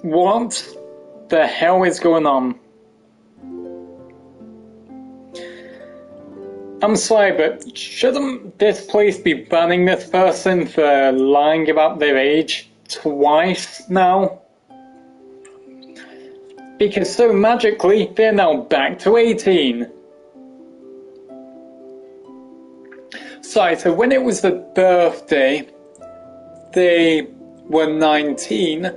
What the hell is going on? I'm sorry, but shouldn't this place be banning this person for lying about their age twice now? Because so magically, they're now back to 18. Sorry, so when it was the birthday, they were 19.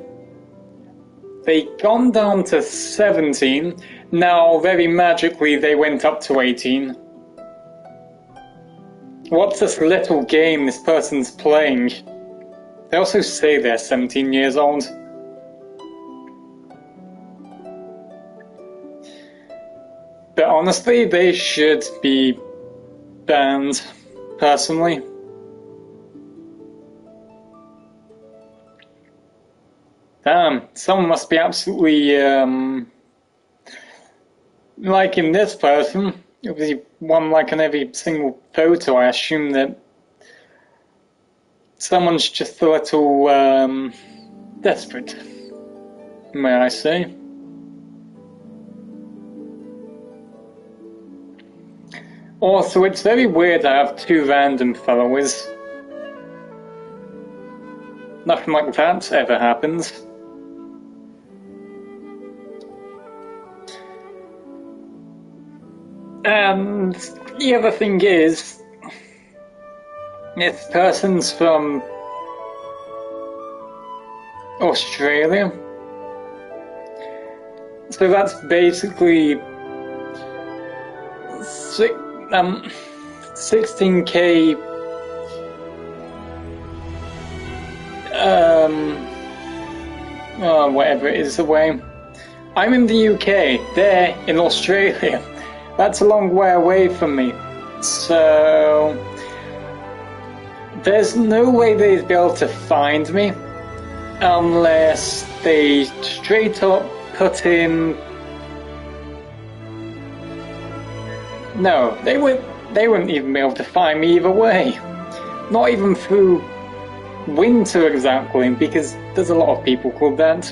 They'd gone down to 17. Now, very magically, they went up to 18. What's this little game this person's playing? They also say they're 17 years old. But honestly, they should be banned, personally. Damn, someone must be absolutely, liking this person. Obviously, one like on every single photo. I assume that someone's just a little, desperate, may I say. Also, it's very weird I have two random followers. Nothing like that ever happens. And the other thing is, this person's from Australia. So that's basically 16k whatever it is away. I'm in the UK, they're in Australia. That's a long way away from me. So there's no way they'd be able to find me unless they straight up put in. No, they wouldn't even be able to find me either way. Not even through winter exactly, because there's a lot of people called that.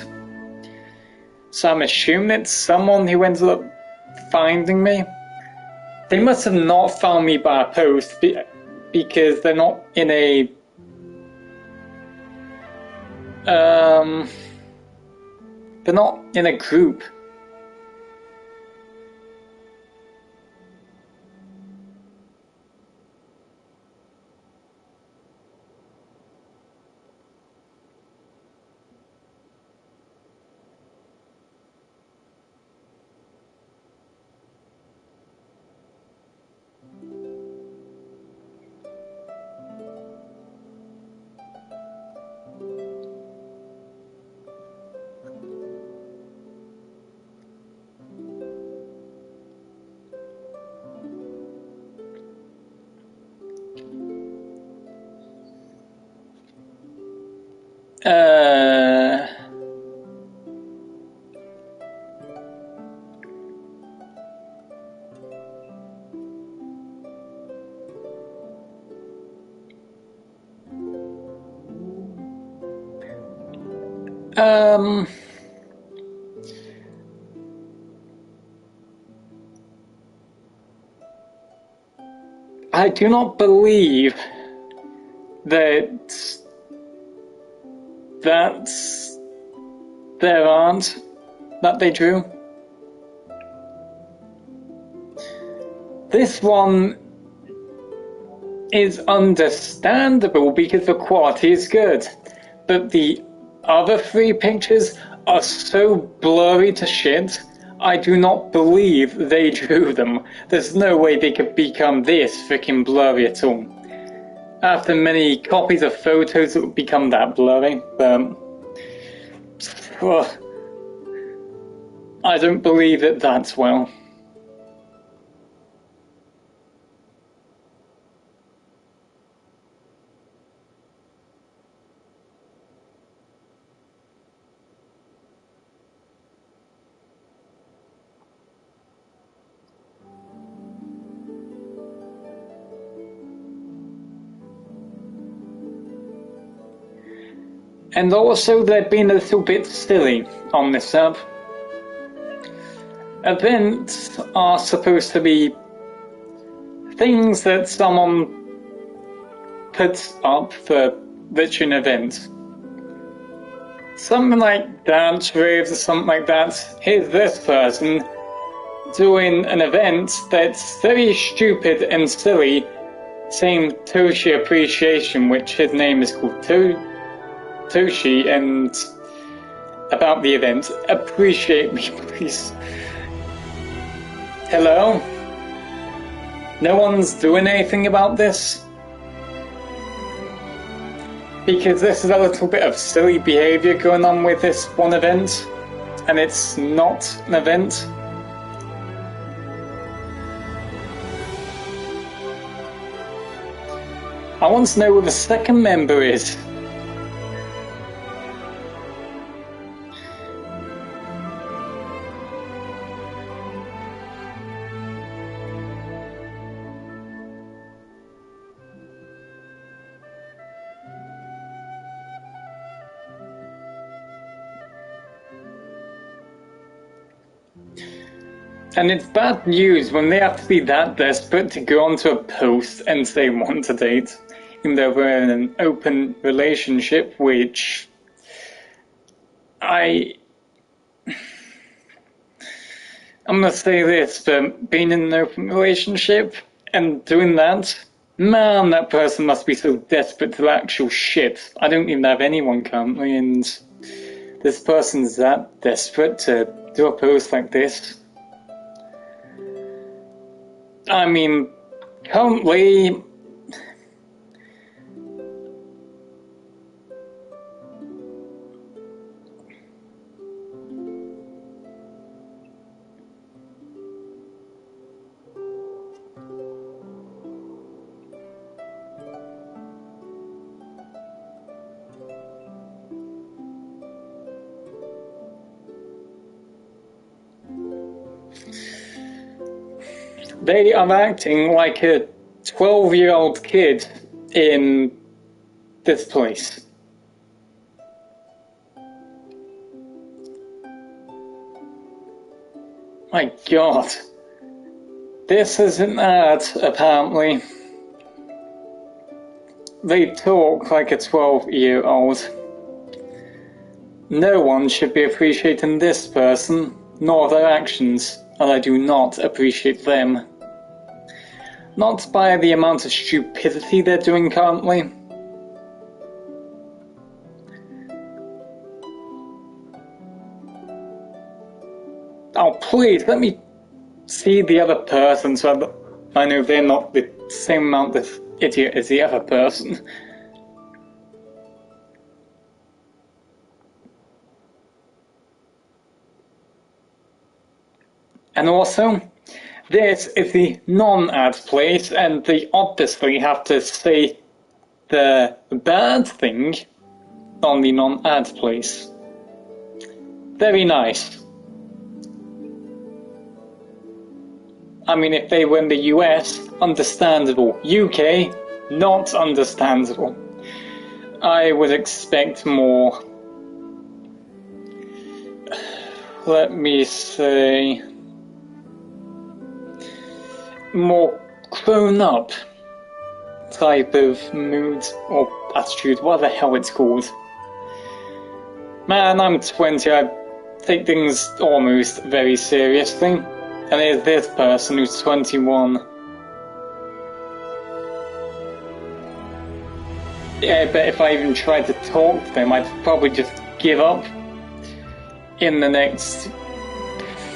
So I'm assuming it's someone who ended up finding me. They must have not found me by a post because they're not in a they're not in a group. I do not believe that that's their aunt that they drew. This one is understandable because the quality is good, but the other three pictures are so blurry to shit. I do not believe they drew them. There's no way they could become this freaking blurry at all. After many copies of photos, it would become that blurry, but I don't believe that that's well. And also they're being a little bit silly on this app. Events are supposed to be things that someone puts up for an event. Something like dance raves or something like that. Here's this person doing an event that's very stupid and silly, saying Toshi Appreciation, which his name is called Toshi, and about the event, appreciate me please. Hello? No one's doing anything about this? Because this is a little bit of silly behaviour going on with this one event, and it's not an event. I want to know who the second member is. And it's bad news when they have to be that desperate to go onto a post and say want to date, even though we're in an open relationship, which I'm gonna say this, but being in an open relationship and doing that, man, that person must be so desperate to actual shit. I don't even have anyone currently, and this person's that desperate to do a post like this. I mean, currently, they are acting like a 12-year-old kid in this place. My God. This is an ad, apparently. They talk like a 12-year-old. No one should be appreciating this person, nor their actions, and I do not appreciate them. Not by the amount of stupidity they're doing currently. Oh, please, let me see the other person so I know they're not the same amount of idiot as the other person. And also, this is the non-ad place, and they obviously have to say the bad thing on the non-ad place. Very nice. I mean, if they were in the US, understandable. UK, not understandable. I would expect more, let me say, more grown-up type of mood or attitude, what the hell it's called. Man, I'm 20, I take things almost very seriously, and here's this person who's 21. Yeah, but if I even tried to talk to them, I'd probably just give up in the next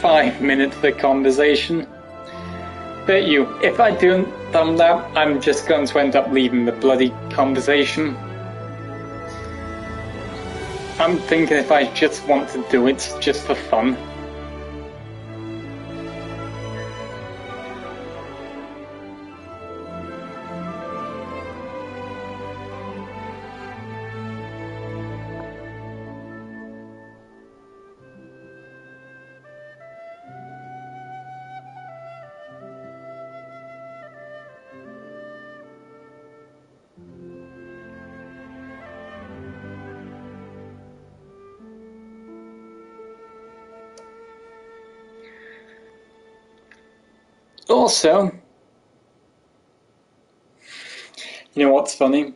5 minutes of the conversation. Bet you, if I don't done that, I'm just going to end up leaving the bloody conversation. I'm thinking if I just want to do it, just for fun. Also, you know what's funny?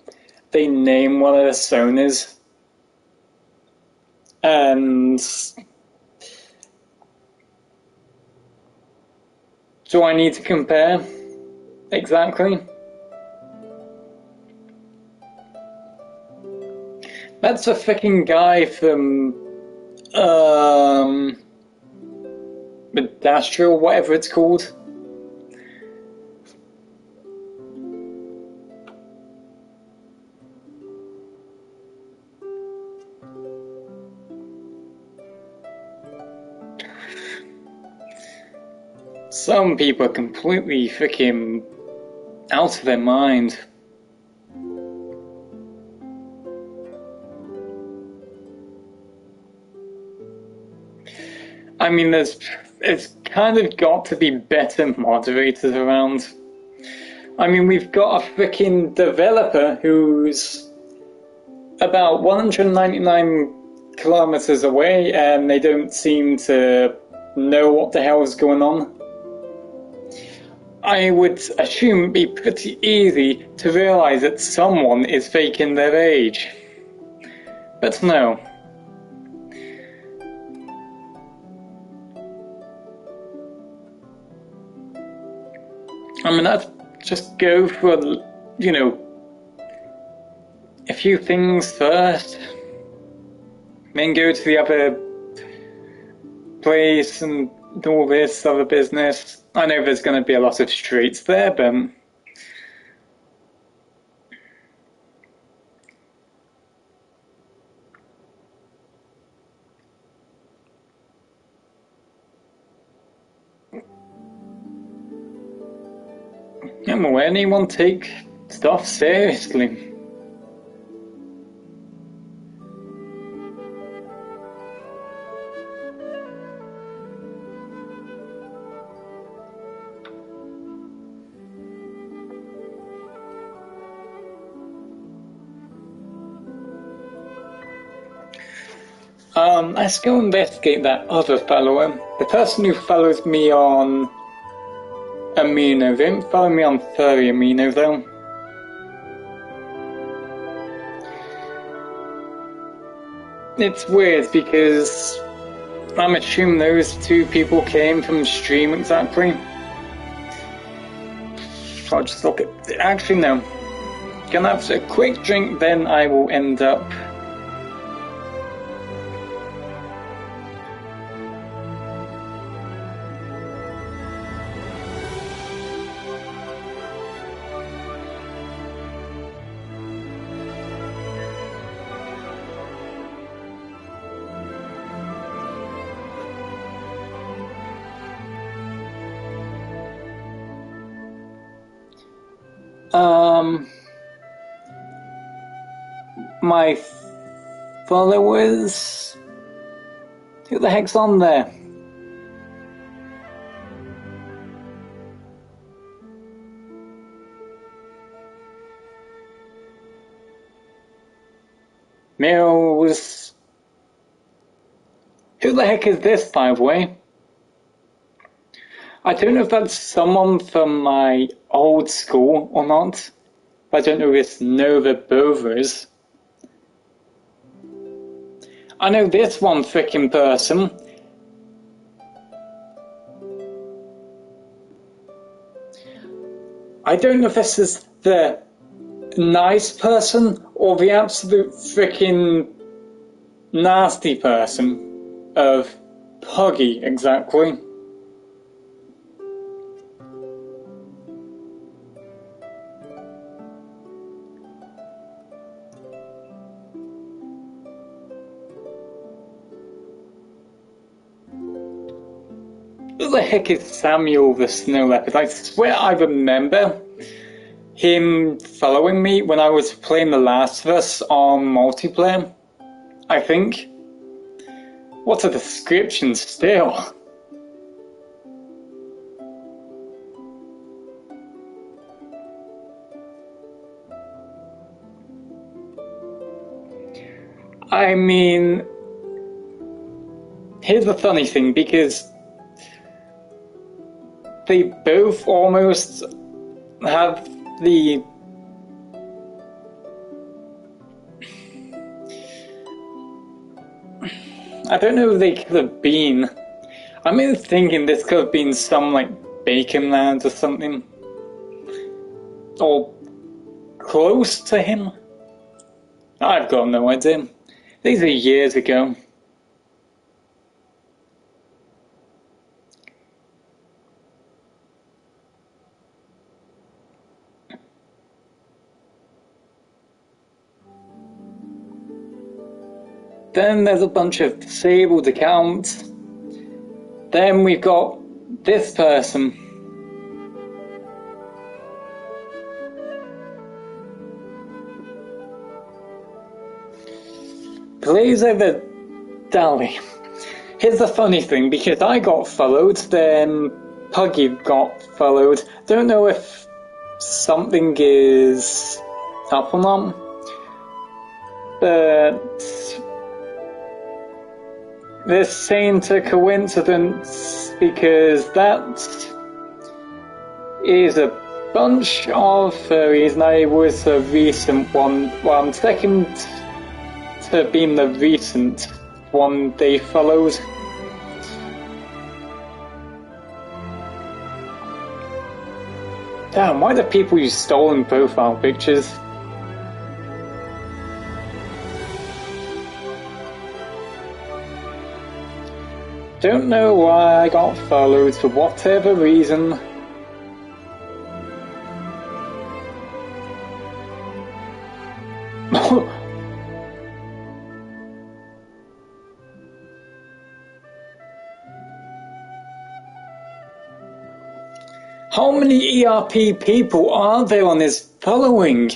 They name one of the Sonys, and do I need to compare? Exactly. That's a freaking guy from Industrial, whatever it's called. Some people are completely freaking out of their mind. I mean, it's kind of got to be better moderators around. I mean, we've got a freaking developer who's about 199 kilometers away, and they don't seem to know what the hell is going on. I would assume it'd be pretty easy to realize that someone is faking their age. But no. I mean, let's just go for, you know, a few things first, then go to the other place and do all this other business. I know there's going to be a lot of streets there, but I'm aware anyone take stuff seriously. Let's go investigate that other follower. The person who follows me on Amino. They didn't follow me on Furry Amino though. It's weird because I'm assuming those two people came from the stream exactly. So I'll just look at... Actually no. Gonna have a quick drink, then I will end up... my followers... Who the heck's on there? Mills... Who the heck is this, by the way? I don't know if that's someone from my old school or not, but I don't know if it's Nova Bovers. I know this one frickin' person. I don't know if this is the nice person or the absolute frickin' nasty person of Puggy, exactly. Who the heck is Samuel the Snow Leopard? I swear I remember him following me when I was playing The Last of Us on multiplayer, I think. What a description still. I mean, here's the funny thing, because they both almost have the... I don't know if they could have been. I'm even thinking this could have been some like Bacon Land or something. Or close to him. I've got no idea. These are years ago. Then there's a bunch of disabled accounts. Then we've got this person. Plays over Dally. Here's the funny thing, because I got followed, then Puggy got followed. Don't know if something is up or not, but this ain't a coincidence, because that is a bunch of furries, and I was a recent one. Well, I'm second to being the recent one they followed. Damn, why do people use stolen profile pictures? Don't know why I got followed for whatever reason. How many ERP people are there on his following?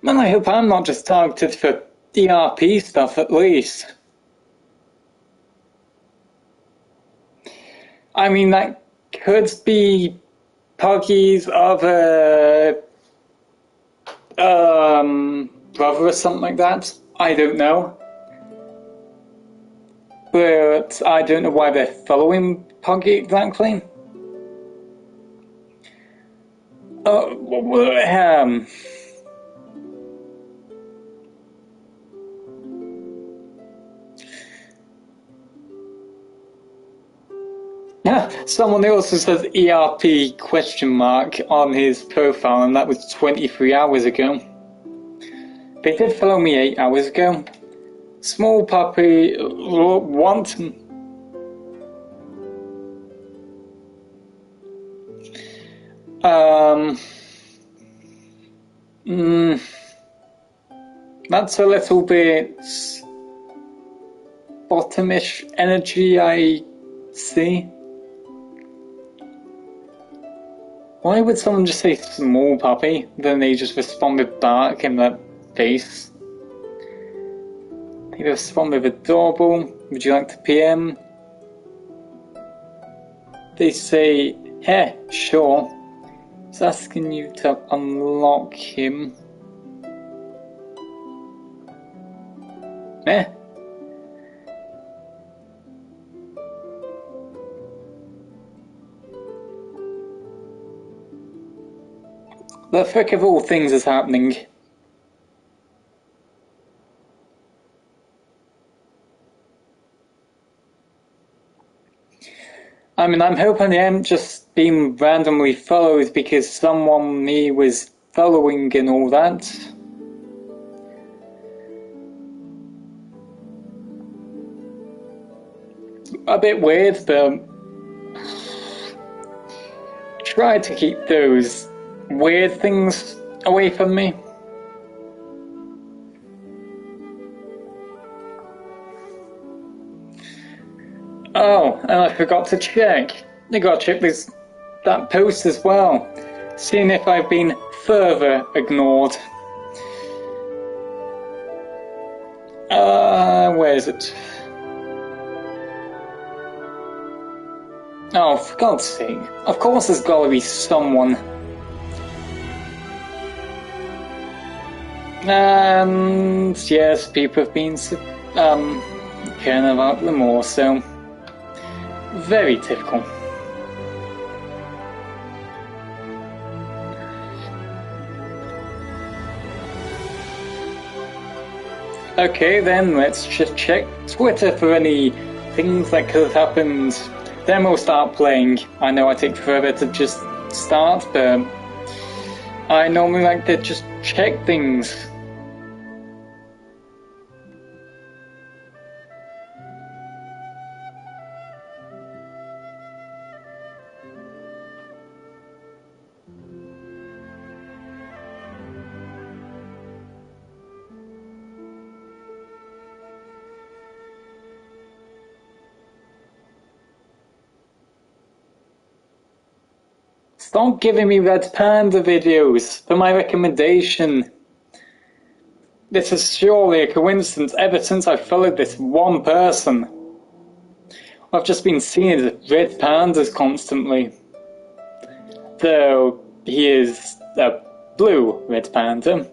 Man, I hope I'm not just targeted for ERP stuff at least. I mean, that could be Puggy's other brother or something like that. I don't know. But I don't know why they're following Puggy exactly. Someone also says ERP question mark on his profile, and that was 23 hours ago. They did follow me 8 hours ago. Small puppy want. That's a little bit bottomish energy I see. Why would someone just say small puppy, then they just respond with bark in the face? They respond with adorable, would you like to PM? They say, hey, sure. It's asking you to unlock him. Eh? The frick of all things is happening. I mean, I'm hoping I am just being randomly followed because someone me was following and all that. A bit weird, but try to keep those weird things away from me. Oh, and I forgot to check. I gotta check that post as well, seeing if I've been further ignored. Where is it? Oh, for God's sake. Of course there's gotta be someone. And yes, people have been caring about them more, so very typical. Okay, then let's just check Twitter for any things that could have happened. Then we'll start playing. I know I take forever to just start, but I normally like to just check things. Stop giving me Red Panda videos for my recommendation. This is surely a coincidence ever since I followed this one person. I've just been seeing Red Pandas constantly. Though he is a blue Red Panda.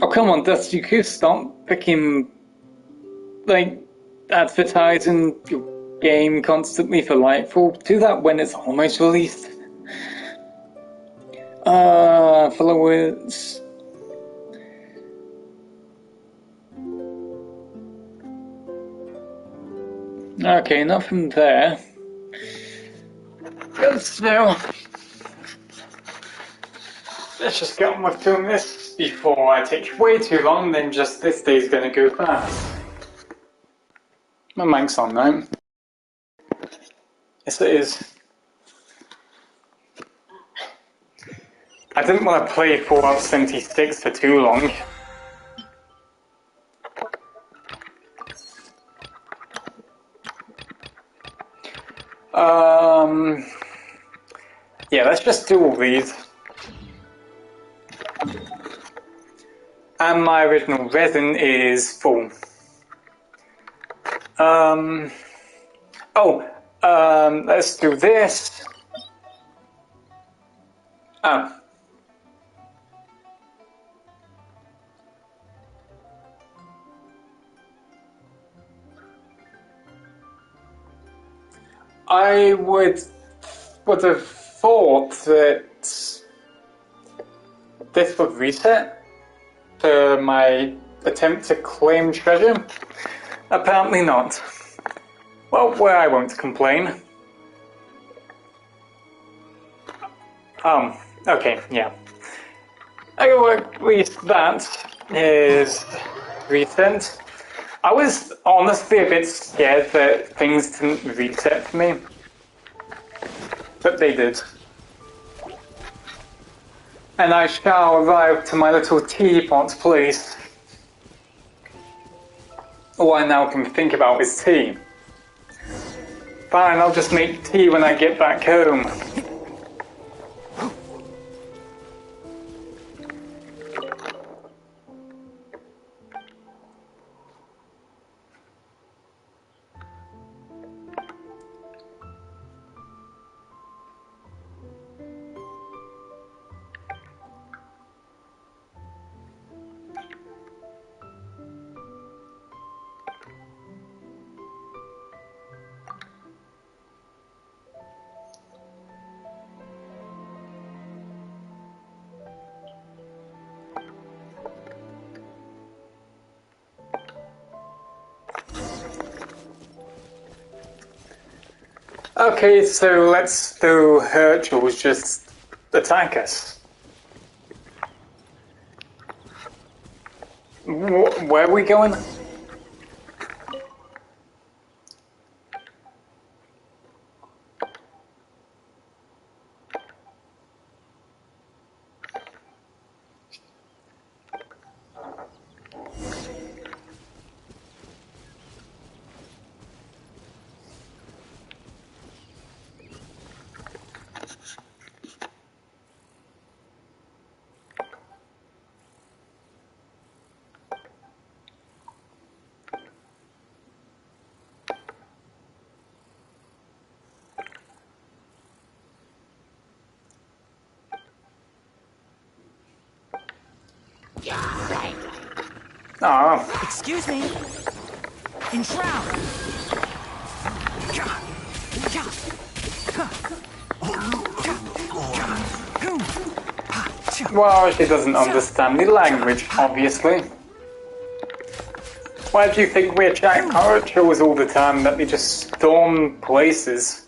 Oh come on, Dust, you could stop picking, like, advertising your game constantly for Lightfall. Do that when it's almost released. Followers. Okay, nothing there. So, let's just get on with doing this before I take way too long, then just this day's gonna go fast. My mic's on now. Yes, it is. I didn't want to play Fallout 76 for too long. Yeah, let's just do all these. And my original resin is full. Let's do this. Oh. I would have thought that this would reset for my attempt to claim treasure. Apparently not. Well, I won't complain. Okay, yeah. At least that is recent. I was honestly a bit scared that things didn't reset for me, but they did. And I shall arrive to my little teapot place. All I now can think about is tea. Fine, I'll just make tea when I get back home. Okay, so let's do Herschel's just attack us. Where are we going? Oh. Excuse me. Enshroud. Well, she doesn't understand the language, obviously. Why do you think we're chatting characters all the time that we just storm places?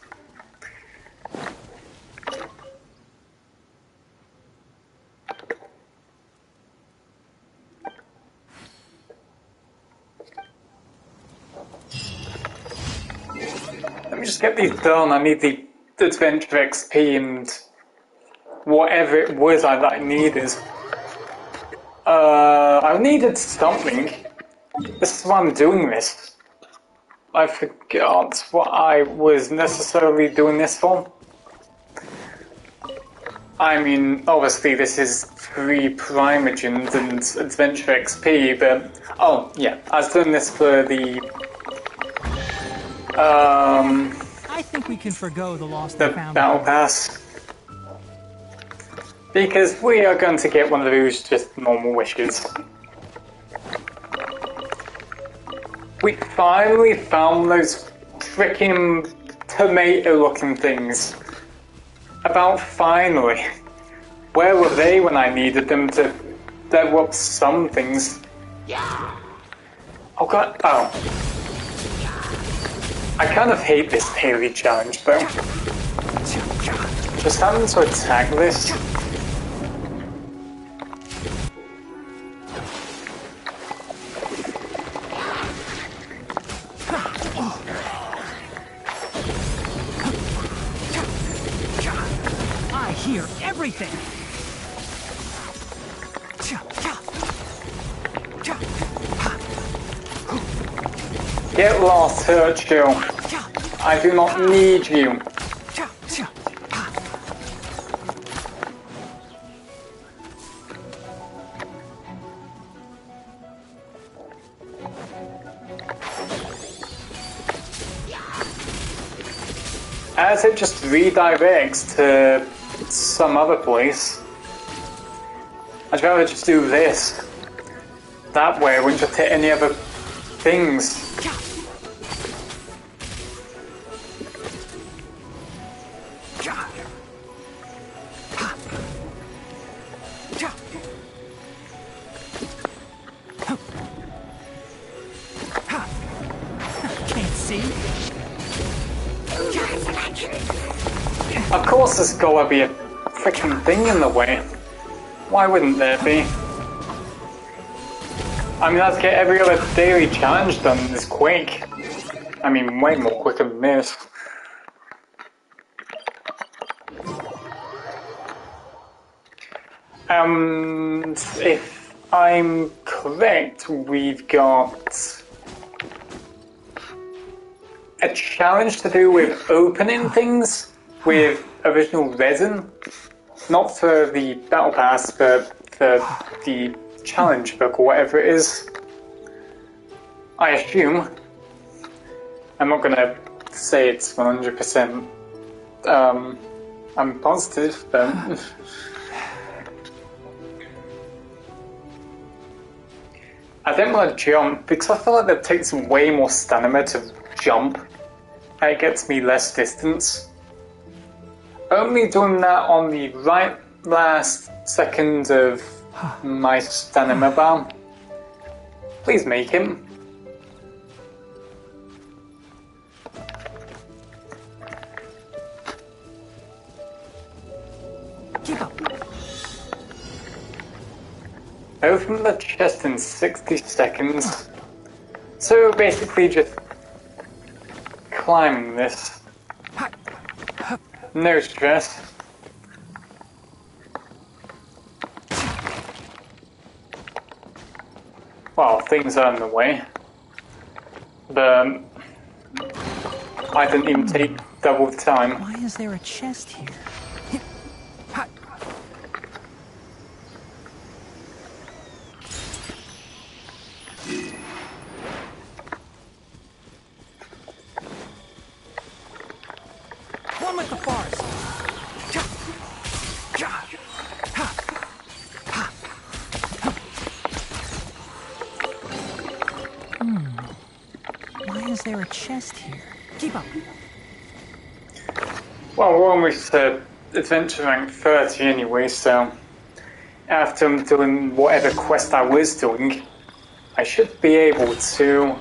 Let me just get these done. I need the adventure XP and whatever it was that I needed. I needed something. This is why I'm doing this. I forgot what I was necessarily doing this for. I mean, obviously this is free Primogens and Adventure XP, but... Oh, yeah, I was doing this for the... I think we can forgo the lost the and found. Battle Pass. Because we are going to get one of those just normal wishes. We finally found those freaking tomato-looking things. About finally. Where were they when I needed them to develop some things? Oh god, oh. I kind of hate this daily challenge though. Just having to attack this. Hear everything. Get lost, Churchill. I do not need you. As it just redirects to some other place. I'd rather just do this. That way I wouldn't just hit any other things. Can't see. Of course there's gotta be a freaking thing in the way. Why wouldn't there be? I mean, let's get every other daily challenge done this quick. I mean, way more quicker than this. And if I'm correct, we've got a challenge to do with opening things with original resin. Not for the battle pass, but for the challenge book or whatever it is. I assume. I'm not gonna say it's 100%. I'm positive, but... I don't want to jump because I feel like that takes way more stamina to jump. And it gets me less distance. Only doing that on the right last second of my stamina bar. Please make him. Keep up. Open the chest in 60 seconds. So basically just climbing this. No stress. Well, things are in the way. But I didn't even take double the time. Why is there a chest here? One with the forest. is there a chest here? Keep up. Well, we're almost adventure rank 30 anyway, so after doing whatever quest I was doing, I should be able to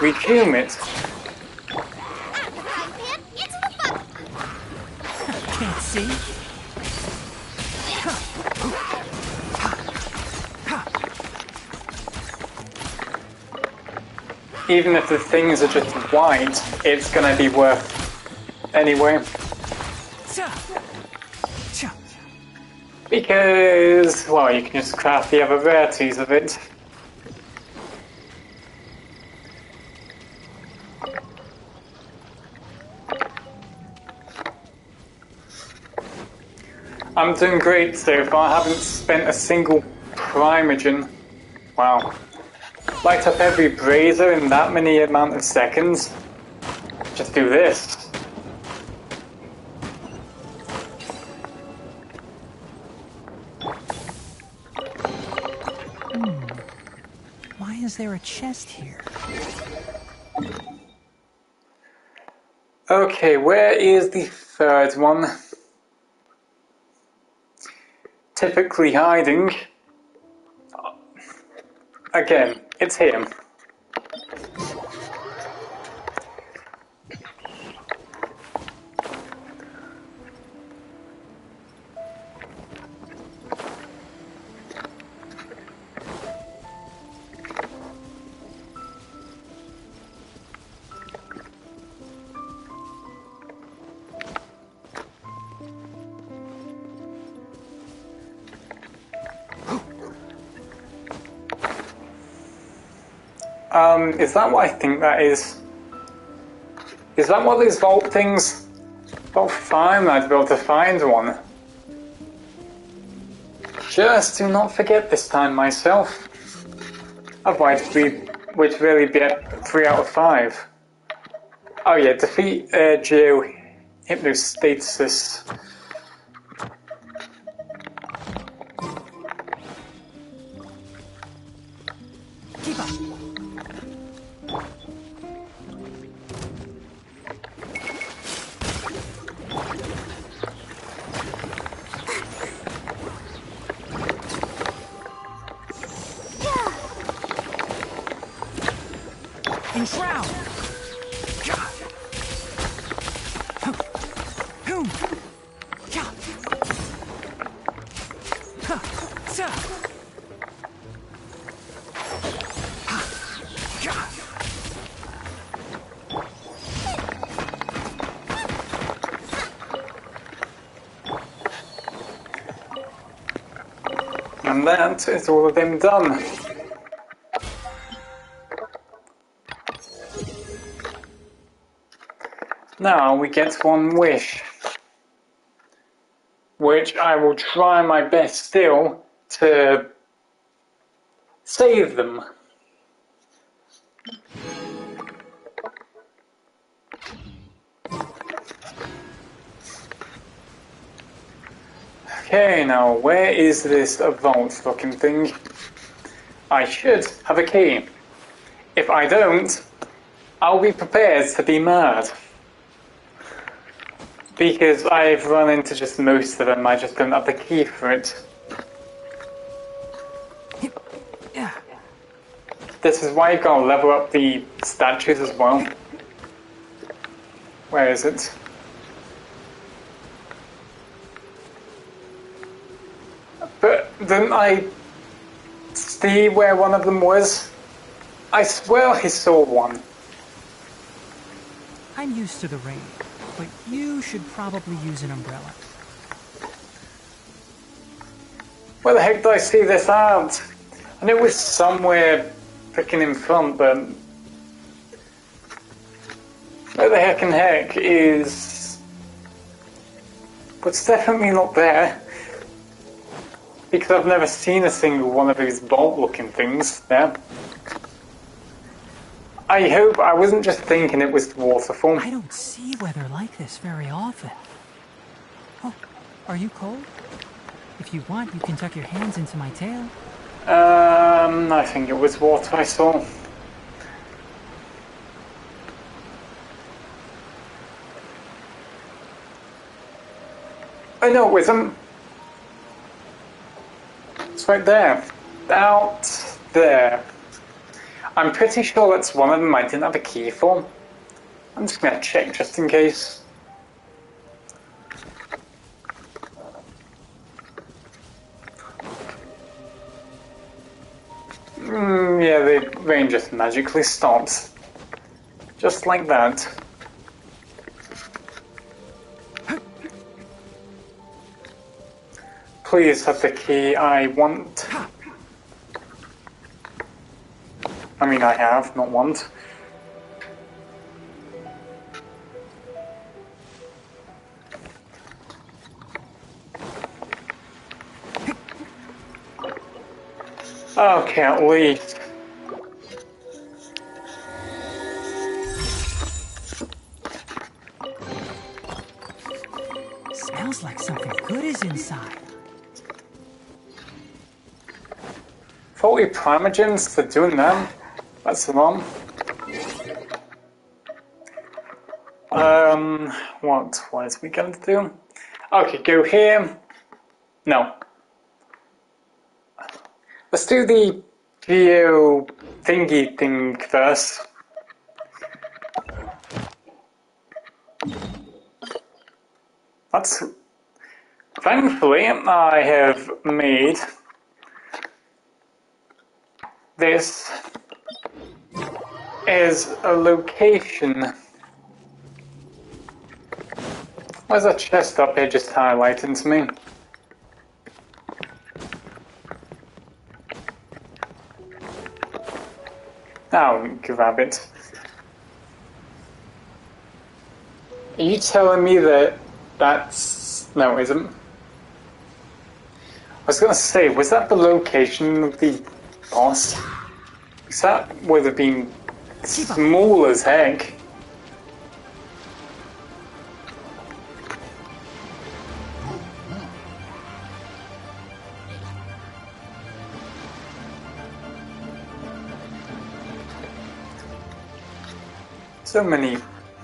resume it. Can't see. Even if the things are just white, it's gonna be worth anyway. Because, well, you can just craft the other rarities of it. I'm doing great so far. I haven't spent a single primogen. Wow. Light up every brazier in that many amount of seconds. Just do this. Why is there a chest here? Okay, where is the third one? Typically hiding. Again, it's him. Is that what I think that is? Is that one of these vault things? Oh, fine, I'd be able to find one. Just do not forget this time myself. Otherwise, we would really be at 3 out of 5. Oh yeah, defeat Geo Hypnostasis. Keep up. Enshroud. And that is all of them done. Now we get one wish, which I will try my best still to save them. Okay, now where is this vault looking thing? I should have a key. If I don't, I'll be prepared to be mad. Because I've run into just most of them, I just don't have the key for it. This is why you've got to level up the statues as well. Where is it? But didn't I see where one of them was? I swear I saw one. I'm used to the rain, but you should probably use an umbrella. Where the heck did I see this out? I knew it was somewhere freaking in front, but where the heck is... But it's definitely not there. Because I've never seen a single one of these bolt-looking things there. I hope I wasn't just thinking it was the waterfall. I don't see weather like this very often. Oh, are you cold? If you want, you can tuck your hands into my tail. I think it was water I saw. Oh no, it isn't. It's right there. Out there. I'm pretty sure that's one of them I didn't have a key for. I'm just gonna check just in case. Yeah, the rain just magically stops. Just like that. Please have the key I want. I mean, I have, not want. Okay, at least. Smells like something good is inside. 40 primogens for doing that. That's the one. What is we going to do? Okay, go here. No. Let's do the geo thingy thing first. That's... Thankfully, I have made this is a location. Where's that chest up here just highlighting to me? I'll grab it. Are you telling me that that's... No, it isn't. I was gonna say, was that the location of the boss? Because that would have been small as heck. So many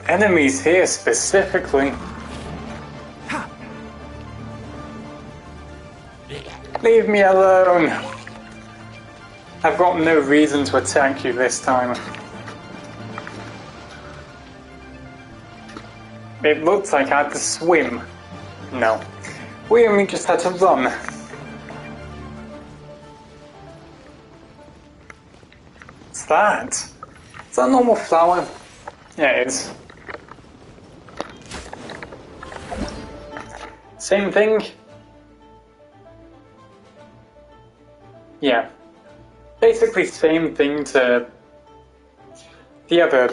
enemies here specifically. Leave me alone. I've got no reason to attack you this time. It looks like I had to swim. No. We only just had to run. What's that? Is that a normal flower? Yeah, it is. Same thing? Yeah. Basically same thing to the other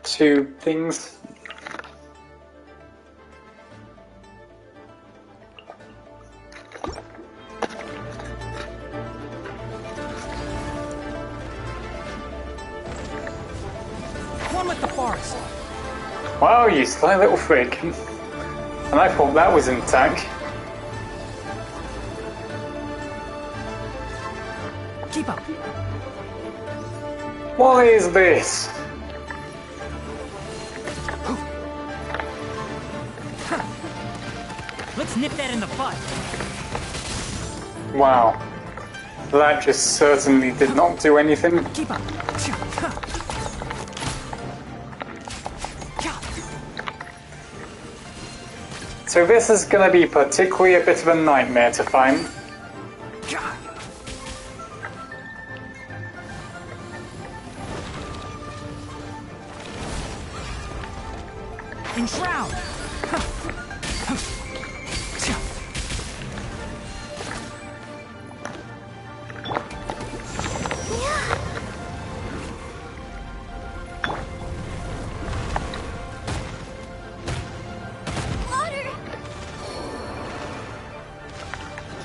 two things. One with the forest. Wow, you sly little frig. And I thought that was intact. Keep up. What is this? Let's nip that in the bud. Wow. That just certainly did not do anything. Keep up. So this is going to be particularly a bit of a nightmare to find. Enshroud.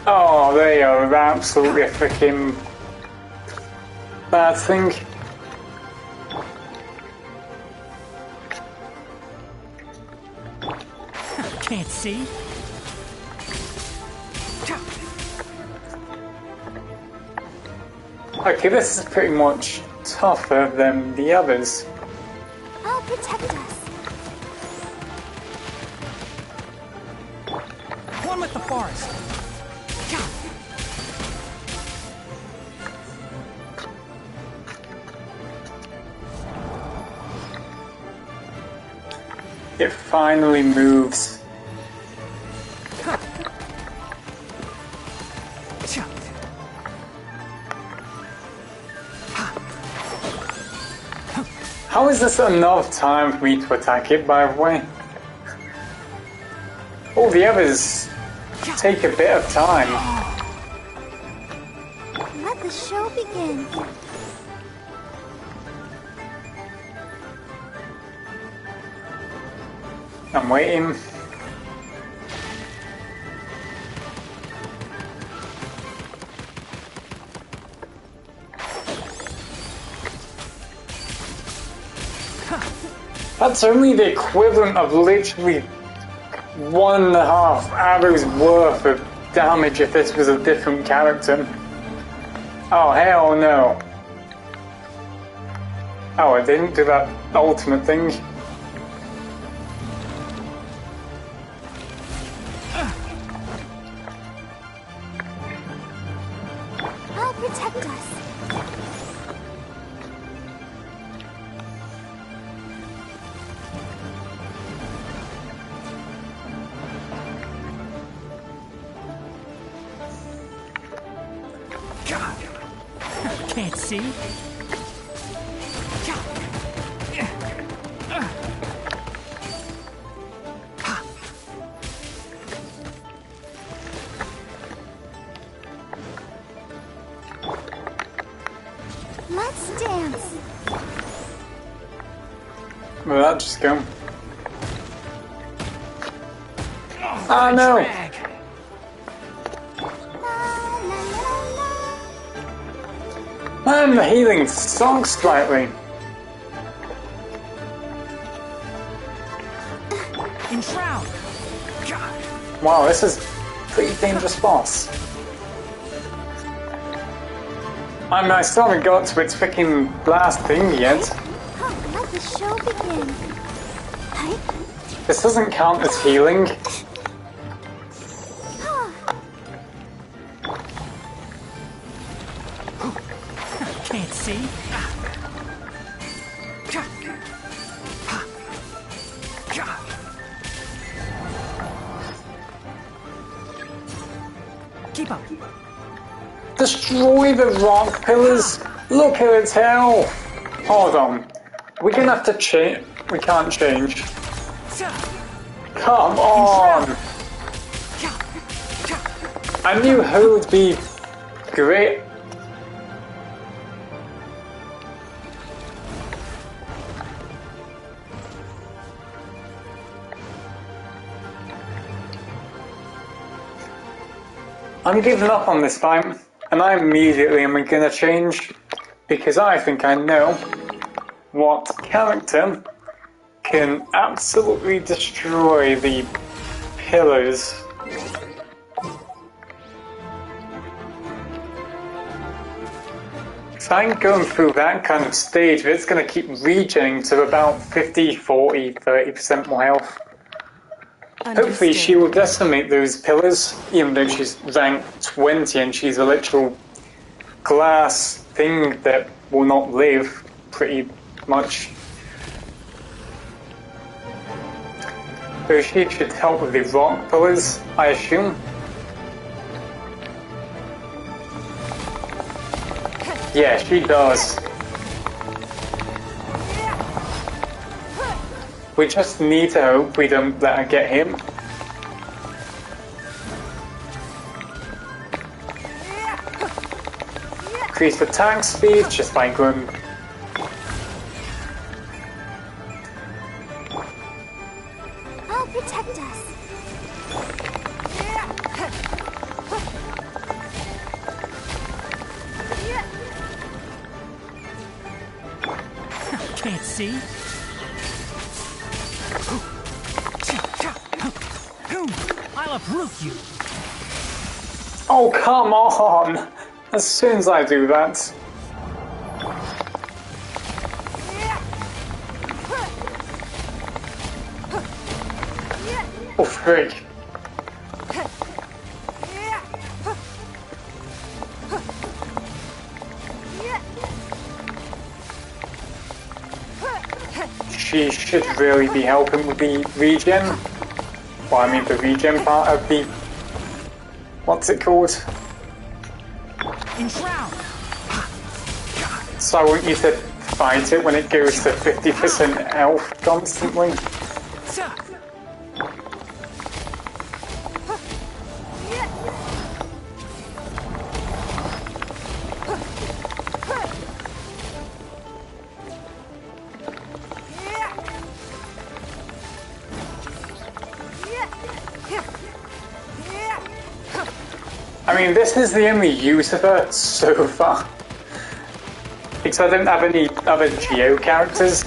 Oh, they are absolutely a freaking bad thing. Can't see. Okay, this is pretty much tougher than the others. I'll protect us. It finally moves. How is this enough time for me to attack it, by the way? All the others take a bit of time. Let the show begin. I'm waiting. That's only the equivalent of literally 1.5 arrows worth of damage if this was a different character. Oh, hell no. Oh, I didn't do that ultimate thing. I'll protect us. Can't see. Let's dance. Where'd that just go? Oh no! Drag. Man, the healing sucks slightly. Enshroud. Wow, this is a pretty dangerous boss. I mean, I still haven't got to its freaking last thing yet. Come, let the show begin. Hi. This doesn't count as healing. Can't see. Keep up. Destroy the rock pillars! Look at its health! Hold on. We're gonna have to change. We can't change. Come on! I knew who would be great. I'm giving up on this fight, and I immediately am gonna change, because I think I know what character can absolutely destroy the pillars. So I'm going through that kind of stage, but it's gonna keep regenerating to about 50, 40, 30% more health. Hopefully she will decimate those pillars, even though she's rank 20 and she's a literal glass thing that will not live, pretty much. So she should help with the rock pillars, I assume. Yeah, she does. We just need to hope we don't let her get him. Increase attack speed just by going. I'll protect us. Can't see. I'll uproot you. Oh, come on! As soon as I do that. Oh, freak. she should really be helping with the regen. Well, I mean the regen part of the... What's it called? So I want you to fight it when it goes to 50% health constantly. I mean, this is the only use of her so far. Because I don't have any other Geo characters.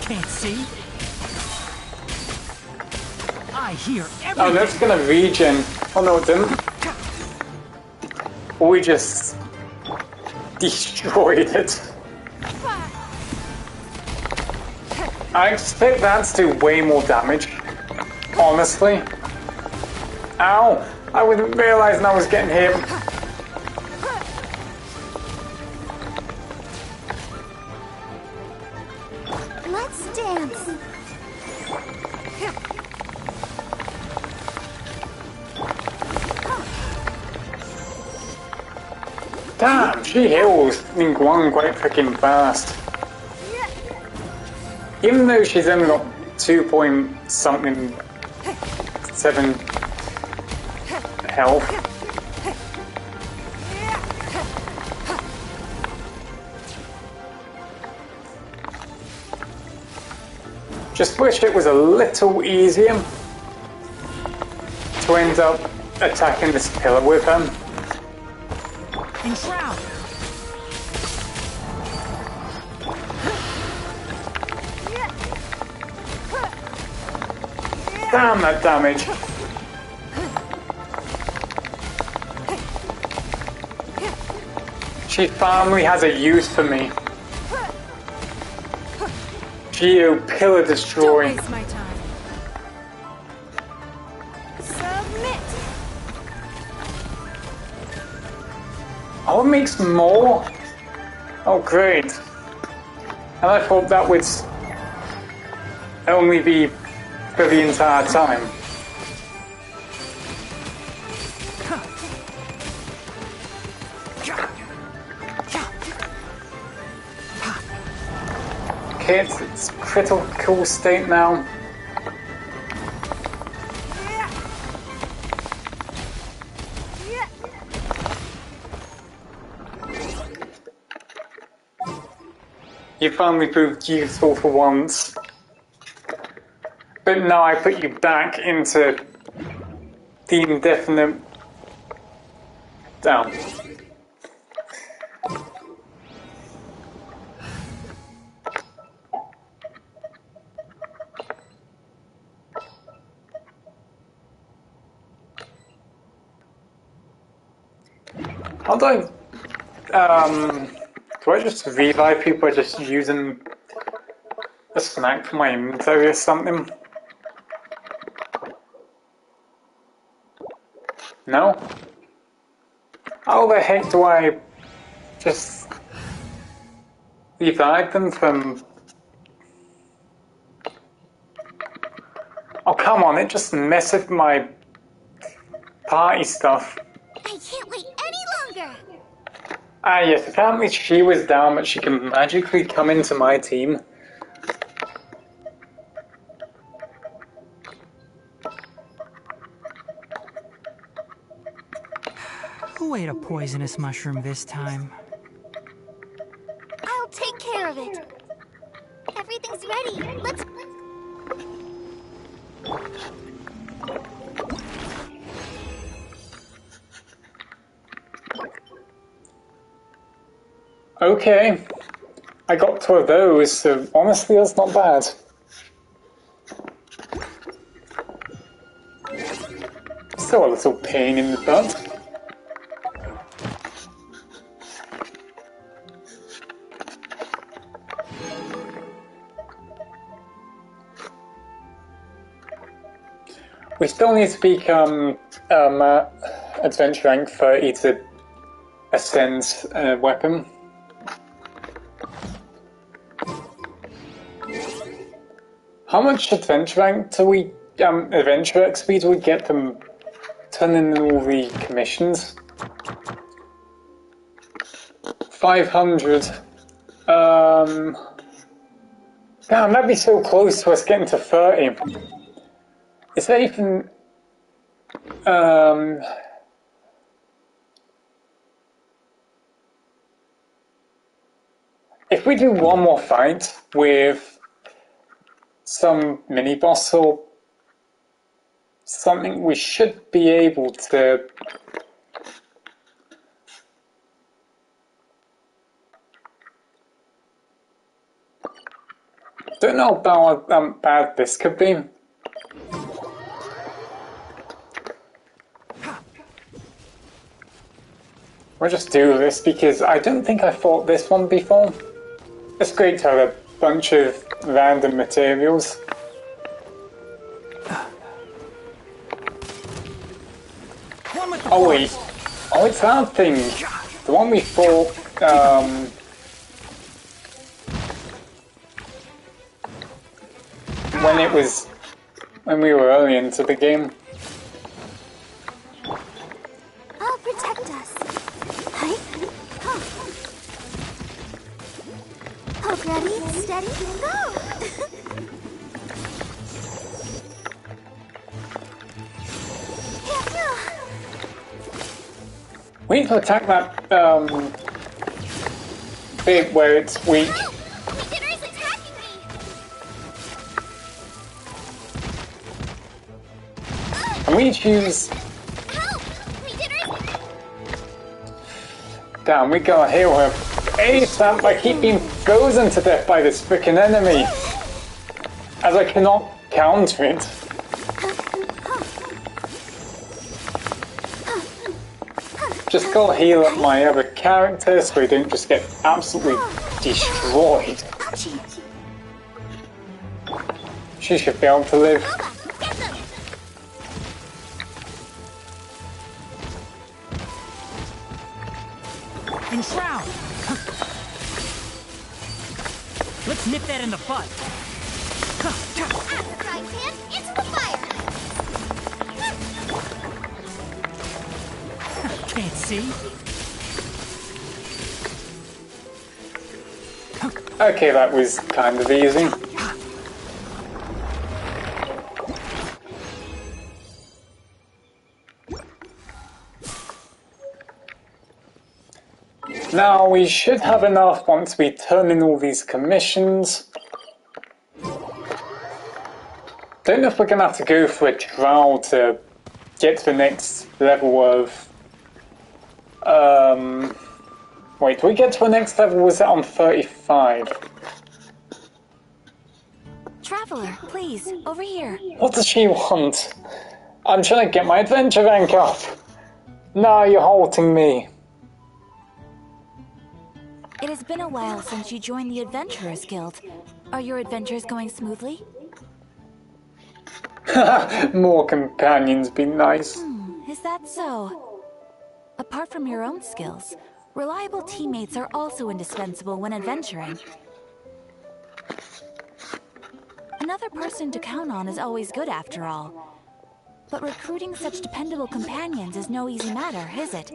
Can't see. I hear everything. Oh, that's gonna regen. Oh no, it didn't. We just destroyed it. I expect that to do way more damage. Honestly. Ow! I wasn't realizing I was getting hit. Let's dance. Damn, she heals in one quite freaking fast. Even though she's only got 2.something 7 health. Just wish it was a little easier to end up attacking this pillar with him. Enshroud. Damn that damage. She finally has a use for me. Geo pillar destroy. Don't waste my time. Submit. Oh, it makes more? Oh, great. And I thought that would only be for the entire time. Okay, it's critical state now. You finally proved useful for once. But now I put you back into the indefinite down. How do I just revive people by just using a snack for my inventory or something? No? How the heck do I just revive them from... Oh, come on, it just messes with my party stuff. I can't wait any longer. Ah yes, apparently she was down, but she can magically come into my team. Who ate a poisonous mushroom this time? I'll take care of it. Everything's ready. Let's... Okay, I got 2 of those, so honestly that's not bad. Still a little pain in the butt. We still need to become adventure rank 30 to ascend a weapon. How much adventure rank do we, adventure XP do we get from turning in all the commissions? 500. Damn, that'd be so close to us getting to 30. Is that even... if we do one more fight with some mini-boss or something, we should be able to... Don't know how bad this could be. We'll just do this because I don't think I fought this one before. It's great to have a bunch of random materials. Oh wait, oh it's that thing. The one we fought, when we were early into the game. I'll protect us. Hi. Poke ready, steady, go! We need to attack that bit where it's weak. And we choose... Damn, we gotta heal her ASAP by keeping frozen to death by this freaking enemy. As I cannot counter it. Just gotta heal up my other characters so we don't just get absolutely destroyed. She should be able to live. Enshroud! Let's nip that in the bud. At the frying pan, into the fire! Can't see? Okay, that was kind of easy. Now we should have enough once we turn in all these commissions. Don't know if we're gonna have to go for a trial to get to the next level of... wait, do we get to the next level? Was it on 35? Traveler, please, over here. What does she want? I'm trying to get my adventure rank up. No, you're halting me. It has been a while since you joined the Adventurers Guild. Are your adventures going smoothly? More companions be nice. Is that so? Apart from your own skills, reliable teammates are also indispensable when adventuring. Another person to count on is always good after all. But recruiting such dependable companions is no easy matter, is it?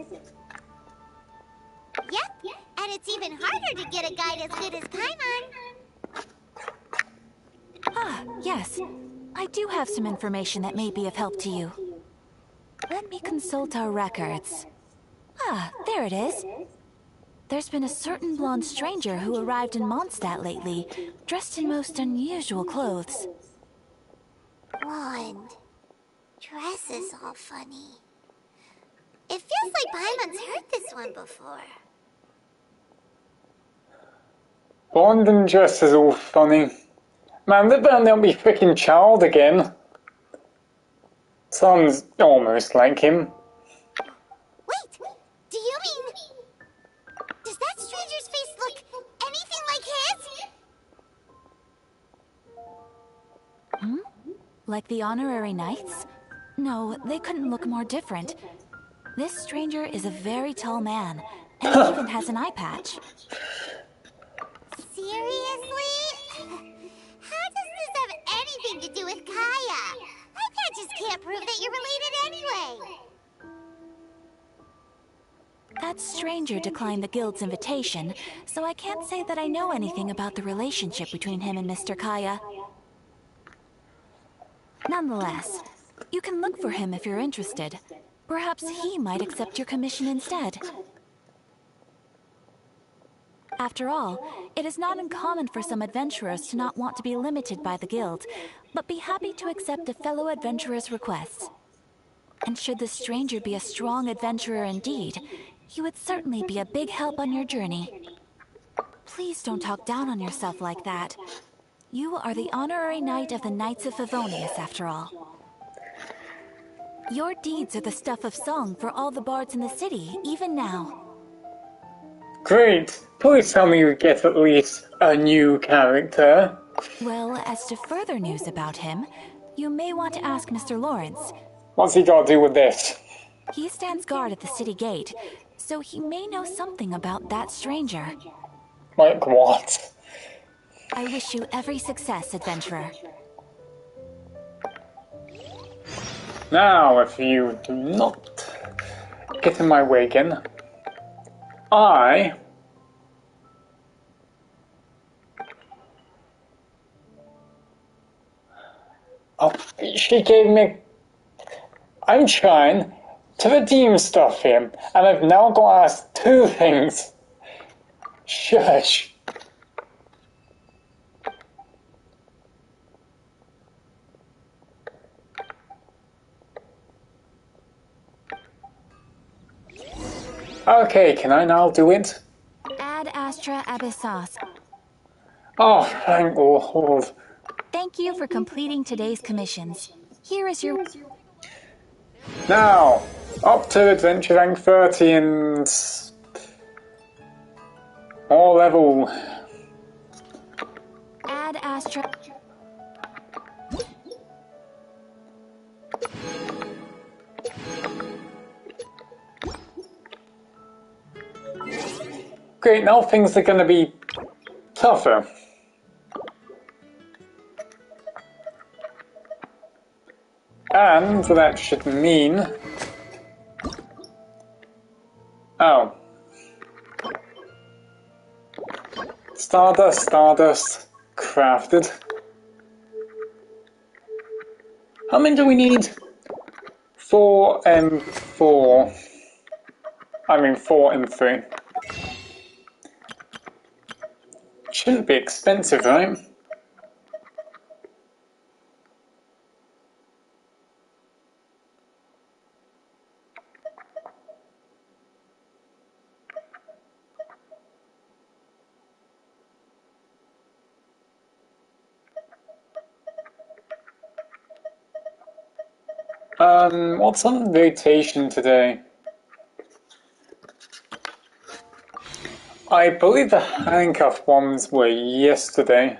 Yep, and it's even harder to get a guide as good as Paimon. Ah, yes. I do have some information that may be of help to you. Let me consult our records. Ah, there it is. There's been a certain blonde stranger who arrived in Mondstadt lately, dressed in most unusual clothes. Blonde. Dress is all funny. It feels like Paimon's heard this one before. Blonde and dress is all funny. Man, they better not be freaking child again. Sounds almost like him. Wait, do you mean... Does that stranger's face look anything like his? Like the honorary knights? No, they couldn't look more different. This stranger is a very tall man, and he even has an eye patch. Seriously? How does this have anything to do with Kaya? Eye patches can't prove that you're related anyway. That stranger declined the guild's invitation, so I can't say that I know anything about the relationship between him and Mr. Kaya. Nonetheless, you can look for him if you're interested. Perhaps he might accept your commission instead. After all, it is not uncommon for some adventurers to not want to be limited by the guild, but be happy to accept a fellow adventurer's requests. And should the stranger be a strong adventurer indeed, he would certainly be a big help on your journey. Please don't talk down on yourself like that. You are the honorary knight of the Knights of Favonius, after all. Your deeds are the stuff of song for all the bards in the city, even now. Great! Please tell me we get at least a new character. Well, as to further news about him, you may want to ask Mr. Lawrence. What's he got to do with this? He stands guard at the city gate, so he may know something about that stranger. Like what? I wish you every success, adventurer. Now, if you do not get in my way again, I... Oh, she gave me... I'm trying to redeem stuff here, and I've now got to ask 2 things. Shush. Okay, can I now do it? Ad Astra Abyssos. Oh, thank Lord. Thank you for completing today's commissions. Here is your... Now, up to adventure rank 30 and... more level. Ad Astra... Great, now things are going to be tougher. And that should mean... Oh. Stardust, crafted. How many do we need? 4 M4. I mean 4 M3. Shouldn't be expensive, right? What's on rotation today? I believe the handcuff ones were yesterday.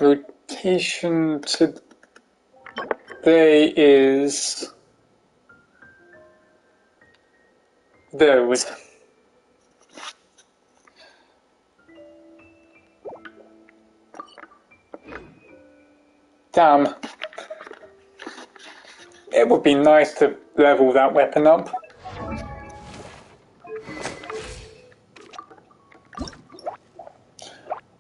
Rotation today is those. Damn. It would be nice to level that weapon up.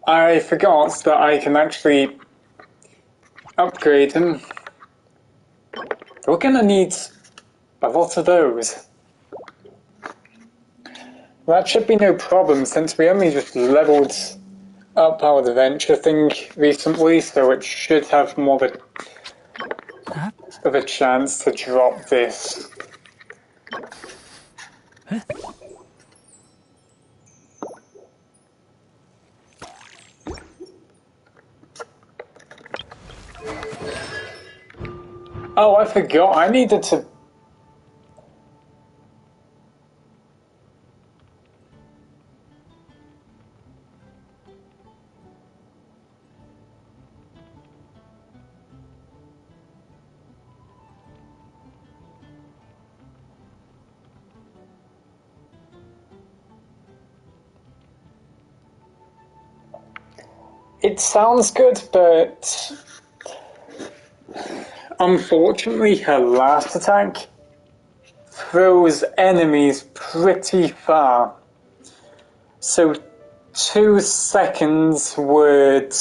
I forgot that I can actually upgrade him. We're gonna need a lot of those. That should be no problem since we only just leveled up our adventure thing recently, so it should have more of a chance to drop this. Oh, I forgot. I needed to... It sounds good, but unfortunately her last attack throws enemies pretty far. So 2 seconds would...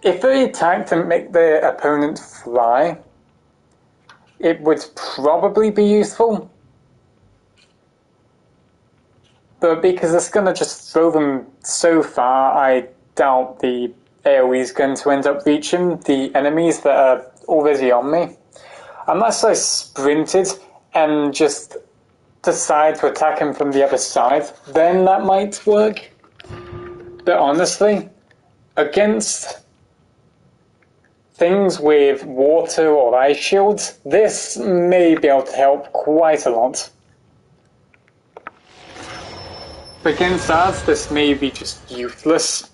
if the attack didn't make the opponent fly, it would probably be useful. But because it's going to just throw them so far, I doubt the AoE is going to end up reaching the enemies that are already on me. Unless I sprinted and just decide to attack him from the other side, then that might work. But honestly, against things with water or ice shields, this may be able to help quite a lot. But against that, this may be just useless.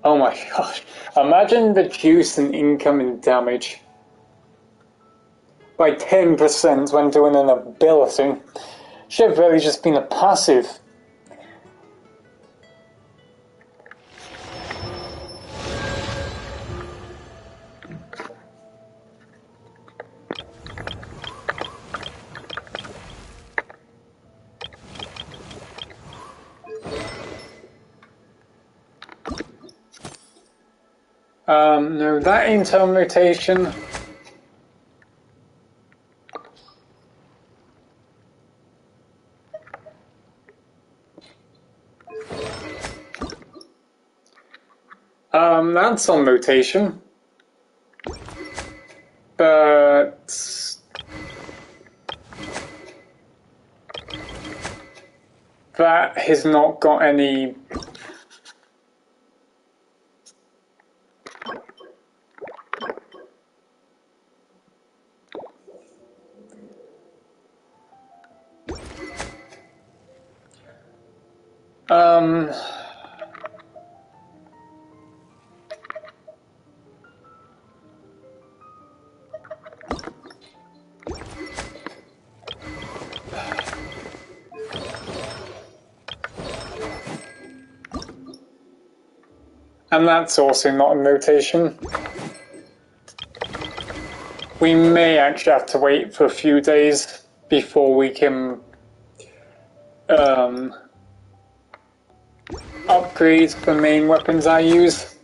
Oh my gosh, imagine reducing incoming damage by 10% when doing an ability. Should have really just been a passive. No, that internal rotation. That's on rotation. But that has not got any and that's also not in rotation. We may actually have to wait for a few days before we can upgrade the main weapons I use.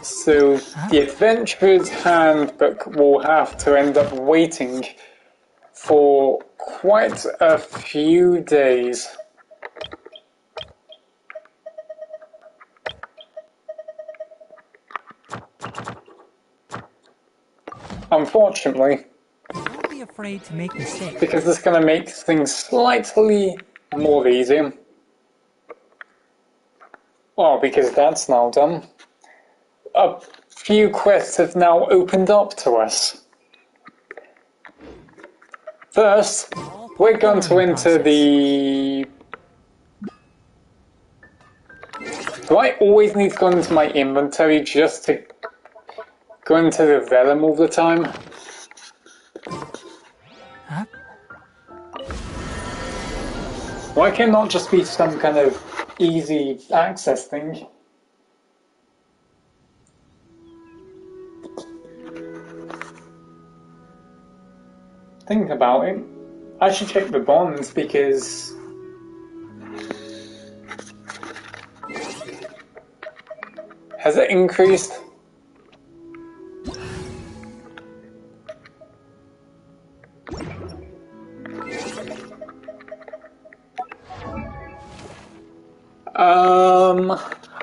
So the Adventurer's Handbook will have to end up waiting for quite a few days. Unfortunately, Don't be afraid to make mistakes. because it's going to make things slightly more easy. Well, because that's now done. A few quests have now opened up to us. First, we're going to enter the... Do I always need to go into my inventory just to go into the vellum all the time? Huh? Why can't it not just be some kind of easy access thing? Think about it. I should check the bonds because has it increased?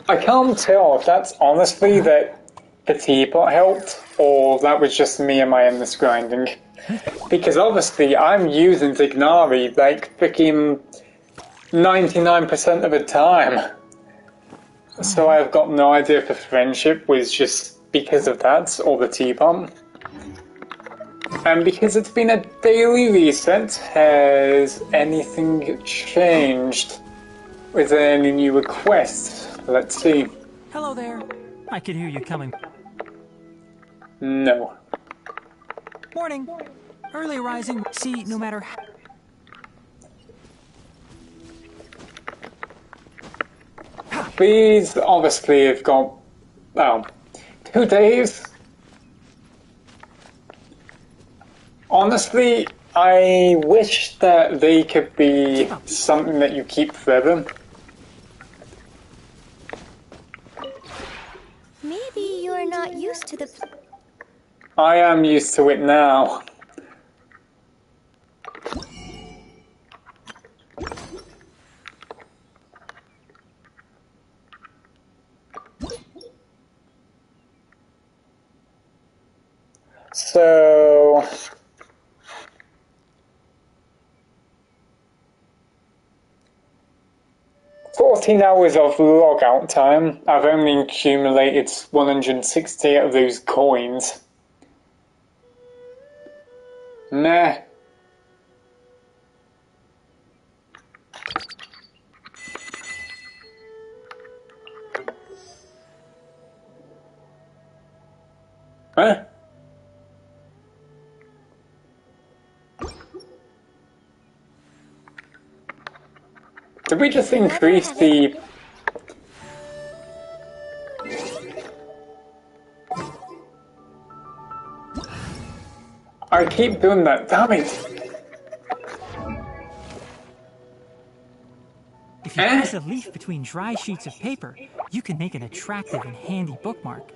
I can't tell if that's honestly that the teapot helped or that was just me and my endless grinding. Because obviously I'm using Zignari like freaking 99% of the time. So I've got no idea if the friendship was just because of that or the teapot. And because it's been a daily reset, has anything changed? Was there any new requests? Let's see. Hello there. I could hear you coming. No. Morning. Early rising. See, no matter how... These obviously have got, well, 2 days. Honestly, I wish that they could be something that you keep forever. Maybe you're not used to the... I am used to it now. So... 14 hours of logout time. I've only accumulated 160 of those coins. Meh. Huh? Did we just increase the... I keep doing that, damn it! If you press a leaf between dry sheets of paper, you can make an attractive and handy bookmark.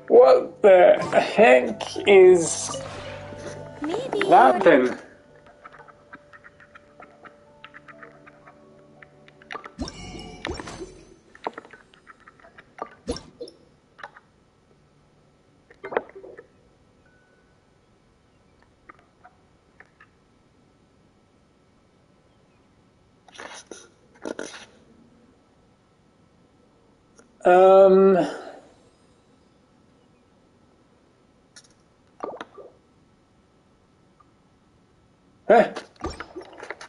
What the heck is Maybe that then? Huh?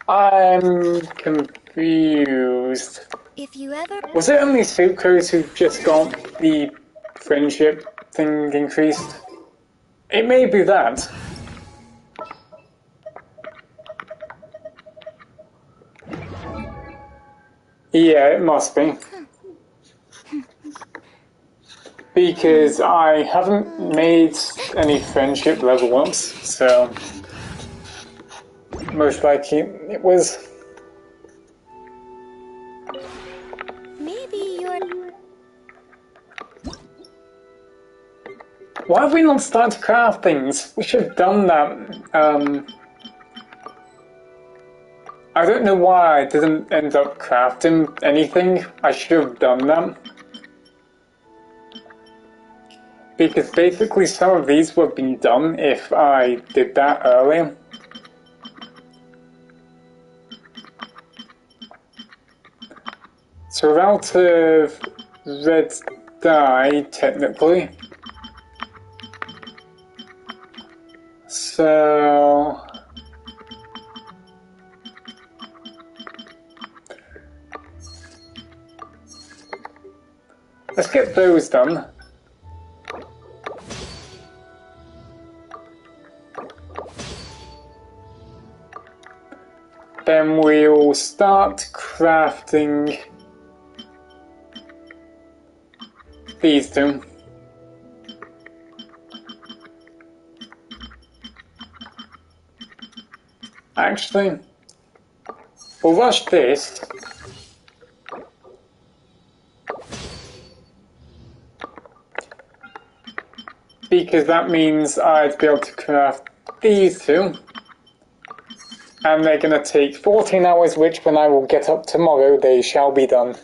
I'm confused. If you ever... Was it only Sucrose who just got the friendship thing increased? It may be that. Yeah, it must be. Because I haven't made any friendship level ups, so most likely it was. Maybe you're... Why have we not started to craft things? We should have done that. I don't know why I didn't end up crafting anything. I should have done that. Because basically some of these would be done if I did that earlier. So we're out of red dye, technically. So... let's get those done. Then we'll start crafting these two. Actually, we'll rush this. Because that means I'd be able to craft these two. And they're going to take 14 hours, which when I will get up tomorrow, they shall be done.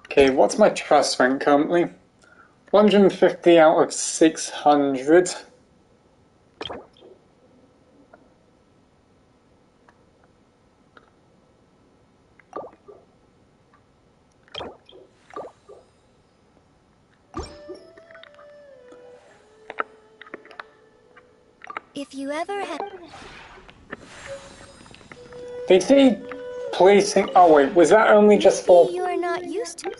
Okay, what's my trust rank currently? 150 out of 600. If you ever had... They say placing... Oh wait, was that only just for... You are not used to...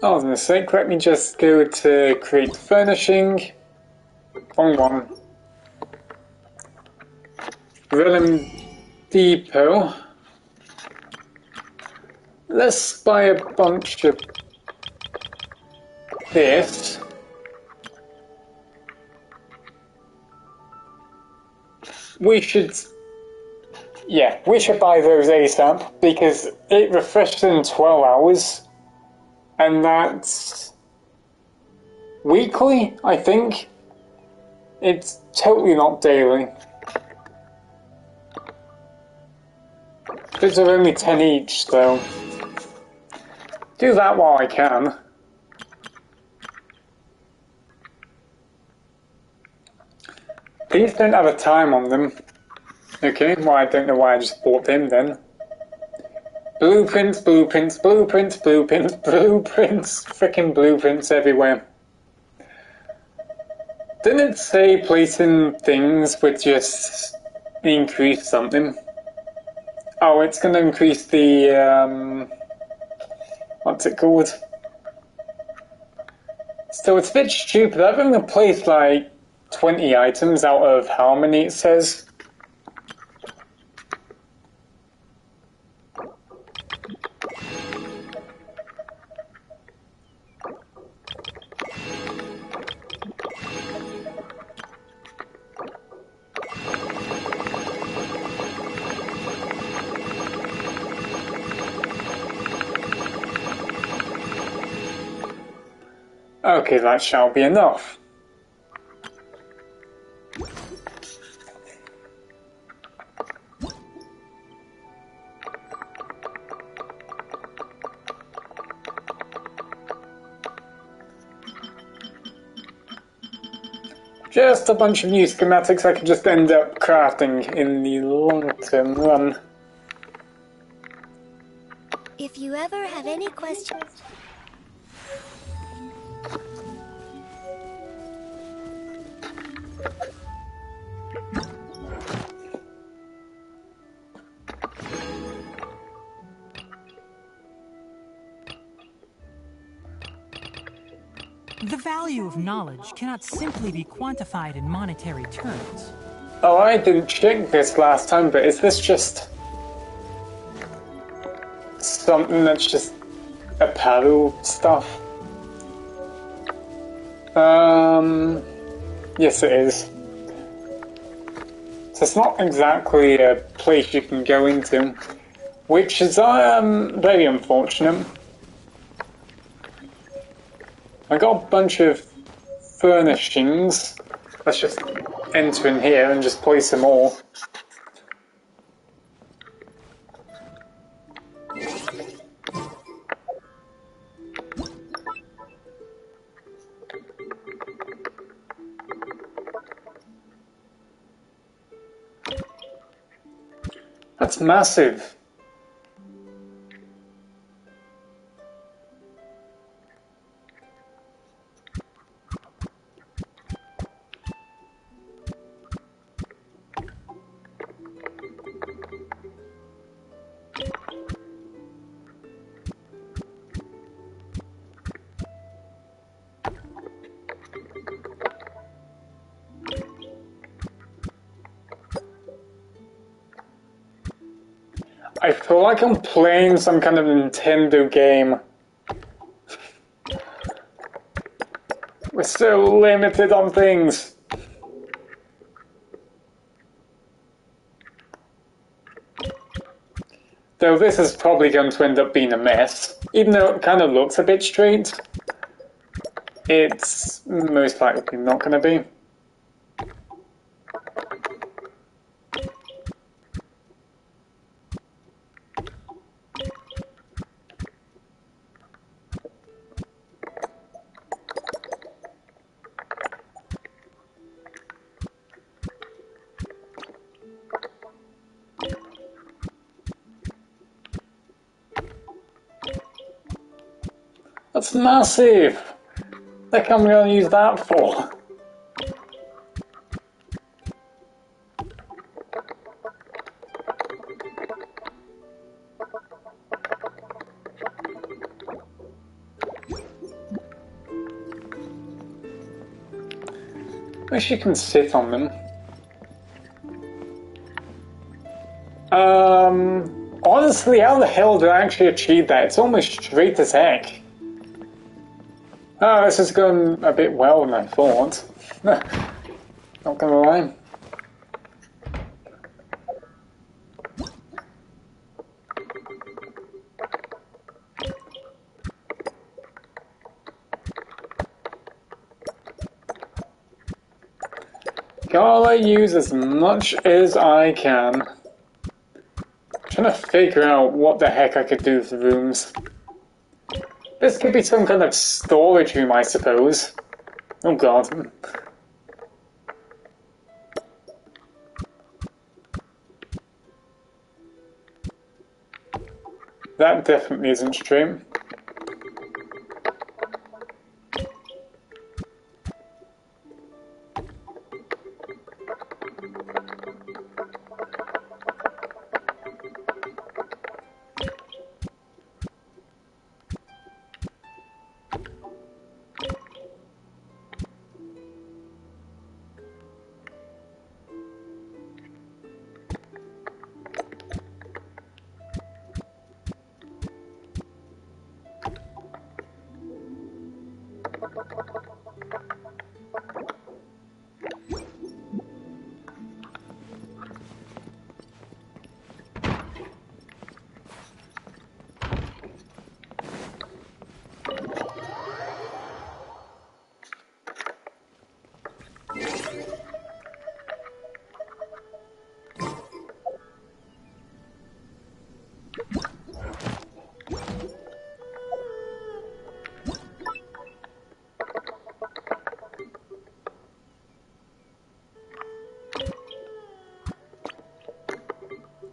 I was going to say, let me just go to create furnishing. Wrong one. Realm Depot. Let's buy a bunch of this. We should... Yeah, we should buy those ASAP because it refreshes in 12 hours. And that's weekly, I think. It's totally not daily. These are only 10 each, so do that while I can. These don't have a time on them. Okay, well I don't know why I just bought them then. Blueprints, blueprints, blueprints, blueprints, blueprints, frickin' blueprints everywhere. Didn't it say placing things would just increase something? Oh, it's gonna increase the, what's it called? So it's a bit stupid. I've only placed like 20 items out of how many it says. Okay, that shall be enough. Just a bunch of new schematics I can just end up crafting in the long-term run. If you ever have any questions... The value of knowledge cannot simply be quantified in monetary terms. Oh, I didn't check this last time, but is this just something that's just apparel stuff? Yes it is. So it's not exactly a place you can go into, which is very unfortunate. I got a bunch of furnishings. Let's just enter in here and just place them all. That's massive. I feel like I'm playing some kind of Nintendo game. We're so limited on things. Though this is probably going to end up being a mess. Even though it kind of looks a bit straight, it's most likely not going to be. That's massive! What am I going to use that for? Wish you can sit on them. Honestly, how the hell did I actually achieve that? It's almost straight as heck. Oh, this is going a bit well than I thought. Not gonna lie. Gotta use as much as I can. Trying to figure out what the heck I could do with the rooms. This could be some kind of storage room, I suppose. Oh god. That definitely isn't true.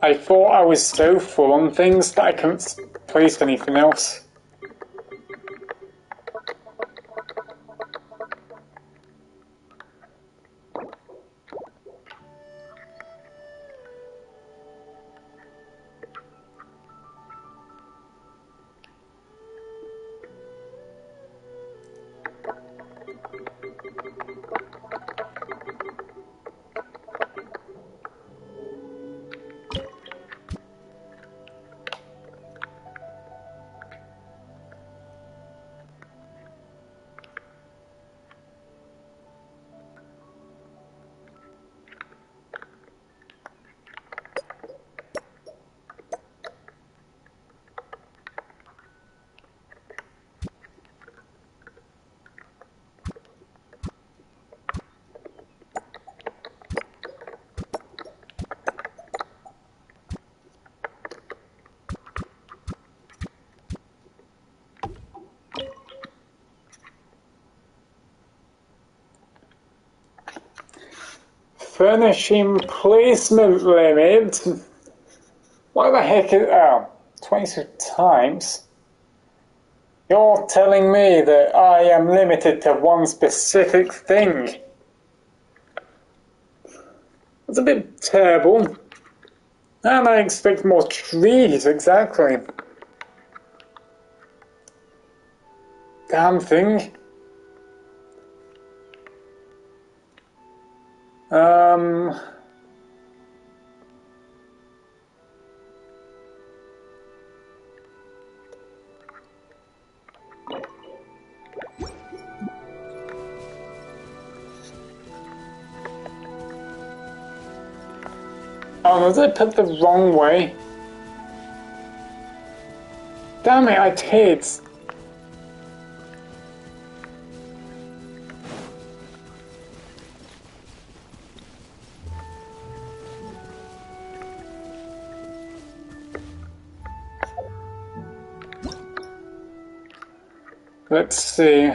I thought I was so full on things that I couldn't place anything else. Furnishing placement limit? What the heck is... oh, 22 times? You're telling me that I am limited to one specific thing? That's a bit terrible. And I expect more trees, exactly. Damn thing. Oh no, did I put the wrong way? Damn it, I did. Let's see.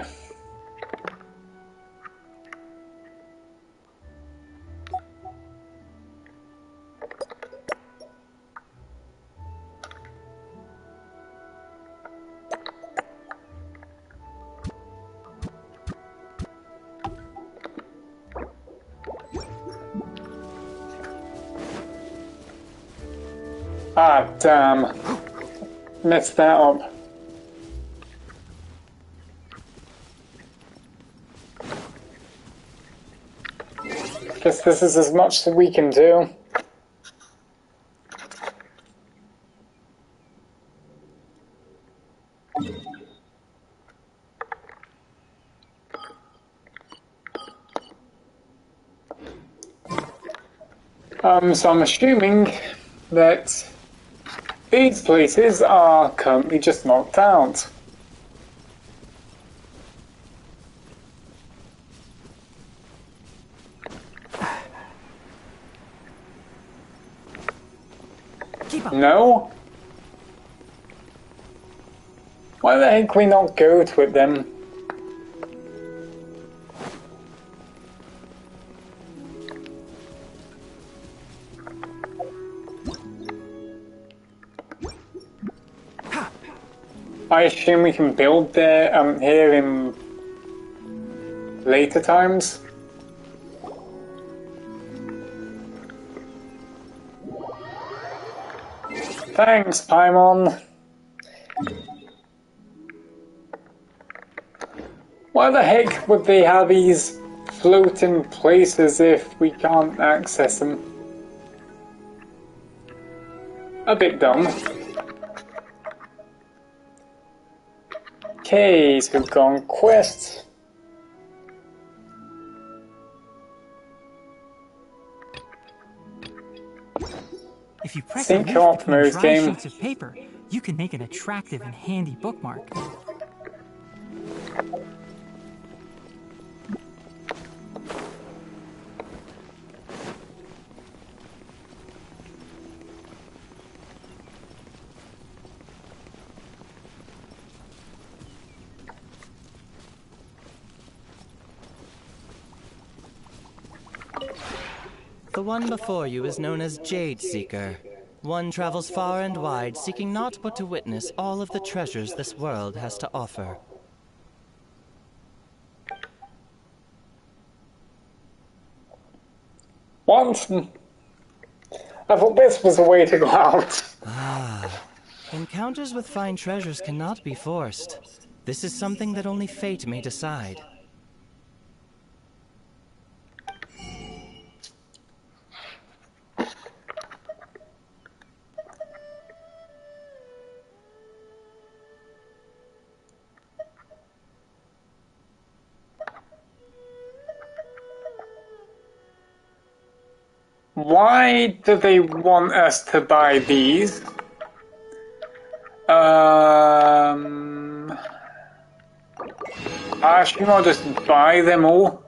Ah, damn. Messed that up. guess this is as much as we can do. So I'm assuming that these places are currently just knocked out. Keep up. No? Why the heck we not go to it then? I assume we can build there here in later times. Thanks, Paimon. Why the heck would they have these floating places if we can't access them? A bit dumb. Okay, so we've gone quest. If you press Sync a co-op between mode dry game. sheets of paper, you can make an attractive and handy bookmark. The one before you is known as Jade Seeker. One travels far and wide, seeking naught but to witness all of the treasures this world has to offer. What? I thought this was a way to go out. Encounters with fine treasures cannot be forced. This is something that only fate may decide. Why do they want us to buy these? I assume I'll just buy them all.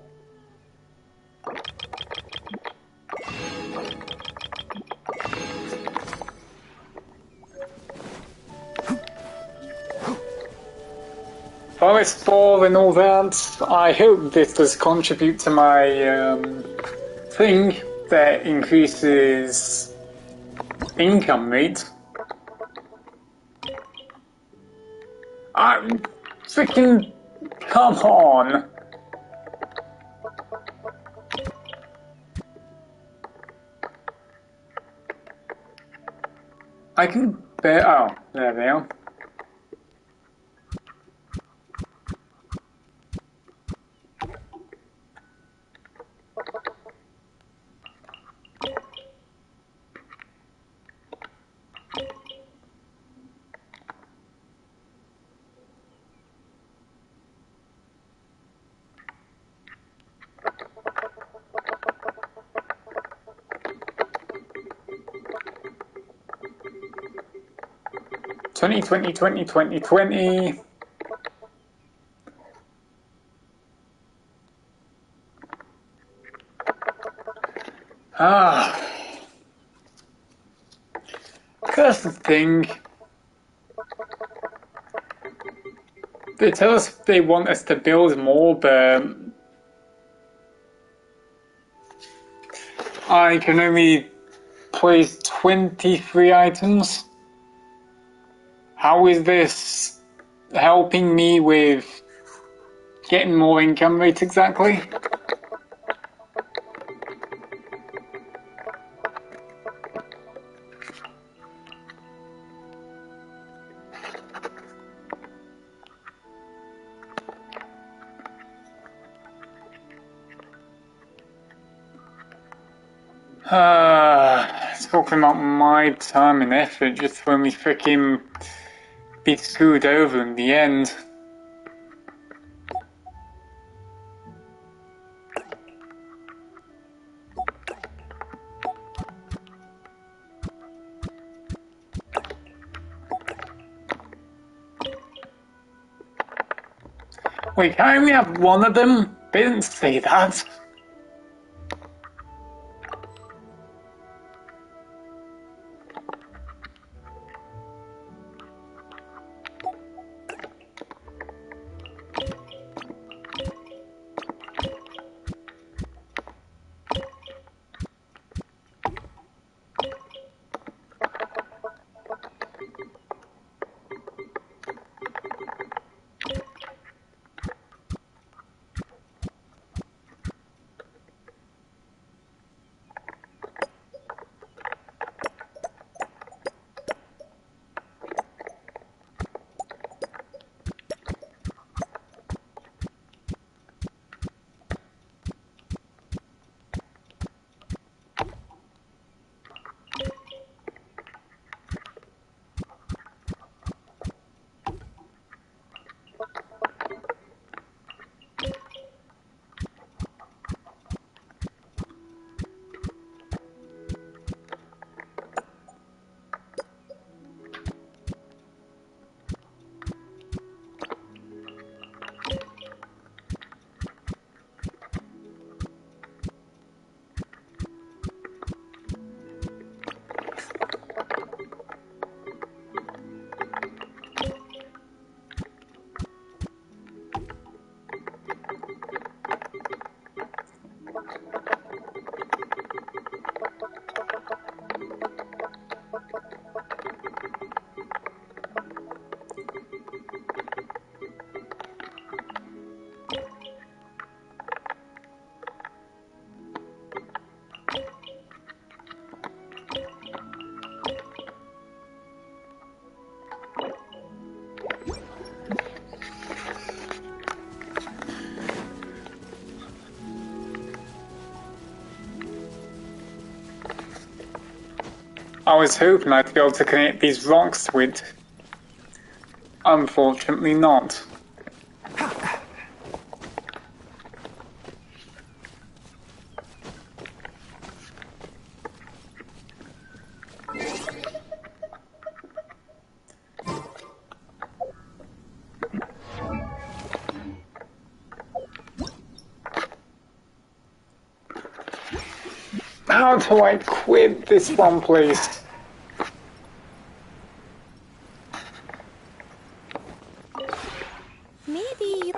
Forest ball and all that. I hope this does contribute to my thing that increases income rate. Freaking come on! I can bear. Oh, there they are. Twenty. That's the thing. They tell us they want us to build more, but I can only place 23 items. How is this helping me with getting more income rate exactly? Talking about my time and effort just when we freaking be screwed over in the end. Wait, can I only have one of them? They didn't say that. I was hoping I'd be able to connect these rocks to it. Unfortunately not. How do I quit this one, please? Maybe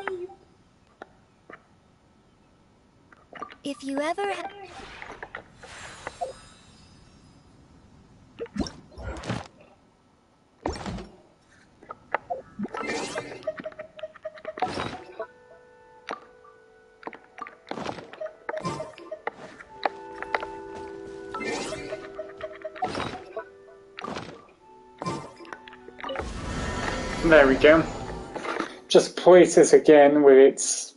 if you ever There we go. Just place this again with its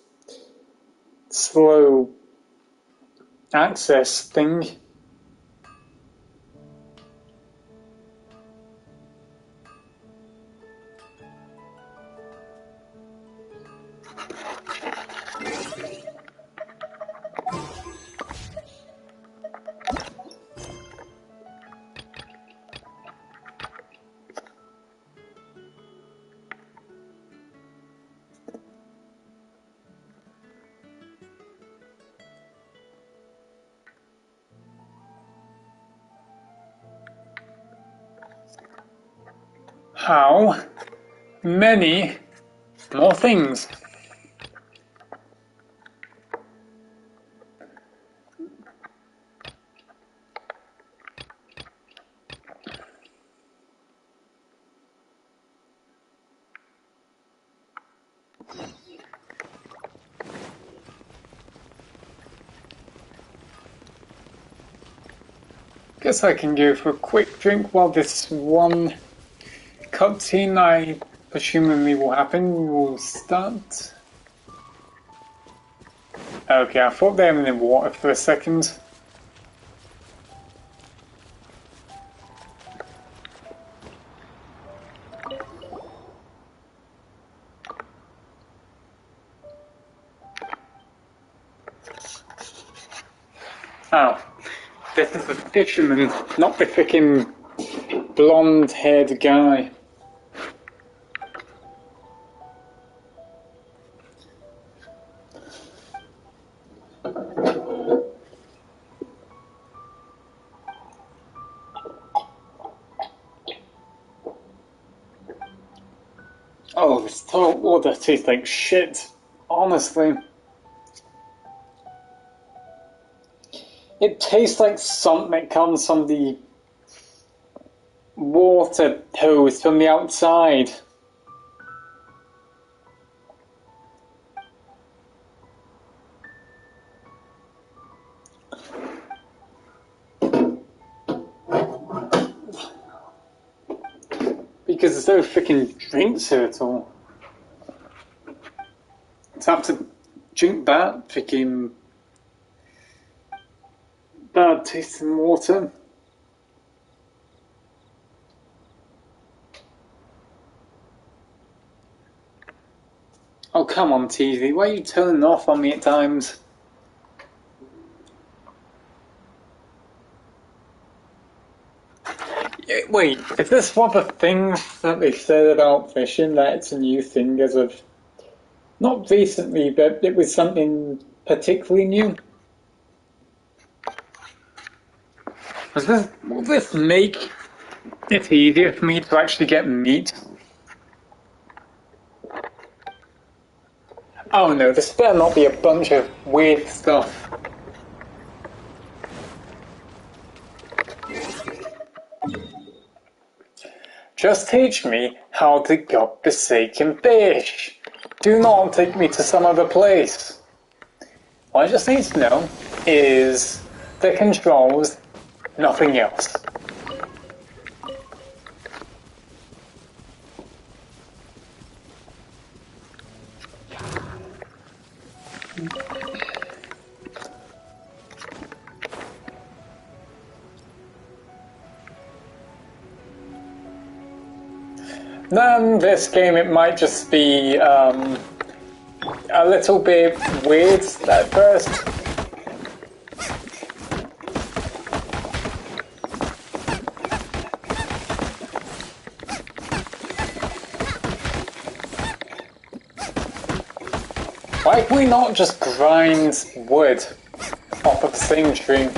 slow access thing. How many more things? Guess I can go for a quick drink while this one cutscene I presumably will happen will start. Okay, I thought they were in the water for a second. This is the fisherman, not the freaking blonde-haired guy. Oh, this toilet water tastes like shit. Honestly. It tastes like something that comes from the water hose from the outside. Because there's no freaking drinks here at all. To have to drink that freaking bad tasting water. Oh, come on, TV. Why are you turning off on me at times? Wait, is this one of the things that they said about fishing, that it's a new thing as of... Not recently, but it was something particularly new? Will this make it easier for me to actually get meat? Oh no, this better not be a bunch of weird stuff. Just teach me how to godforsaken fish. Do not take me to some other place. All I just need to know is the controls, nothing else. Then this game, it might just be a little bit weird at first. Why can we not just grind wood off of the same tree?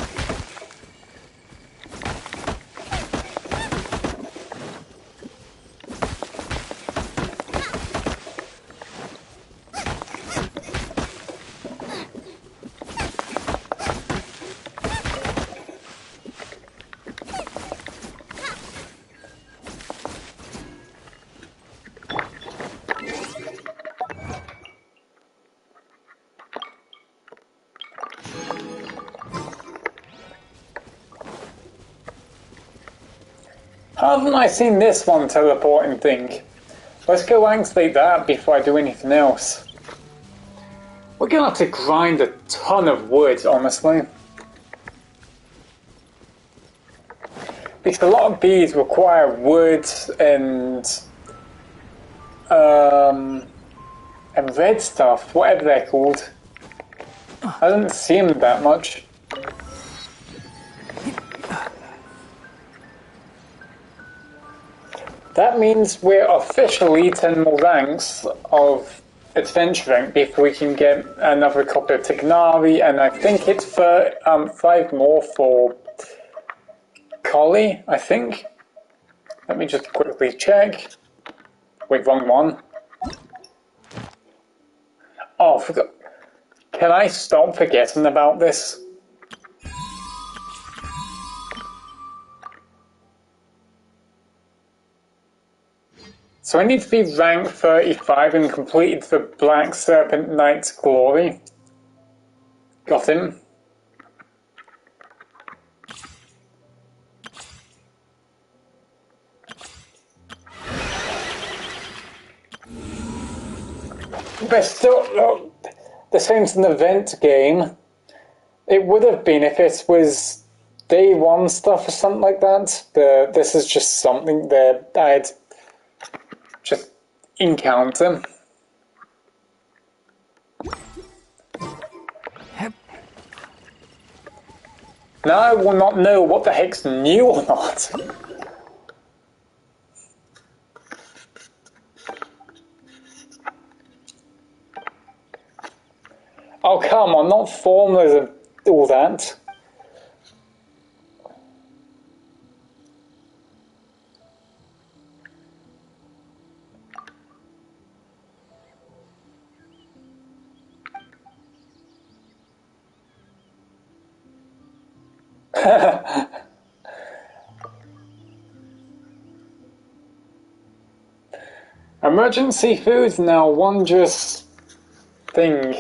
Haven't I seen this one teleporting thing? Let's go activate that before I do anything else. We're gonna have to grind a ton of wood, honestly. Because a lot of these require wood and red stuff, whatever they're called. I don't see them that much. That means we're officially 10 more ranks of adventure rank before we can get another copy of Tignari, and I think it's for 5 more for Collie, I think. Let me just quickly check. Wait, wrong one. Oh, I forgot. Can I stop forgetting about this? So I need to be rank 35 and completed the Black Serpent Knight's Glory. Got him. But still, the same as an event game. It would have been if it was day one stuff or something like that. But this is just something that I'd just encounter. Now I will not know what the heck's new or not. Oh, come on, not formulas and all that. Emergency food's now a wondrous thing.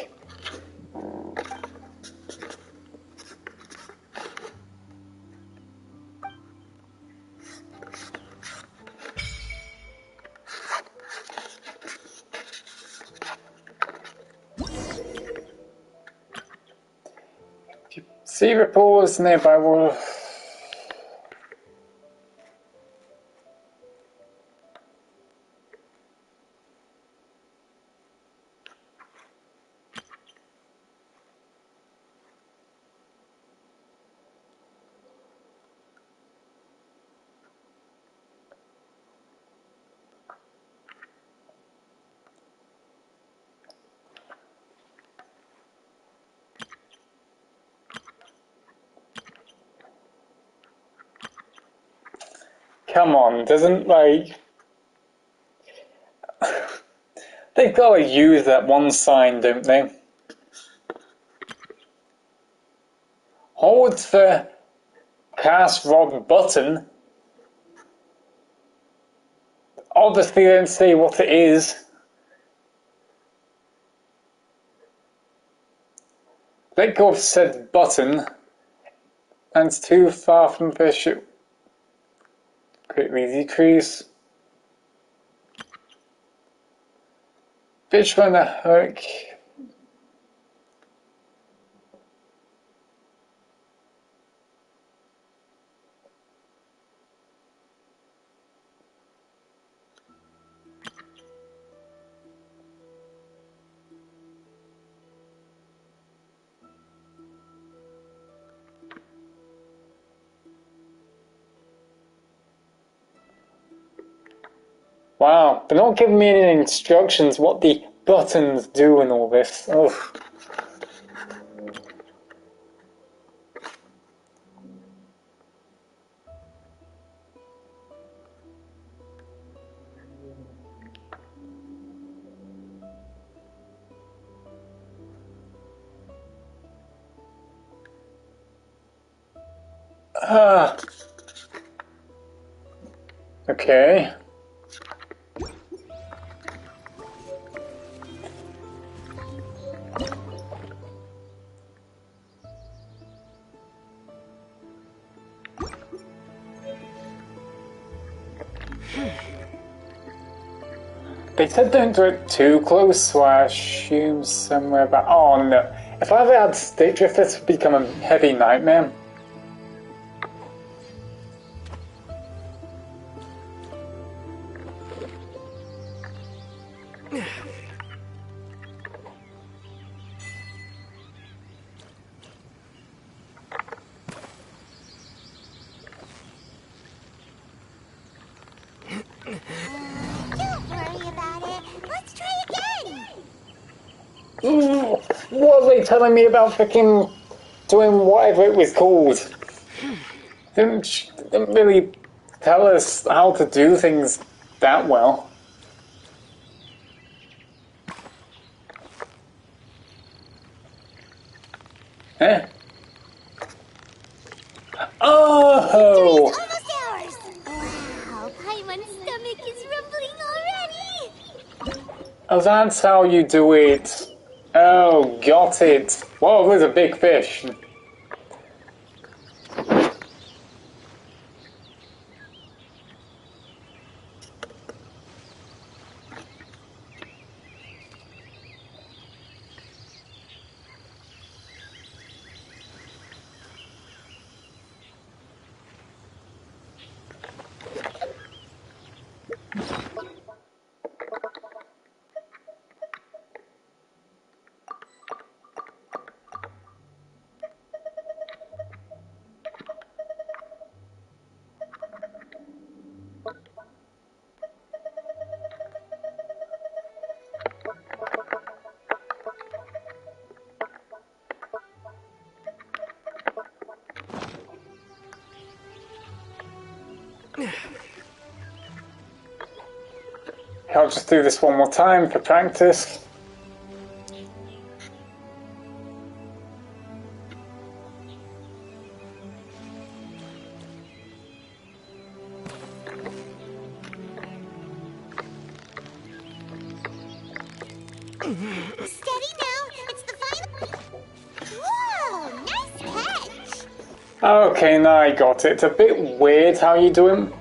See reports nearby will... Come on, doesn't like... They've got to use that one sign, don't they? Hold the cast rod button. Obviously they don't say what it is. Let go of said button. And it's too far from fish. Quickly decrease. Fish on the hook. Wow, they're not giving me any instructions what the buttons do and all this. Oh. Ah. Okay. They said don't do it too close, so I assume somewhere about... Oh no. If I ever had stick drift, this would become a heavy nightmare. Don't worry about it. Let's try again. What are they telling me about freaking doing whatever it was called? Didn't really tell us how to do things that well. Eh? Oh! Almost ours. Wow, Paimon's stomach is rumbling already. Oh, that's how you do it. Oh, got it. Whoa, there's a big fish. I'll just do this one more time for practice. Steady now. It's the final. Whoa! Nice catch. Okay, now I got it. It's a bit weird how you do it.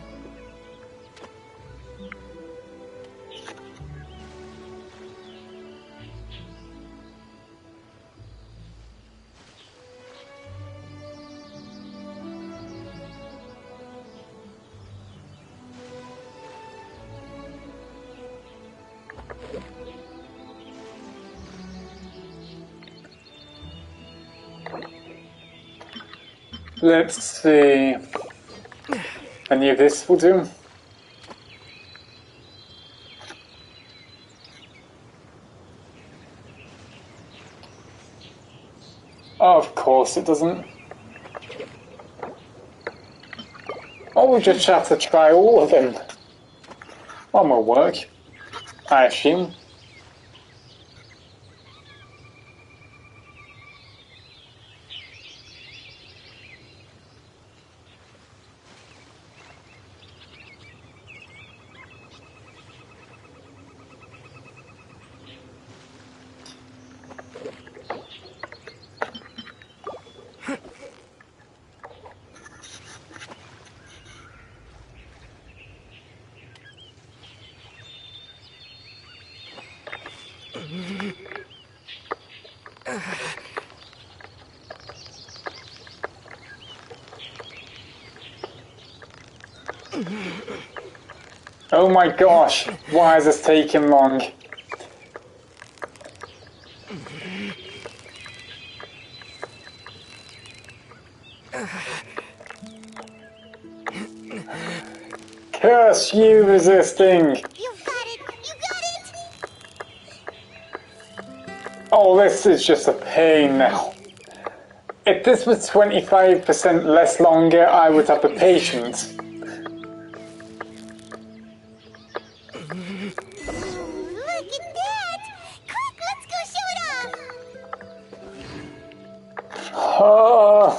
Let's see. Any of this will do. Of course it doesn't. Oh, we'll just have to try all of them. One will work, I assume. Oh my gosh, why is this taking long? Curse you, resisting! You've got it. You got it. Oh, this is just a pain now. If this was 25% less longer, I would have the patience. Look at that! Quick, let's go show it off. Oh.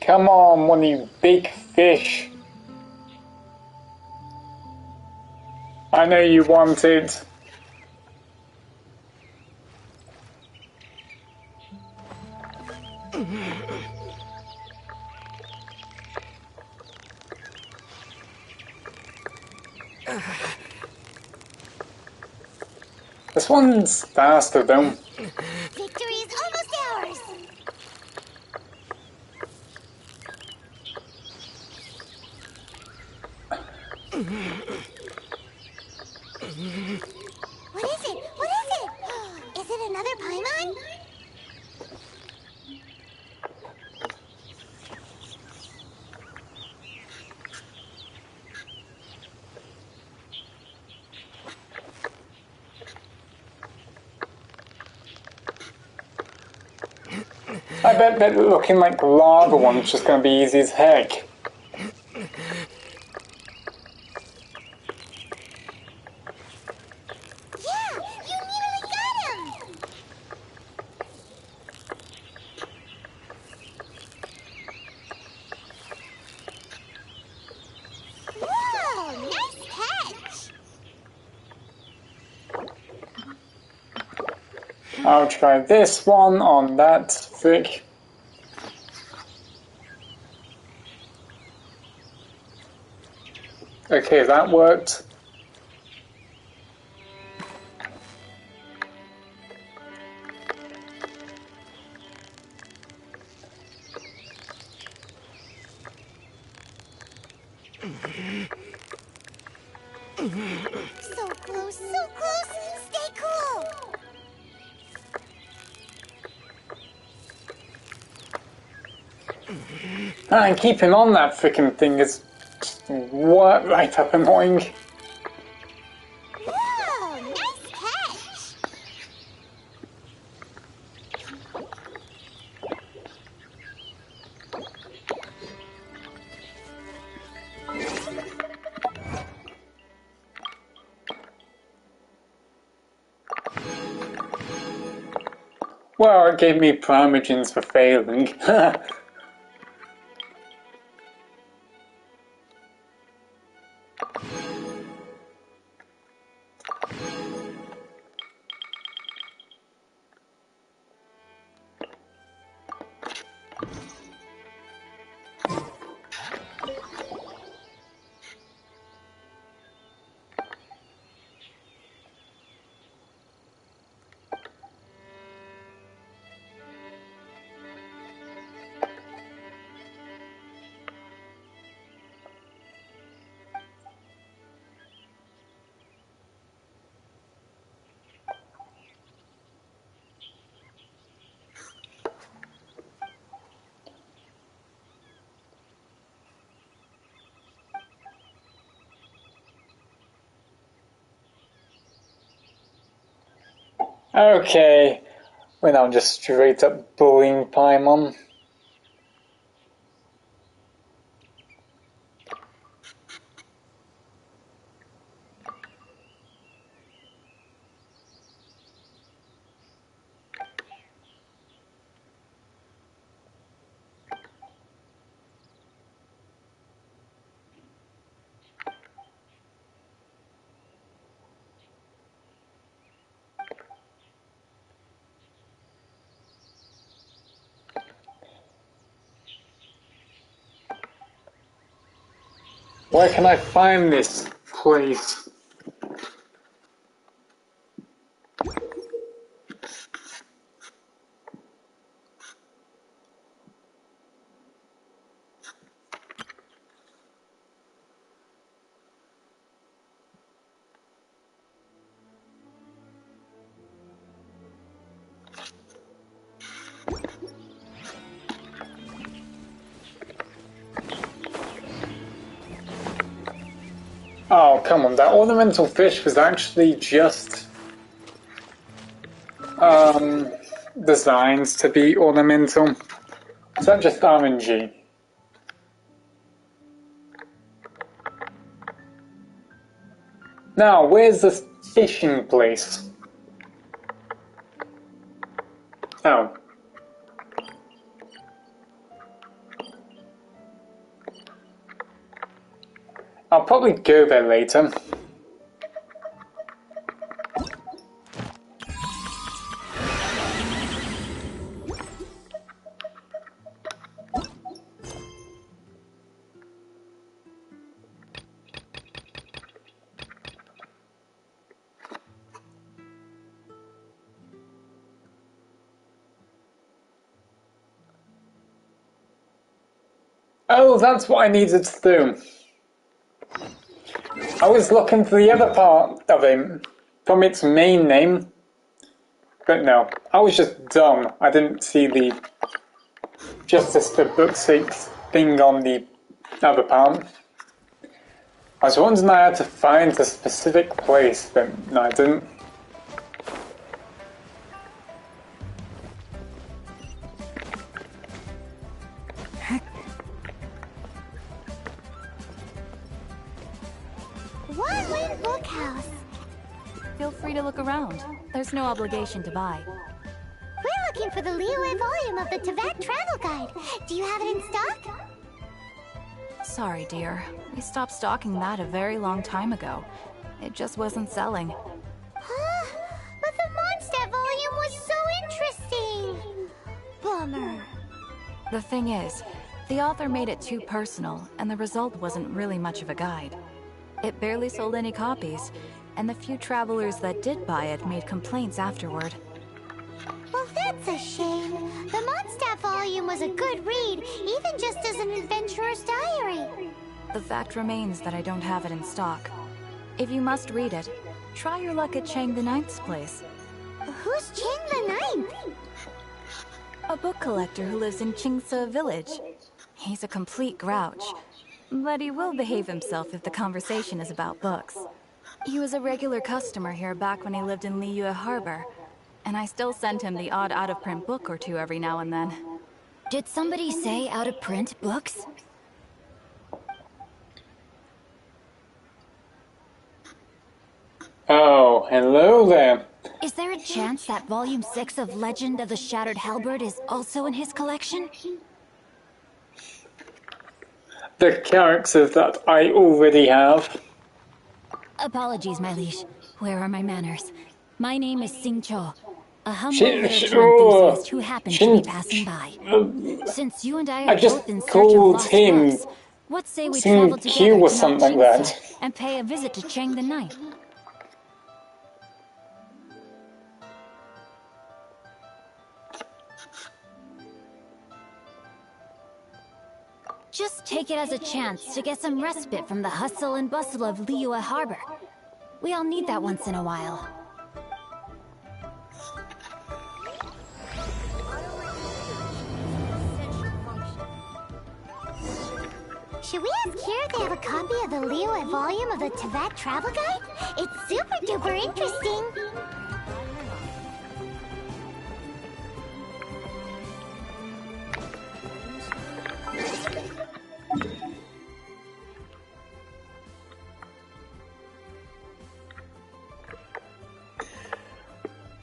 Come on, one of you big fish. I know you want it. This one's faster though. Victory is almost ours. What is it? What is it? Is it another Paimon? I bet that looking like lava one's just gonna be easy as heck. Yeah, you nearly got him. Whoa, nice catch. I'll try this one on that frick. Okay, that worked. So close, so close. Stay cool. And keeping on that frickin' thing is what right up annoying. Whoa, nice catch. Well, it gave me primogens for failing. Okay, we're now just straight up bullying Paimon. Where can I find this place? Oh, come on, that ornamental fish was actually just designed to be ornamental. Is that just RNG? Now, where's this fishing place? Oh. I'll probably go there later. Oh, that's what I needed to do. I was looking for the other part of it from its main name, but no, I was just dumb. I didn't see the Justice for Book's sake thing on the other part. I was wondering I had to find a specific place, but no, I didn't. One Bookhouse. Feel free to look around. There's no obligation to buy. We're looking for the Liyue volume of the Teyvat Travel Guide. Do you have it in stock? Sorry, dear. We stopped stocking that a very long time ago. It just wasn't selling. Huh? But the Mondstadt volume was so interesting. Bummer. The thing is, the author made it too personal, and the result wasn't really much of a guide. It barely sold any copies, and the few travelers that did buy it made complaints afterward. Well, that's a shame. The Mondstadt volume was a good read, even just as an adventurer's diary. The fact remains that I don't have it in stock. If you must read it, try your luck at Chang the Ninth's place. Who's Chang the Ninth? A book collector who lives in Qingce village. He's a complete grouch, but he will behave himself if the conversation is about books. He was a regular customer here back when he lived in Liyue Harbor, and I still send him the odd out-of-print book or two every now and then. Did somebody say out-of-print books? Oh, hello there. Is Is there a chance that Volume 6 of Legend of the Shattered Halberd is also in his collection? The characters that I already have. Apologies, my liege. Where are my manners? My name is Sing Cho, a humble literature enthusiast who happened to be passing by. Since you and I I are just both in search of called lost him books, what say we Sing travel Q together or to something like Nanjingse that. and pay a visit to Cheng the Knight? Just take it as a chance to get some respite from the hustle and bustle of Liyue Harbor. We all need that once in a while. Should we ask here if they have a copy of the Liyue volume of the Teyvat Travel Guide? It's super duper interesting.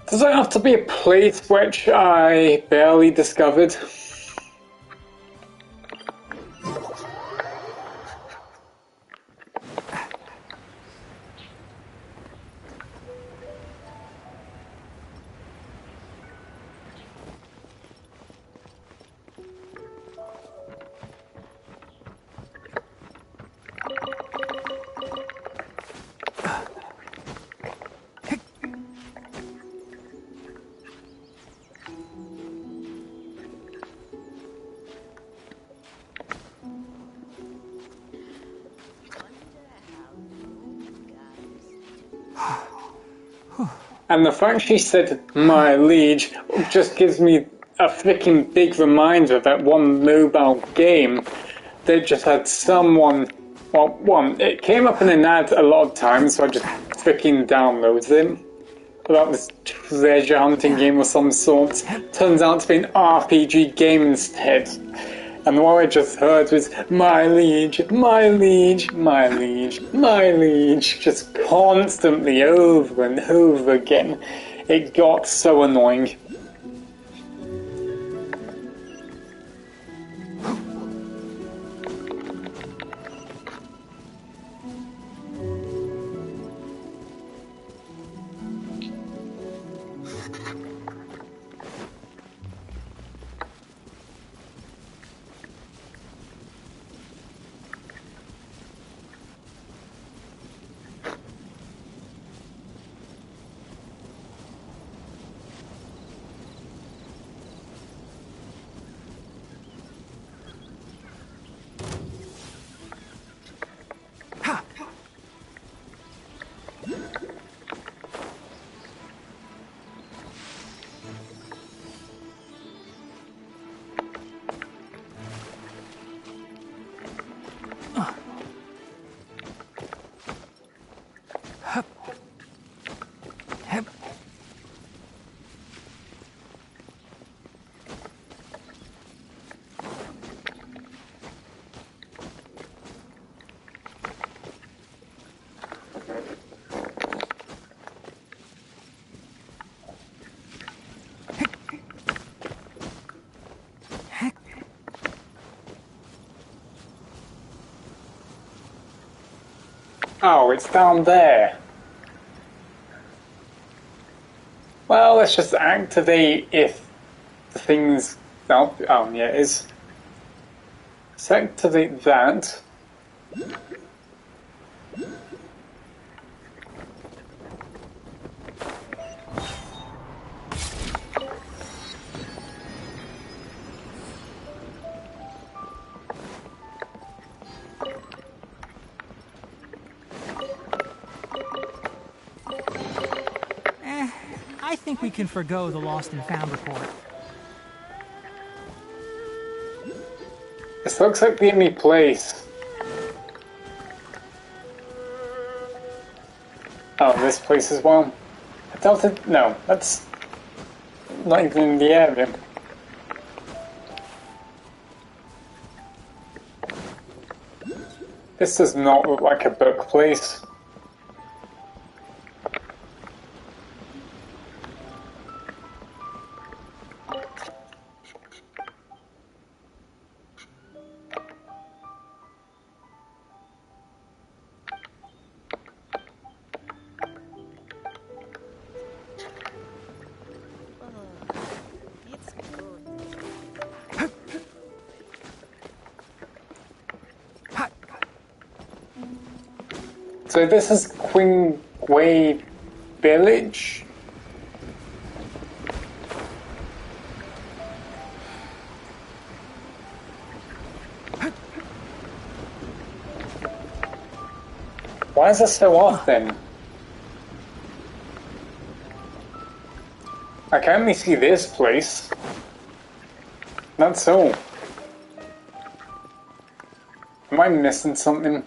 Does it have to be a place which I barely discovered? And the fact she said, my liege, just gives me a freaking big reminder that one mobile game, they just had someone, well, one, it came up in an ad a lot of times, so I just freaking downloaded it, about this treasure hunting game of some sort. Turns out to be an RPG game instead. And what I just heard was, my liege, my liege, my liege, my liege, just constantly over and over again. It got so annoying. Oh, it's down there. Well, let's just activate if the thing's... Oh, yeah, it is. Let's activate that. I think we can forgo the lost and found report. This looks like the only place. Oh, this place as well. I doubt it. No, that's not even in the area. This does not look like a book place. So this is Qingwei Village? Why is this so off then? I can only see this place. That's all. Am I missing something?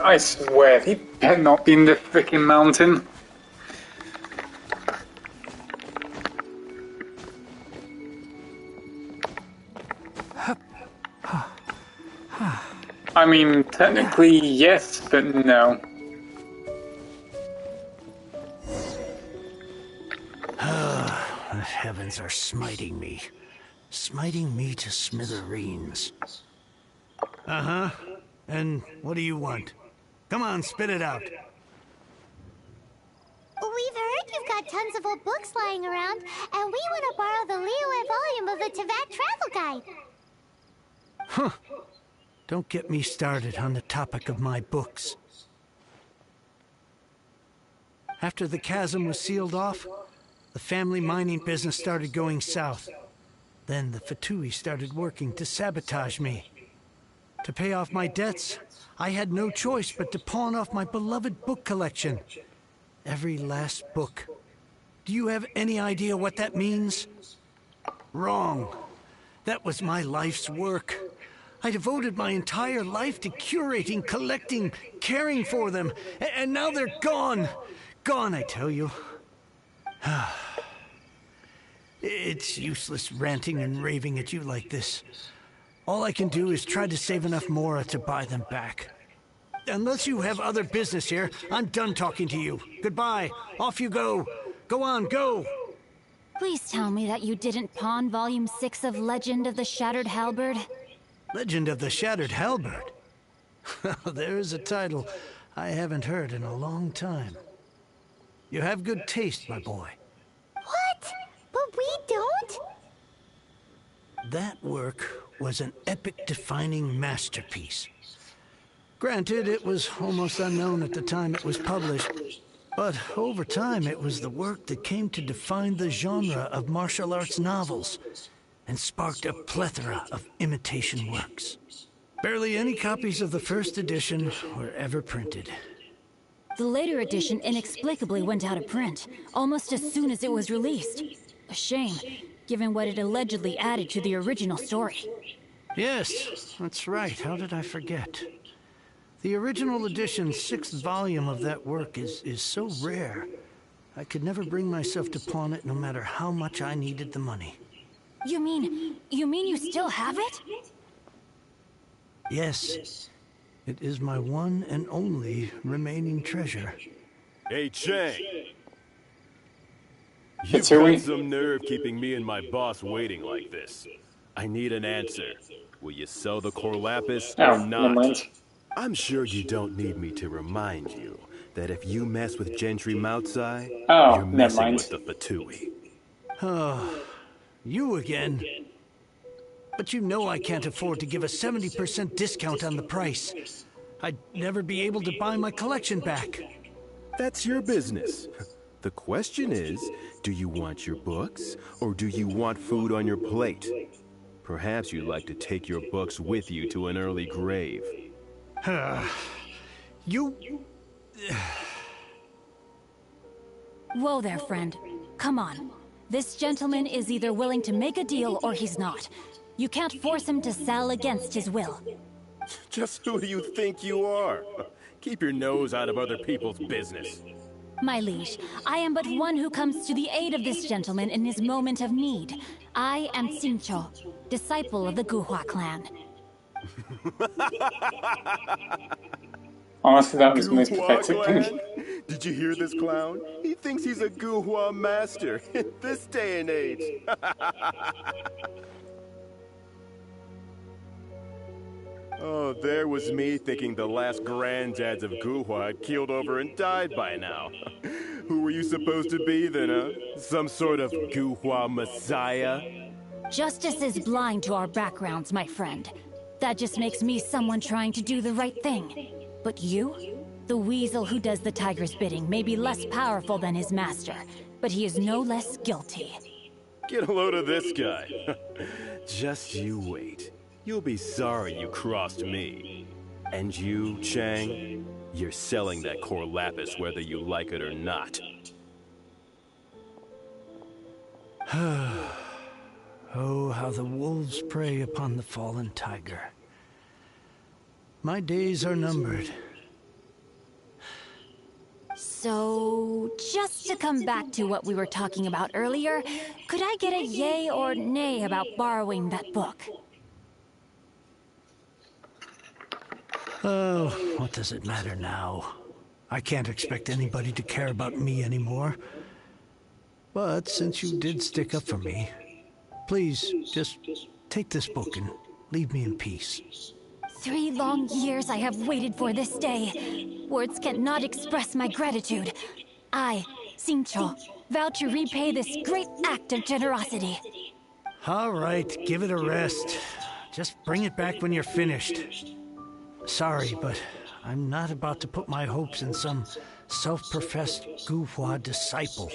I swear, he better not be in the freaking mountain. I mean, technically yes, but no. The heavens are smiting me to smithereens. Uh-huh. And what do you want? Come on, spit it out. We've heard you've got tons of old books lying around, and we want to borrow the Liyue volume of the Teyvat Travel Guide. Huh. Don't get me started on the topic of my books. After the chasm was sealed off, the family mining business started going south. Then the Fatui started working to sabotage me. To pay off my debts, I had no choice but to pawn off my beloved book collection. Every last book. Do you have any idea what that means? Wrong. That was my life's work. I devoted my entire life to curating, collecting, caring for them. And now they're gone. Gone, I tell you. It's useless ranting and raving at you like this. All I can do is try to save enough Mora to buy them back. Unless you have other business here, I'm done talking to you. Goodbye. Off you go. Go on, go. Please tell me that you didn't pawn Volume 6 of Legend of the Shattered Halberd. Legend of the Shattered Halberd? There's a title I haven't heard in a long time. You have good taste, my boy. What? But we don't? That work was an epic-defining masterpiece. Granted, it was almost unknown at the time it was published, but over time it was the work that came to define the genre of martial arts novels and sparked a plethora of imitation works. Barely any copies of the first edition were ever printed. The later edition inexplicably went out of print, almost as soon as it was released. A shame, given what it allegedly added to the original story. Yes, that's right. How did I forget? The original edition's 6th volume of that work is so rare, I could never bring myself to pawn it no matter how much I needed the money. You mean you still have it? Yes. It is my one and only remaining treasure. Hey, Chang! You've got some nerve keeping me and my boss waiting like this. I need an answer. Will you sell the core lapis or not? I'm sure you don't need me to remind you that if you mess with Gentry Moutsai, you're messing with the Fatui. Oh, you again? But you know I can't afford to give a 70% discount on the price. I'd never be able to buy my collection back. That's your business. The question is, do you want your books, or do you want food on your plate? Perhaps you'd like to take your books with you to an early grave. Whoa there, friend. Come on. This gentleman is either willing to make a deal or he's not. You can't force him to sell against his will. Just who do you think you are? Keep your nose out of other people's business. My liege, I am but one who comes to the aid of this gentleman in his moment of need. I am Xingqiu, disciple of the Guhua clan. Honestly, that was the most pathetic thing. Did you hear this clown? He thinks he's a Guhua master in this day and age. Oh, there was me thinking the last granddads of Guhua had keeled over and died by now. Who were you supposed to be then, huh? Some sort of Guhua messiah? Justice is blind to our backgrounds, my friend. That just makes me someone trying to do the right thing. But you? The weasel who does the tiger's bidding may be less powerful than his master, but he is no less guilty. Get a load of this guy. Just you wait. You'll be sorry you crossed me. And you, Chang, you're selling that core lapis whether you like it or not. Oh, how the wolves prey upon the fallen tiger. My days are numbered. So, just to come back to what we were talking about earlier, could I get a yay or nay about borrowing that book? Oh, what does it matter now? I can't expect anybody to care about me anymore. But since you did stick up for me, please, just take this book and leave me in peace. 3 long years I have waited for this day. Words cannot express my gratitude. I, Xingqiu, vow to repay this great act of generosity. All right, give it a rest. Just bring it back when you're finished. Sorry, but I'm not about to put my hopes in some self-professed Guhua disciple.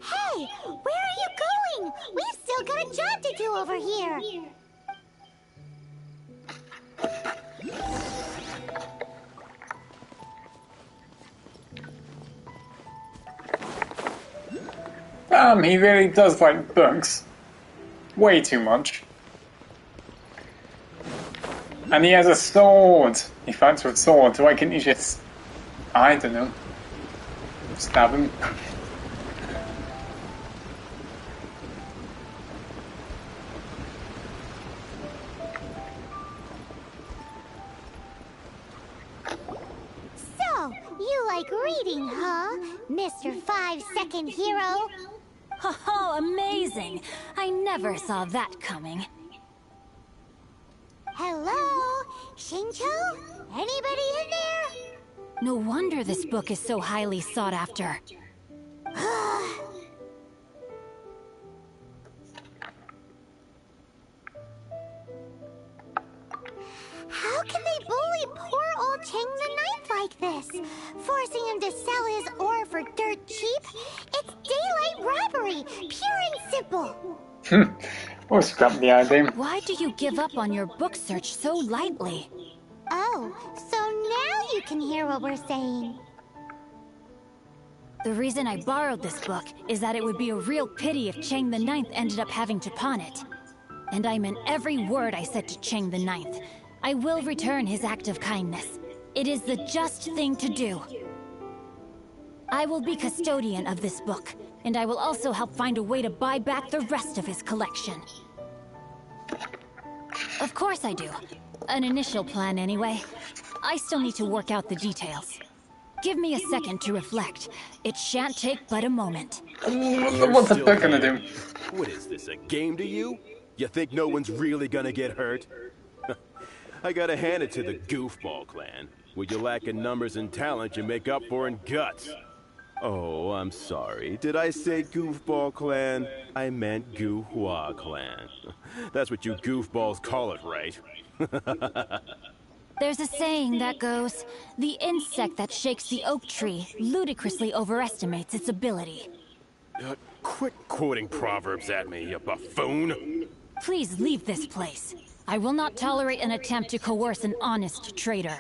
Hey, where are you going? We've still got a job to do over here. He really does like books. Way too much. And he has a sword. He fights with swords. Why can't you just... I don't know. Stab him. So, you like reading, huh? Mr. 5-second hero? Oh, amazing! I never saw that coming. Hello? Xingqiu? Anybody in there? No wonder this book is so highly sought after. How can they bully poor old Chang the Ninth like this? Forcing him to sell his ore for dirt cheap? It's daylight robbery, pure and simple. Or scrap the idea. Why do you give up on your book search so lightly? Oh, so now you can hear what we're saying. The reason I borrowed this book is that it would be a real pity if Chang the Ninth ended up having to pawn it. And I meant every word I said to Chang the Ninth. I will return his act of kindness. It is the just thing to do. I will be custodian of this book, and I will also help find a way to buy back the rest of his collection. Of course I do. An initial plan, anyway. I still need to work out the details. Give me a second to reflect. It shan't take but a moment. What's the book gonna do? What is this, a game to you? You think no one's really gonna get hurt? I gotta hand it to the Goofball clan. What you lack in numbers and talent, you make up for in guts. Oh, I'm sorry. Did I say Goofball clan? I meant Guhua clan. That's what you goofballs call it, right? There's a saying that goes, the insect that shakes the oak tree ludicrously overestimates its ability. Quit quoting proverbs at me, you buffoon. Please leave this place. I will not tolerate an attempt to coerce an honest trader,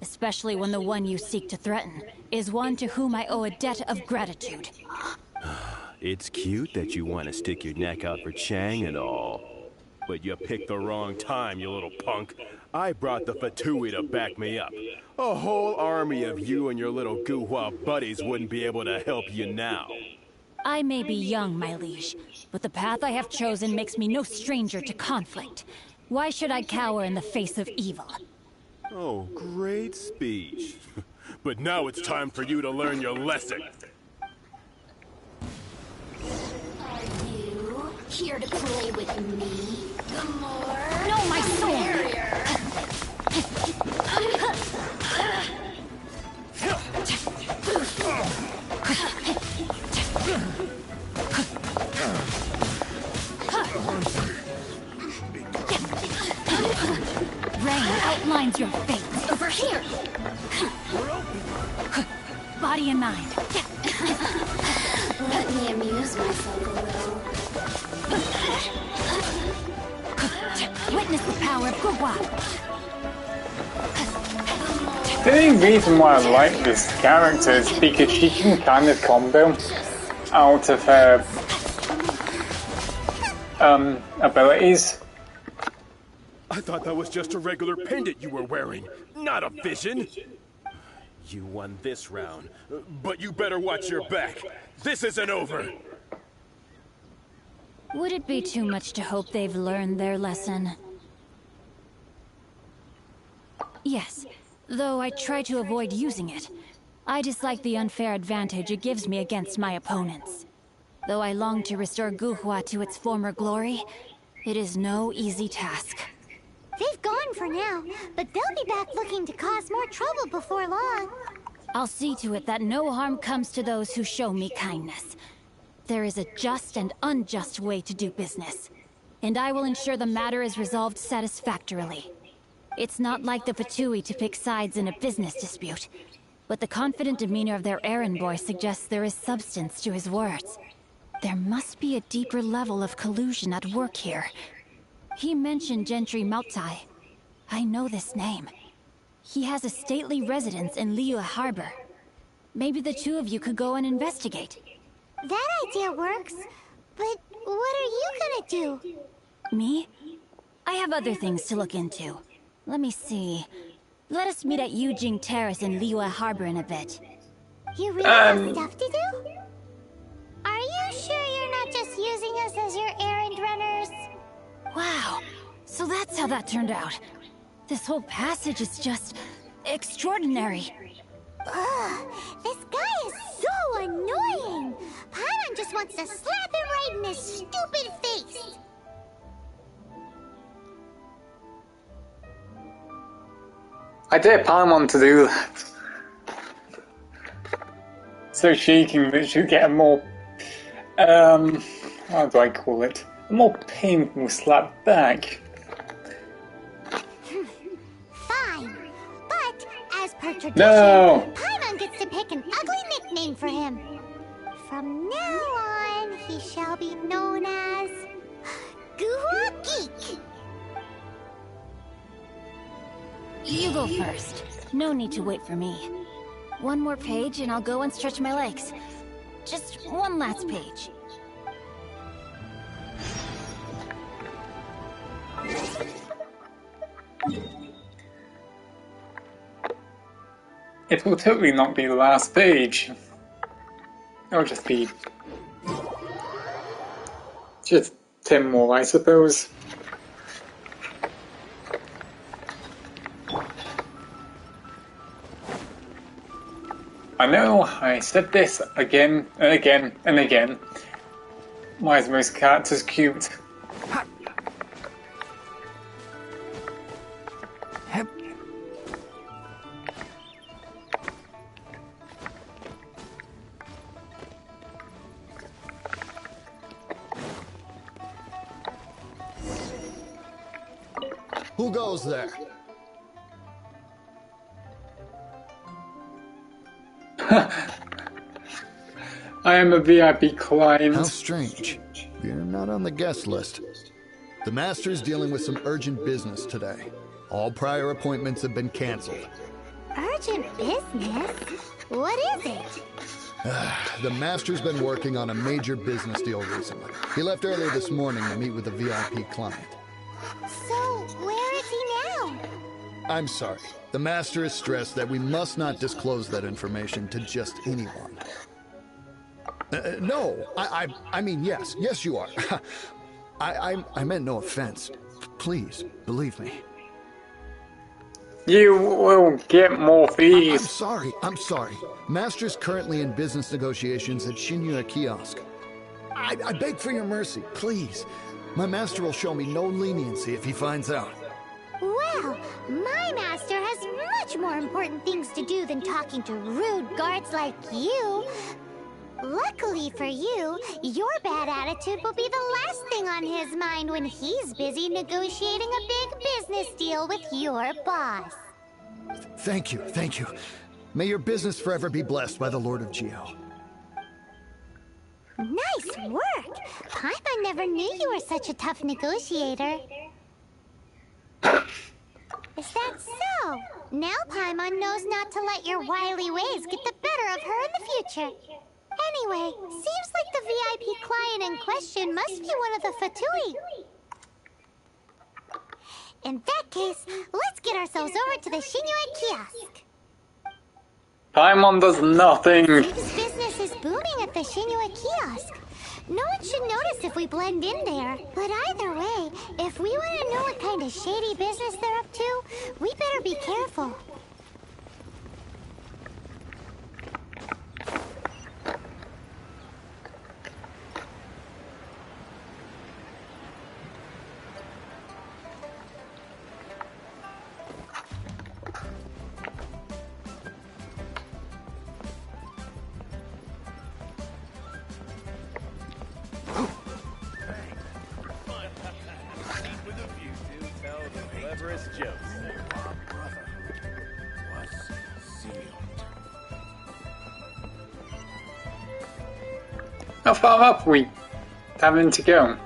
especially when the one you seek to threaten is one to whom I owe a debt of gratitude. It's cute that you want to stick your neck out for Chang and all. But you picked the wrong time, you little punk. I brought the Fatui to back me up. A whole army of you and your little Guhua buddies wouldn't be able to help you now. I may be young, my liege, but the path I have chosen makes me no stranger to conflict. Why should I cower in the face of evil? Oh, great speech. But now it's time for you to learn your lesson. Are you here to play with me? The more... No, my sword! Body and mind. Let me amuse myself a little. Witness the power of Gugwa. The only reason why I like this character is because she can kind of combo out of her abilities. I thought that was just a regular pendant you were wearing, not a vision. You won this round, but you better watch your back. This isn't over. Would it be too much to hope they've learned their lesson? Yes, though I try to avoid using it. I dislike the unfair advantage it gives me against my opponents. Though I long to restore Guhua to its former glory, it is no easy task. They've gone for now, but they'll be back looking to cause more trouble before long. I'll see to it that no harm comes to those who show me kindness. There is a just and unjust way to do business, and I will ensure the matter is resolved satisfactorily. It's not like the Fatui to pick sides in a business dispute, but the confident demeanor of their errand boy suggests there is substance to his words. There must be a deeper level of collusion at work here. He mentioned Gentry Maltai. I know this name. He has a stately residence in Liyue Harbor. Maybe the two of you could go and investigate. That idea works, but what are you gonna do? Me? I have other things to look into. Let me see. Let us meet at Yujing Terrace in Liyue Harbor in a bit. You really have stuff to do? Are you sure you're not just using us as your errand runners? Wow, so that's how that turned out. This whole passage is just extraordinary. Ugh, this guy is so annoying! Paimon just wants to slap him right in his stupid face! I dare Paimon to do that. So she can literally get a more, how do I call it? A more painful slap back. Fine, but as per tradition, No! Paimon gets to pick an ugly nickname for him. From now on, he shall be known as Guhua Geek. You go first. No need to wait for me. One more page and I'll go and stretch my legs. Just one last page. It will totally not be the last page. It'll just be just 10 more, I suppose. I know, I said this again and again and again. Why is most characters cute? Who goes there? I am a VIP client. How strange. You're not on the guest list. The Master's dealing with some urgent business today. All prior appointments have been canceled. Urgent business? What is it? The Master's been working on a major business deal recently. He left earlier this morning to meet with a VIP client. So, where is he now? I'm sorry. The Master is stressed that we must not disclose that information to just anyone. No, I mean, yes. Yes, you are. I meant no offense. Please, believe me. You will get more fees. I'm sorry. Master's currently in business negotiations at Shinya Kiosk. I beg for your mercy, please. My master will show me no leniency if he finds out. Well, my master has much more important things to do than talking to rude guards like you. Luckily for you, your bad attitude will be the last thing on his mind when he's busy negotiating a big business deal with your boss. Thank you, thank you. May your business forever be blessed by the Lord of Geo. Nice work! Paimon never knew you were such a tough negotiator. Is that so? Now Paimon knows not to let your wily ways get the better of her in the future. Anyway, seems like the VIP client in question must be one of the Fatui. In that case, let's get ourselves over to the Shinua kiosk. Paimon does nothing. Seems business is booming at the Shinua kiosk. No one should notice if we blend in there. But either way, if we want to know what kind of shady business they're up to, we better be careful. How far up are we having to go?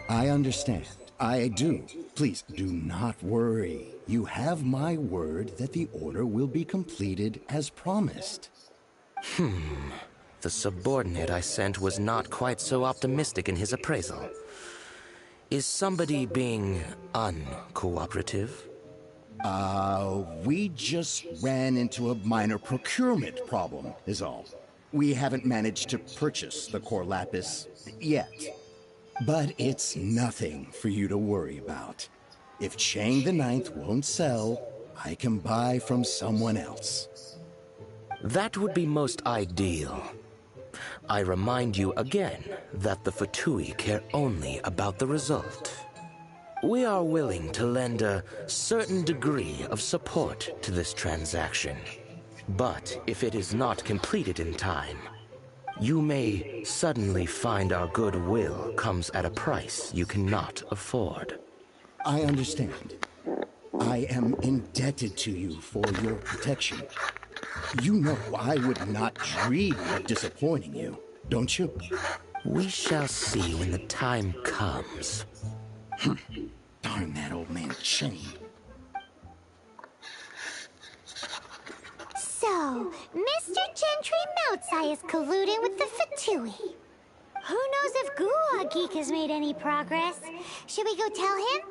I understand. I do. Please do not worry. You have my word that the order will be completed as promised. The subordinate I sent was not quite so optimistic in his appraisal. Is somebody being uncooperative? We just ran into a minor procurement problem, is all. We haven't managed to purchase the core lapis yet. But it's nothing for you to worry about. If Chang the Ninth won't sell, I can buy from someone else. That would be most ideal. I remind you again that the Fatui care only about the result. We are willing to lend a certain degree of support to this transaction. But if it is not completed in time, you may suddenly find our goodwill comes at a price you cannot afford. I understand. I am indebted to you for your protection. You know I would not dream of disappointing you, don't you? We shall see when the time comes. Darn that old man Chang. So, Mr. Gentry Moutsai is colluding with the Fatui. Who knows if Guwa Geek has made any progress? Should we go tell him?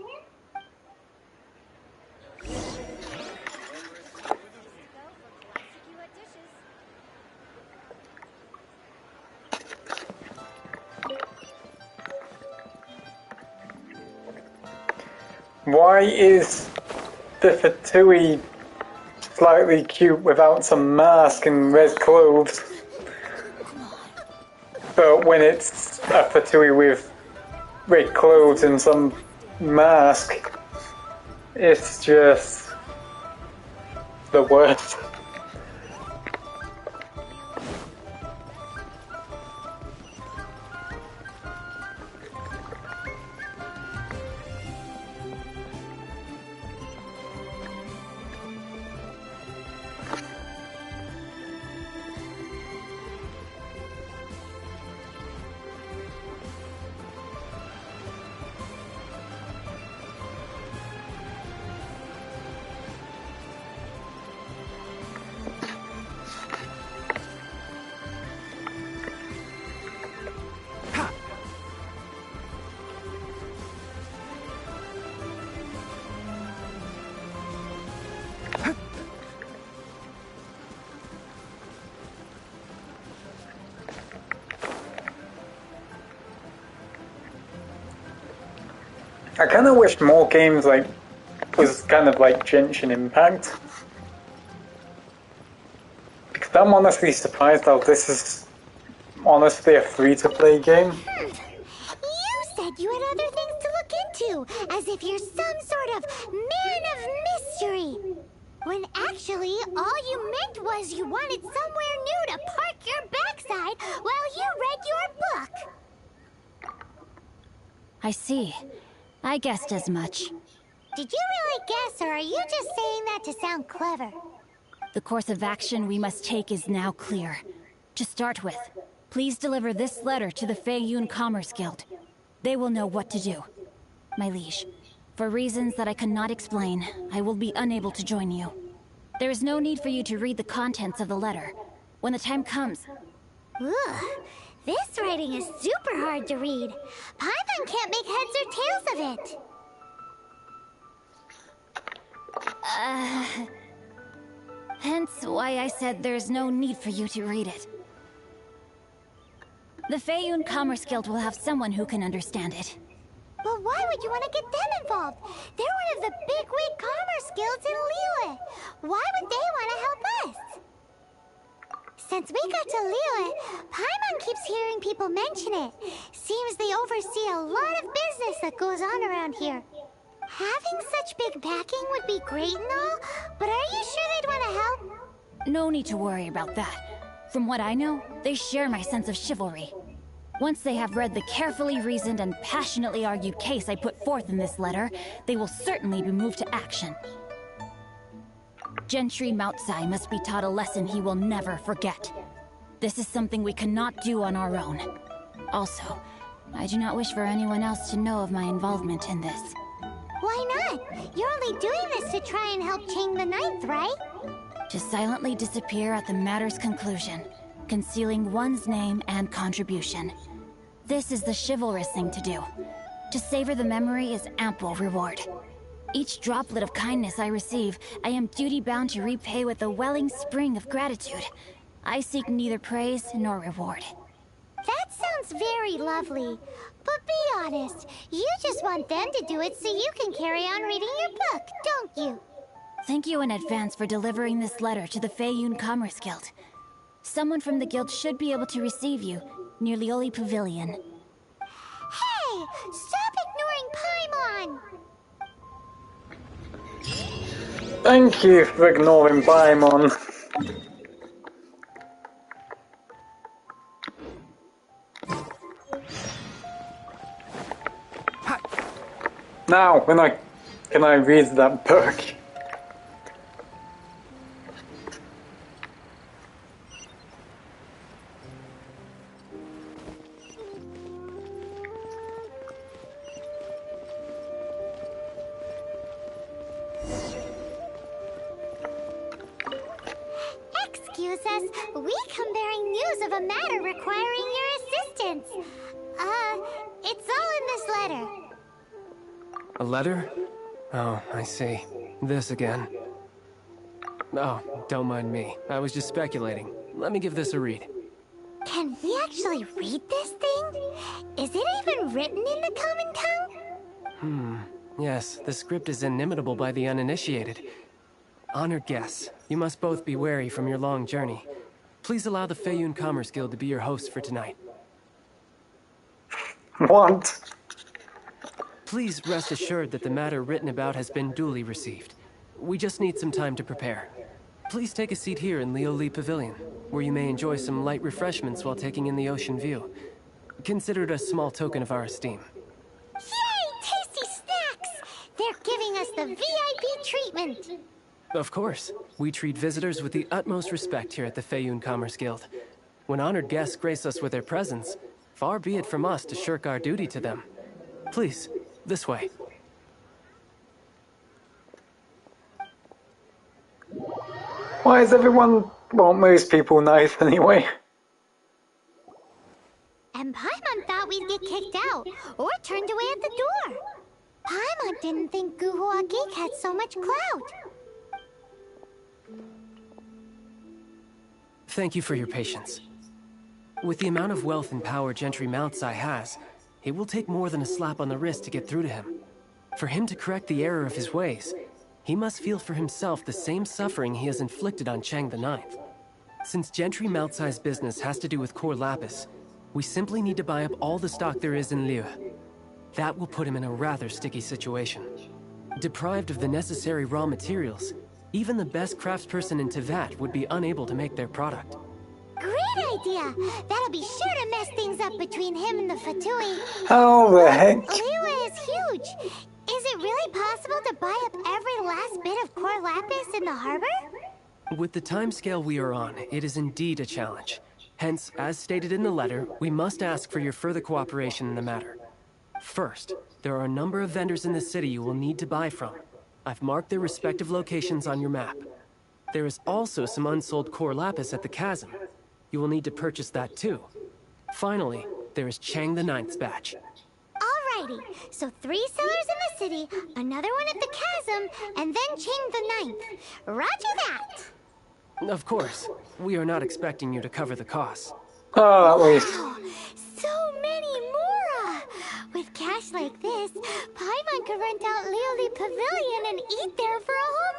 Why is the Fatui slightly cute without some mask and red clothes? But when it's a Fatui with red clothes and some mask, it's just the worst. I kind of wish more games was kind of like Genshin Impact. Because I'm honestly surprised how this is honestly a free-to-play game. You said you had other things to look into, as if you're some sort of man of mystery. When actually, all you meant was you wanted somewhere new to park your backside while you read your book. I see. I guessed as much. Did you really guess, or are you just saying that to sound clever? The course of action we must take is now clear. To start with, please deliver this letter to the Feiyun Commerce Guild. They will know what to do. My liege, for reasons that I cannot explain, I will be unable to join you. There is no need for you to read the contents of the letter. When the time comes... Ugh, this writing is super hard to read. Paimon can't make heads or tails of it. Hence why I said there's no need for you to read it. The Feiyun Commerce Guild will have someone who can understand it. But why would you want to get them involved? They're one of the bigwig commerce guilds in Liyue. Why would they want to help us? Since we got to Liyue, Paimon keeps hearing people mention it. Seems they oversee a lot of business that goes on around here. Having such big backing would be great and all, but are you sure they'd want to help? No need to worry about that. From what I know, they share my sense of chivalry. Once they have read the carefully reasoned and passionately argued case I put forth in this letter, they will certainly be moved to action. Gentry Moutsai must be taught a lesson he will never forget. This is something we cannot do on our own. Also, I do not wish for anyone else to know of my involvement in this. Why not? You're only doing this to try and help Chang the Ninth, right? To silently disappear at the matter's conclusion, concealing one's name and contribution. This is the chivalrous thing to do. To savor the memory is ample reward. Each droplet of kindness I receive, I am duty-bound to repay with a welling spring of gratitude. I seek neither praise nor reward. That sounds very lovely. But be honest, you just want them to do it so you can carry on reading your book, don't you? Thank you in advance for delivering this letter to the Feiyun Commerce Guild. Someone from the guild should be able to receive you, near Lioli Pavilion. Hey! Stop ignoring Paimon! Thank you for ignoring Paimon. Now, can I read that book? Excuse us, we come bearing news of a matter requiring your assistance. It's all in this letter. A letter? Oh, I see. This again. Oh, don't mind me. I was just speculating. Let me give this a read. Can we actually read this thing? Is it even written in the common tongue? Yes, the script is inimitable by the uninitiated. Honored guests, you must both be wary from your long journey. Please allow the Feiyun Commerce Guild to be your host for tonight. What? Please rest assured that the matter written about has been duly received. We just need some time to prepare. Please take a seat here in Lioli Pavilion, where you may enjoy some light refreshments while taking in the ocean view. Consider it a small token of our esteem. Yay! Tasty snacks! They're giving us the VIP treatment! Of course. We treat visitors with the utmost respect here at the Feiyun Commerce Guild. When honored guests grace us with their presence, far be it from us to shirk our duty to them. Please, this way. Why is everyone, well, most people nice anyway? And Paimon thought we'd get kicked out, or turned away at the door. Paimon didn't think Guhua Geek had so much clout. Thank you for your patience. With the amount of wealth and power Gentry Moutsai has, it will take more than a slap on the wrist to get through to him. For him to correct the error of his ways, he must feel for himself the same suffering he has inflicted on Chang the Ninth. Since Gentry Moutsai's business has to do with core lapis, we simply need to buy up all the stock there is in Liyue. That will put him in a rather sticky situation. Deprived of the necessary raw materials, even the best craftsperson in Teyvat would be unable to make their product. Great idea! That'll be sure to mess things up between him and the Fatui. How the heck? Liyue is huge. Is it really possible to buy up every last bit of core lapis in the harbor? With the timescale we are on, it is indeed a challenge. Hence, as stated in the letter, we must ask for your further cooperation in the matter. First, there are a number of vendors in the city you will need to buy from. I've marked their respective locations on your map. There is also some unsold core lapis at the chasm. You will need to purchase that too. Finally, there is Chang the Ninth's batch. Alrighty, so 3 sellers in the city, another one at the chasm, and then Chang the Ninth. Roger that! Of course, we are not expecting you to cover the costs. Oh, at least. Wow, so many more! With cash like this, Paimon could rent out Lioli Pavilion and eat there for a whole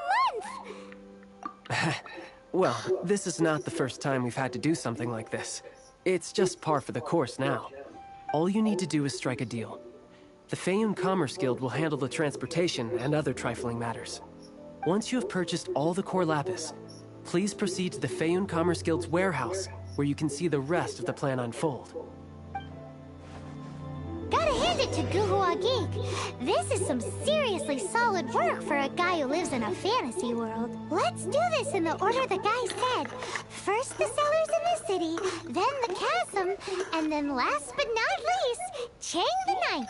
month! Well, this is not the first time we've had to do something like this. It's just par for the course now. All you need to do is strike a deal. The Feiyun Commerce Guild will handle the transportation and other trifling matters. Once you have purchased all the core lapis, please proceed to the Feiyun Commerce Guild's warehouse, where you can see the rest of the plan unfold. Gotta hand it to Guhua Geek. This is some seriously solid work for a guy who lives in a fantasy world. Let's do this in the order the guy said. First the sellers in the city, then the chasm, and then last but not least, Chang the Ninth.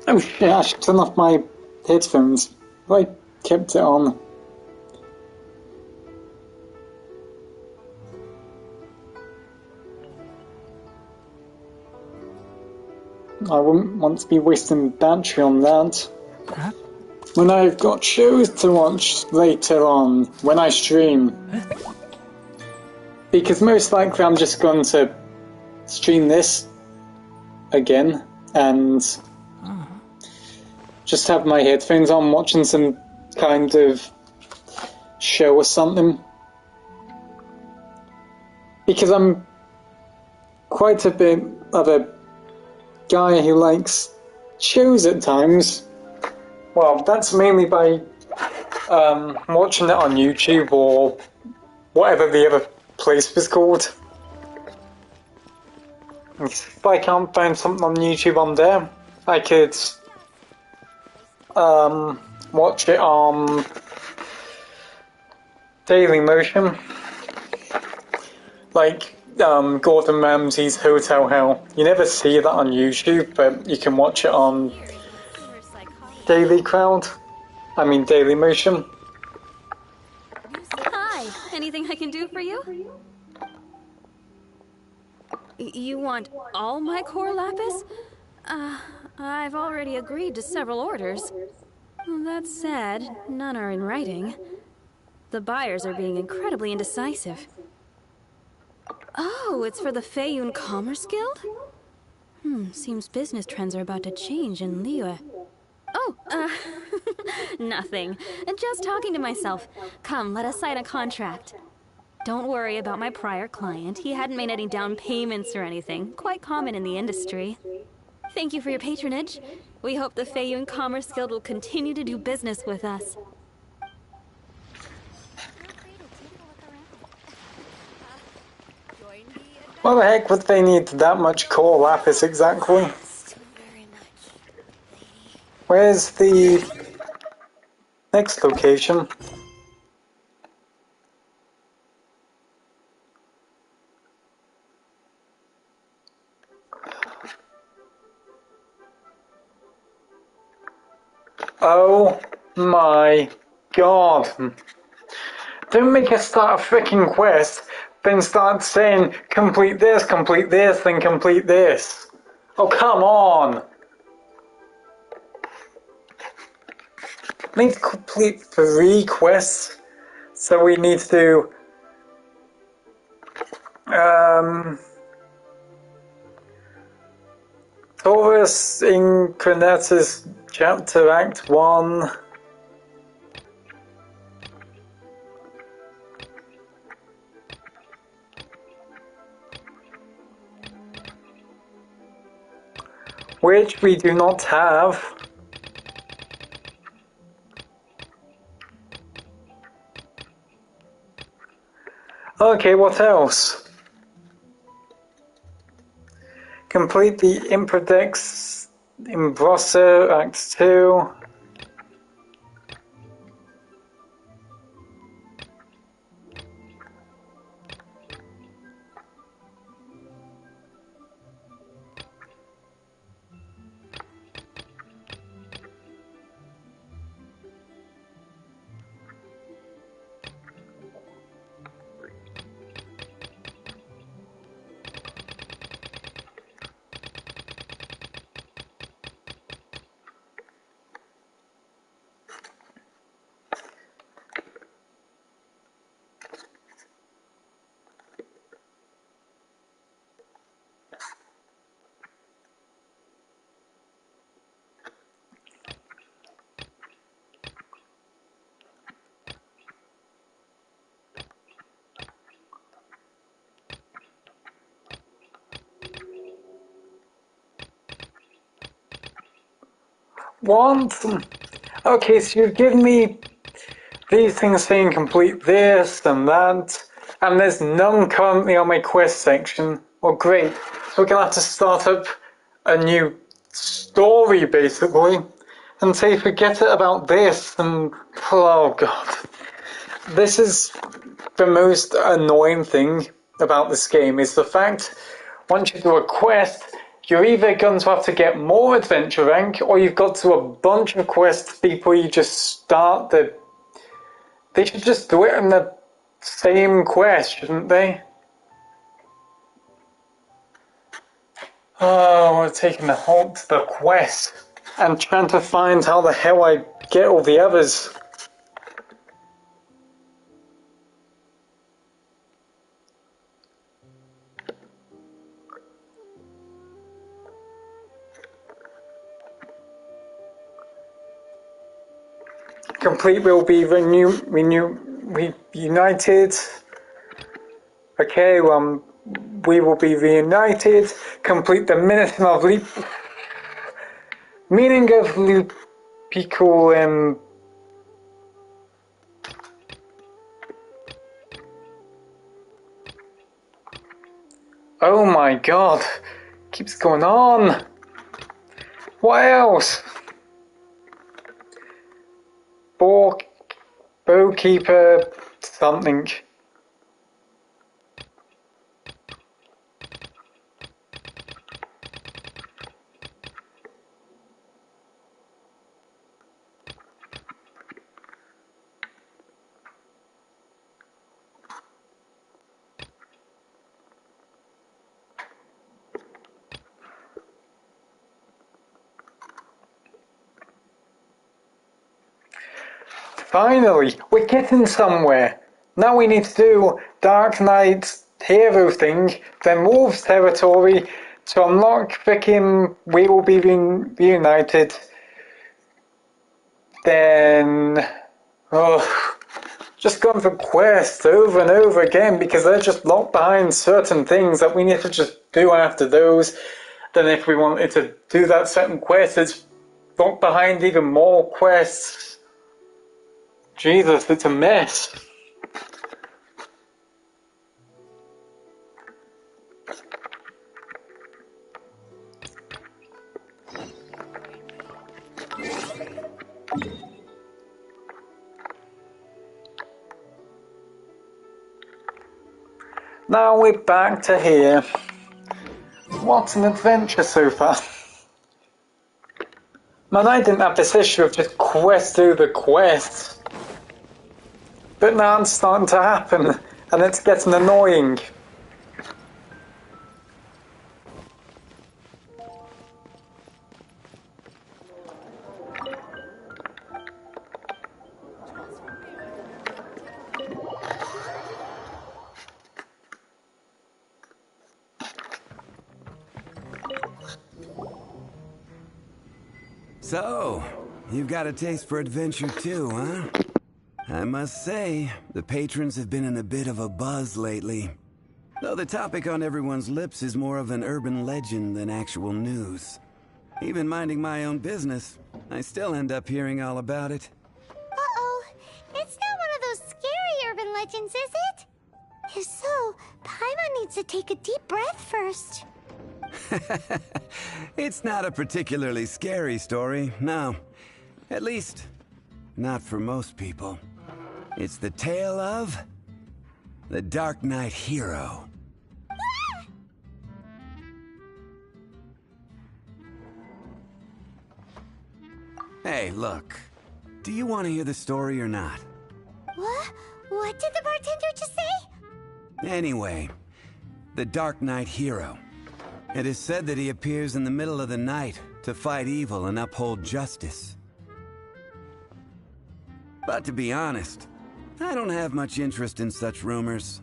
Oh shit, I should turn off my headphones. I kept it on. I wouldn't want to be wasting battery on that. Huh? When I've got shows to watch later on, when I stream. Because most likely I'm just going to stream this again and just have my headphones on watching some kind of show or something. Because I'm quite a bit of a guy who likes shows at times. Well, that's mainly by watching it on YouTube or whatever the other place was called. If I can't find something on YouTube on there, I could watch it on Daily Motion, like Gordon Ramsay's Hotel Hell. You never see that on YouTube, but you can watch it on Daily Motion. Hi, anything I can do for you? You want all my core lapis? I've already agreed to several orders. That said, none are in writing. The buyers are being incredibly indecisive. Oh, it's for the Feiyun Commerce Guild? Seems business trends are about to change in Liyue. Oh, nothing. Just talking to myself. Come, let us sign a contract. Don't worry about my prior client. He hadn't made any down payments or anything. Quite common in the industry. Thank you for your patronage. We hope the Feiyun Commerce Guild will continue to do business with us. Why the heck would they need that much core lapis exactly? Where's the next location? Oh my god. Don't make us start a freaking quest, then start saying complete this, then complete this. Oh, come on. We need to complete 3 quests, so we need to do Taurus Incarnatus Chapter Act 1. Which we do not have. Okay, what else? Complete the Improdex Embrosser Act 2. What? Okay, so you've given me these things saying complete this and that, and there's none currently on my quest section. Well, great. So we're gonna have to start up a new story, basically, and say forget it about this, and oh god. This is the most annoying thing about this game, is the fact once you do a quest, you're either going to have to get more adventure rank, or you've got to do a bunch of quests before you just start the... They should just do it in the same quest, shouldn't they? Oh, we're taking the halt to the quest and trying to find how the hell I get all the others. Complete will be reunited. Okay, we will be reunited. Complete the meaning of lupical oh my god, keeps going on. What else? Bowkeeper something. Finally, we're getting somewhere. Now we need to do Dark Knight's hero thing, then Wolves territory to unlock frickin' we will be reunited. Then, just going for quests over and over again because they're just locked behind certain things that we need to just do after those. Then if we wanted to do that certain quest, it's locked behind even more quests. Jesus, it's a mess. Now we're back to here. What an adventure so far. Man, I didn't have this issue of just quest over quest. But now it's starting to happen, and it's getting annoying. So, you've got a taste for adventure too, huh? I must say, the patrons have been in a bit of a buzz lately. Though the topic on everyone's lips is more of an urban legend than actual news. Even minding my own business, I still end up hearing all about it. Uh-oh. It's not one of those scary urban legends, is it? If so, wants to take a deep breath first. It's not a particularly scary story, no. At least, not for most people. It's the tale of the Dark Knight hero. Hey, look. Do you want to hear the story or not? What? What did the bartender just say? Anyway, the Dark Knight hero. It is said that he appears in the middle of the night to fight evil and uphold justice. But to be honest, I don't have much interest in such rumors.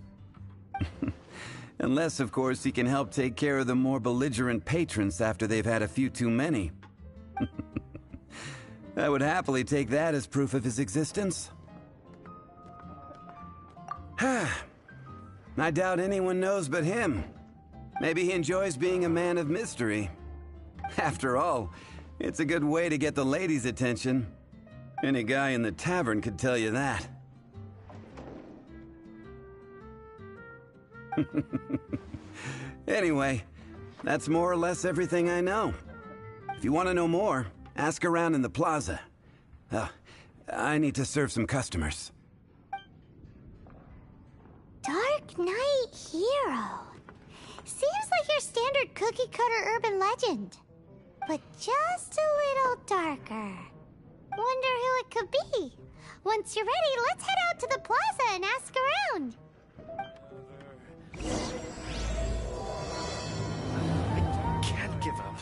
Unless, of course, he can help take care of the more belligerent patrons after they've had a few too many. I would happily take that as proof of his existence. I doubt anyone knows but him. Maybe he enjoys being a man of mystery. After all, it's a good way to get the ladies' attention. Any guy in the tavern could tell you that. Anyway, that's more or less everything I know. If you want to know more, ask around in the plaza. I need to serve some customers. Dark Knight hero. Seems like your standard cookie-cutter urban legend. But just a little darker. Wonder who it could be. Once you're ready, let's head out to the plaza and ask around. I can't give up.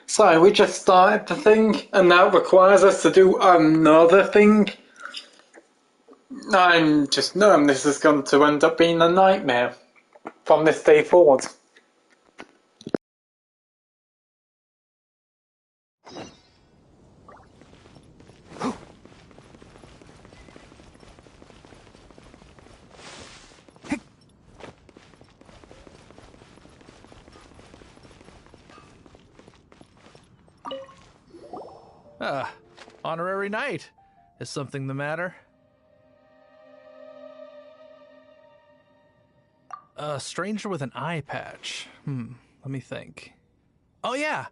So we just started the thing, and now it requires us to do another thing. I'm just knowing this is going to end up being a nightmare from this day forward. Honorary knight. Is something the matter? A stranger with an eye patch. Let me think. Oh yeah,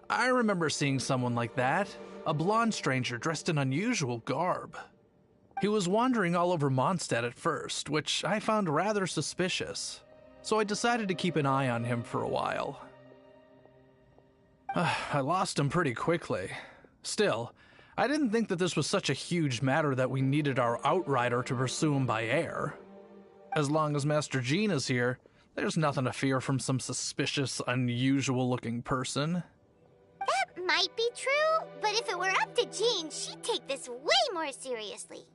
I remember seeing someone like that. A blonde stranger dressed in unusual garb. He was wandering all over Mondstadt at first, which I found rather suspicious. So I decided to keep an eye on him for a while. I lost him pretty quickly. Still, I didn't think that this was such a huge matter that we needed our outrider to pursue him by air. As long as Master Jean is here, there's nothing to fear from some suspicious, unusual-looking person. That might be true, but if it were up to Jean, she'd take this way more seriously.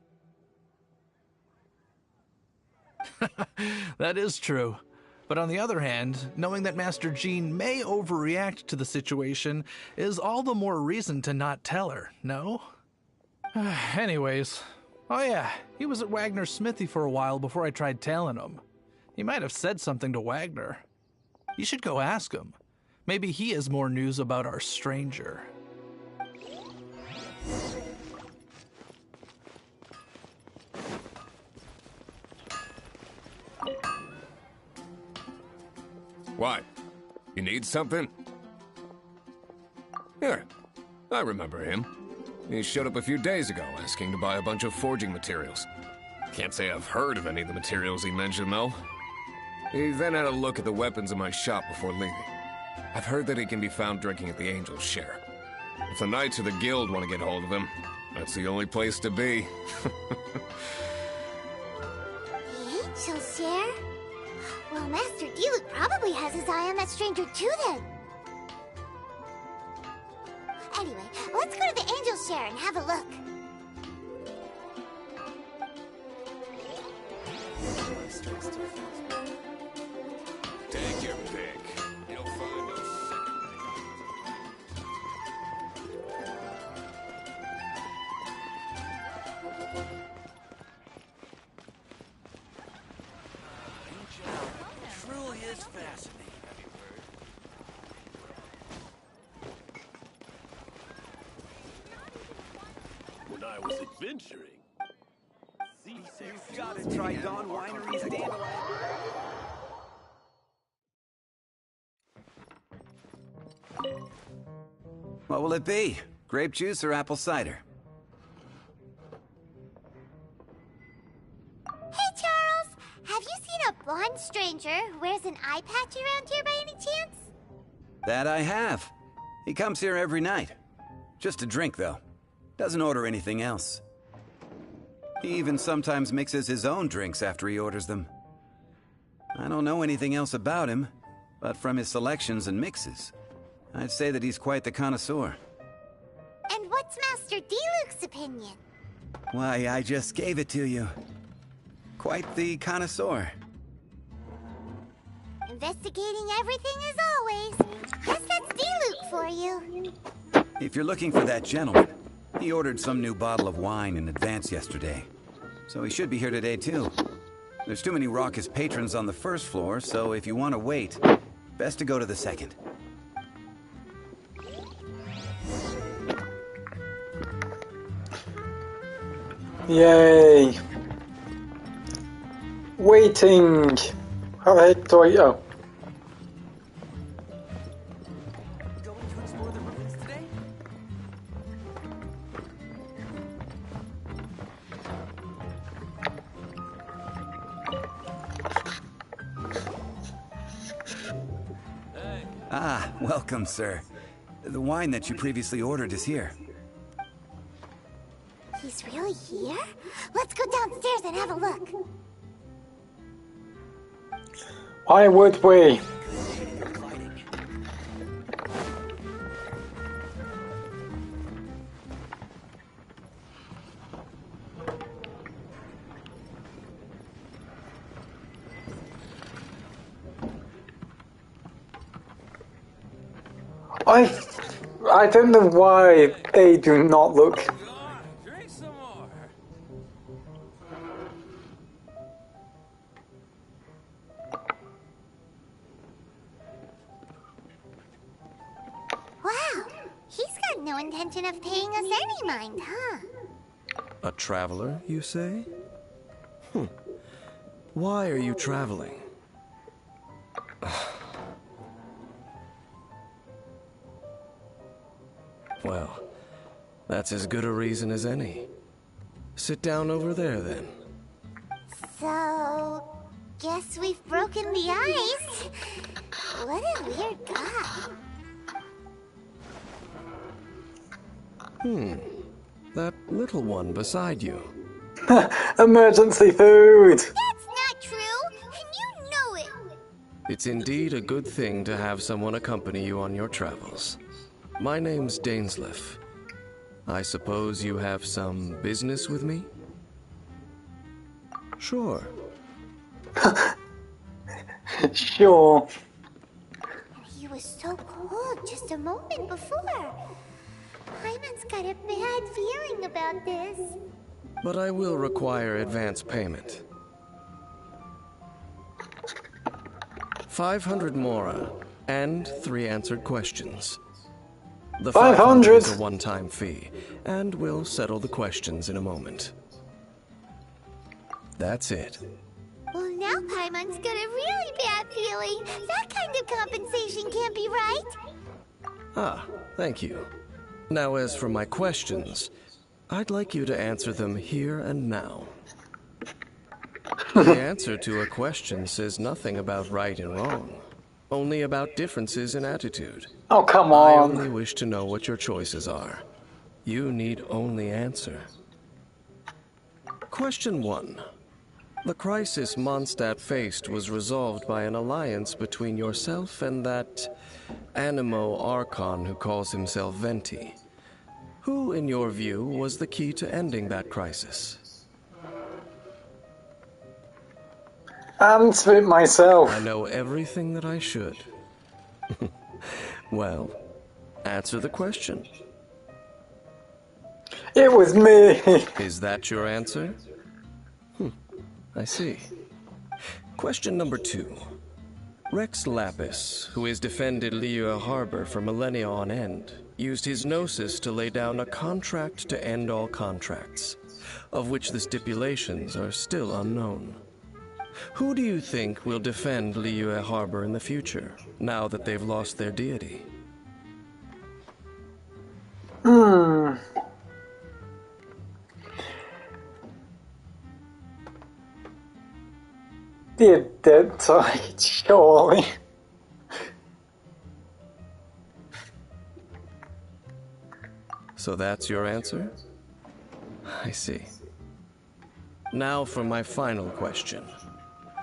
That is true. But on the other hand, knowing that Master Jean may overreact to the situation is all the more reason to not tell her, no? Anyways, oh yeah, he was at Wagner's smithy for a while before I tried tailing him. He might have said something to Wagner. You should go ask him. Maybe he has more news about our stranger. Why? You need something? Here, I remember him. He showed up a few days ago asking to buy a bunch of forging materials. Can't say I've heard of any of the materials he mentioned, though. He then had a look at the weapons in my shop before leaving. I've heard that he can be found drinking at the Angel's Share. If the Knights of the Guild want to get hold of him, that's the only place to be. The Angel's Share? Well, Master Diluc probably has his eye on that stranger too, then. Anyway, let's go to the Angel's Share and have a look. Take your pick. You'll find no second Truly is fascinating. When I was adventuring. You've got to try Dawn Winery's dandelion. What will it be? Grape juice or apple cider? Hey, Charles! Have you seen a blonde stranger who wears an eye patch around here by any chance? That I have. He comes here every night. Just to drink, though. Doesn't order anything else. He even sometimes mixes his own drinks after he orders them. I don't know anything else about him, but from his selections and mixes, I'd say that he's quite the connoisseur. And what's Master Diluc's opinion? Why, I just gave it to you. Quite the connoisseur. Investigating everything as always. Guess that's Diluc for you. If you're looking for that gentleman, he ordered some new bottle of wine in advance yesterday. So he should be here today, too. There's too many raucous patrons on the first floor, so if you want to wait, best to go to the second. Yay! Waiting! How the heck do I... Oh. Going to explore the ruins today? Ah, welcome, sir. The wine that you previously ordered is here. He's really here? Let's go downstairs and have a look. Why would we? I don't know why they do not look. Drink some more. Wow, he's got no intention of paying us any mind, huh? A traveler, you say? Why are you traveling? Well, that's as good a reason as any. Sit down over there, then. So, guess we've broken the ice. What a weird guy. That little one beside you. Emergency food! That's not true, and you know it. It's indeed a good thing to have someone accompany you on your travels. My name's Dainsleif. I suppose you have some business with me? Sure. Sure. He was so cold just a moment before. Hyman's got a bad feeling about this. But I will require advance payment. 500 mora and 3 answered questions. The 500 is a one-time fee, and we'll settle the questions in a moment. That's it. Well, Now Paimon's got a really bad feeling. That kind of compensation can't be right. Ah, thank you. Now as for my questions, I'd like you to answer them here and now. The answer to a question says nothing about right and wrong, only about differences in attitude. Oh, come I on. only wish to know what your choices are. You need only answer. Question 1. The crisis Mondstadt faced was resolved by an alliance between yourself and that Animo Archon who calls himself Venti. Who, in your view, was the key to ending that crisis? Answer it myself. I know everything that I should. Well, answer the question. It was me. Is that your answer? I see. Question number 2. Rex Lapis, who has defended Liyue Harbor for millennia on end, used his gnosis to lay down a contract to end all contracts, of which the stipulations are still unknown. Who do you think will defend Liyue Harbor in the future, now that they've lost their deity? The dead side, surely. So that's your answer? I see. Now for my final question.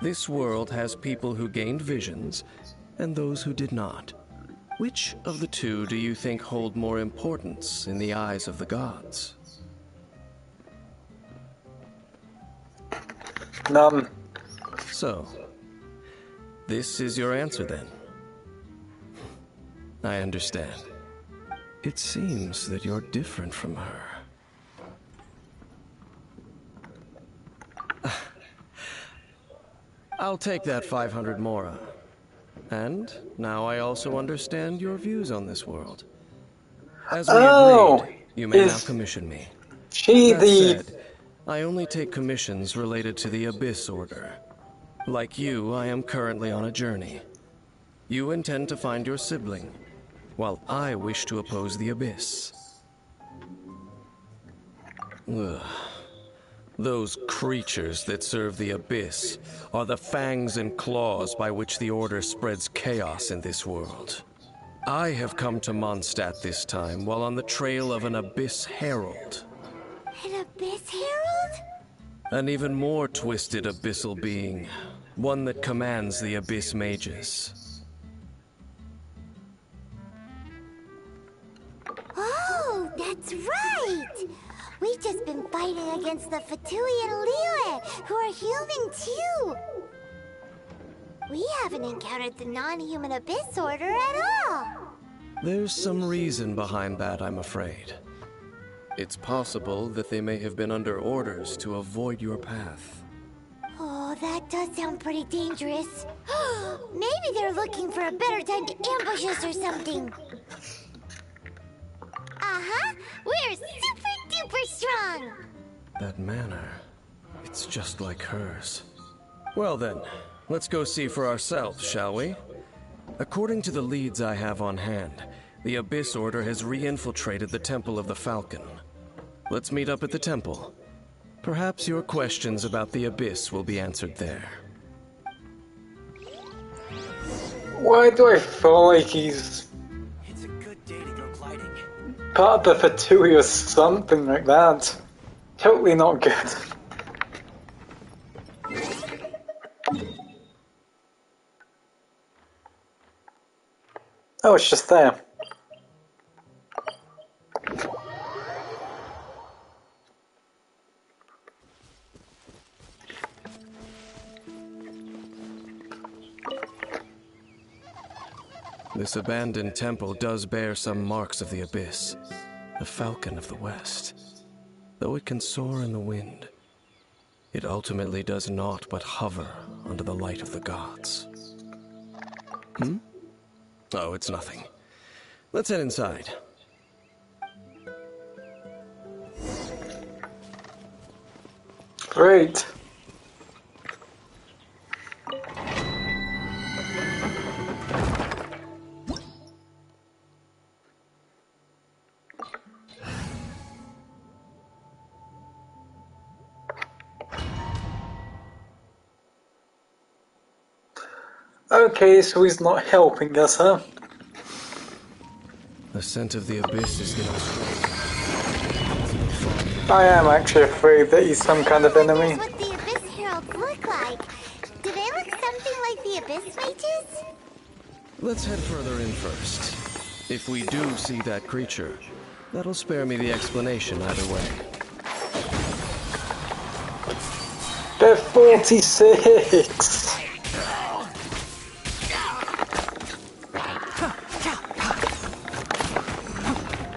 This world has people who gained visions, and those who did not. Which of the two do you think hold more importance in the eyes of the gods? None. So, this is your answer then? I understand. It seems that you're different from her. I'll take that 500 mora. And now I also understand your views on this world. As we agreed, you may now commission me. That said, I only take commissions related to the Abyss Order. Like you, I am currently on a journey. You intend to find your sibling, while I wish to oppose the Abyss. Ugh. Those creatures that serve the Abyss are the fangs and claws by which the Order spreads chaos in this world. I have come to Mondstadt this time while on the trail of an Abyss Herald. An Abyss Herald? An even more twisted abyssal being, one that commands the Abyss Mages. Oh, that's right! We've just been fighting against the Fatui and Liyue, who are human too! We haven't encountered the non-human Abyss Order at all! There's some reason behind that, I'm afraid. It's possible that they may have been under orders to avoid your path. Oh, that does sound pretty dangerous. Maybe they're looking for a better time to ambush us or something. Uh-huh! We're super-duper strong! That manner, it's just like hers. Well then, let's go see for ourselves, shall we? According to the leads I have on hand, the Abyss Order has re-infiltrated the Temple of the Falcon. Let's meet up at the temple. Perhaps your questions about the Abyss will be answered there. Why do I feel like he's part of the Fatui or something like that? Totally not good. Oh, it's just there. This abandoned temple does bear some marks of the Abyss, the Falcon of the West. Though it can soar in the wind, it ultimately does naught but hover under the light of the gods. Oh, it's nothing. Let's head inside. Great. Okay, so he's not helping us, huh? The scent of the abyss is getting stronger. I am actually afraid that he's some kind of enemy. What the Abyss Heralds look like. Do they look something like the Abyss Mages? Let's head further in first. If we do see that creature, that'll spare me the explanation either way. They're 46!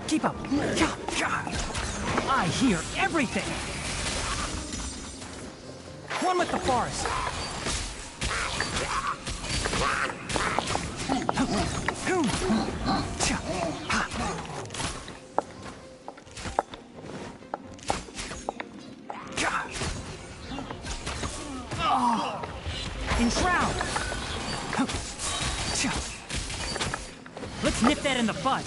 Keep up! I hear everything! One with the forest! Enshroud! Let's nip that in the bud!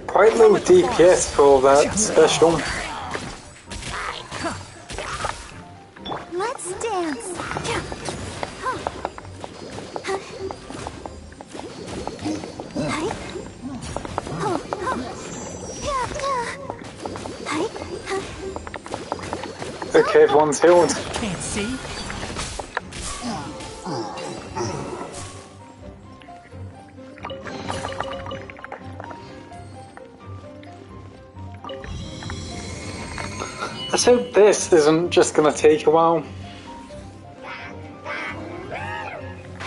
Quite low DPS for all that special. Let's dance. Okay, everyone's healed. Can't see. Let's hope this isn't just gonna take a while.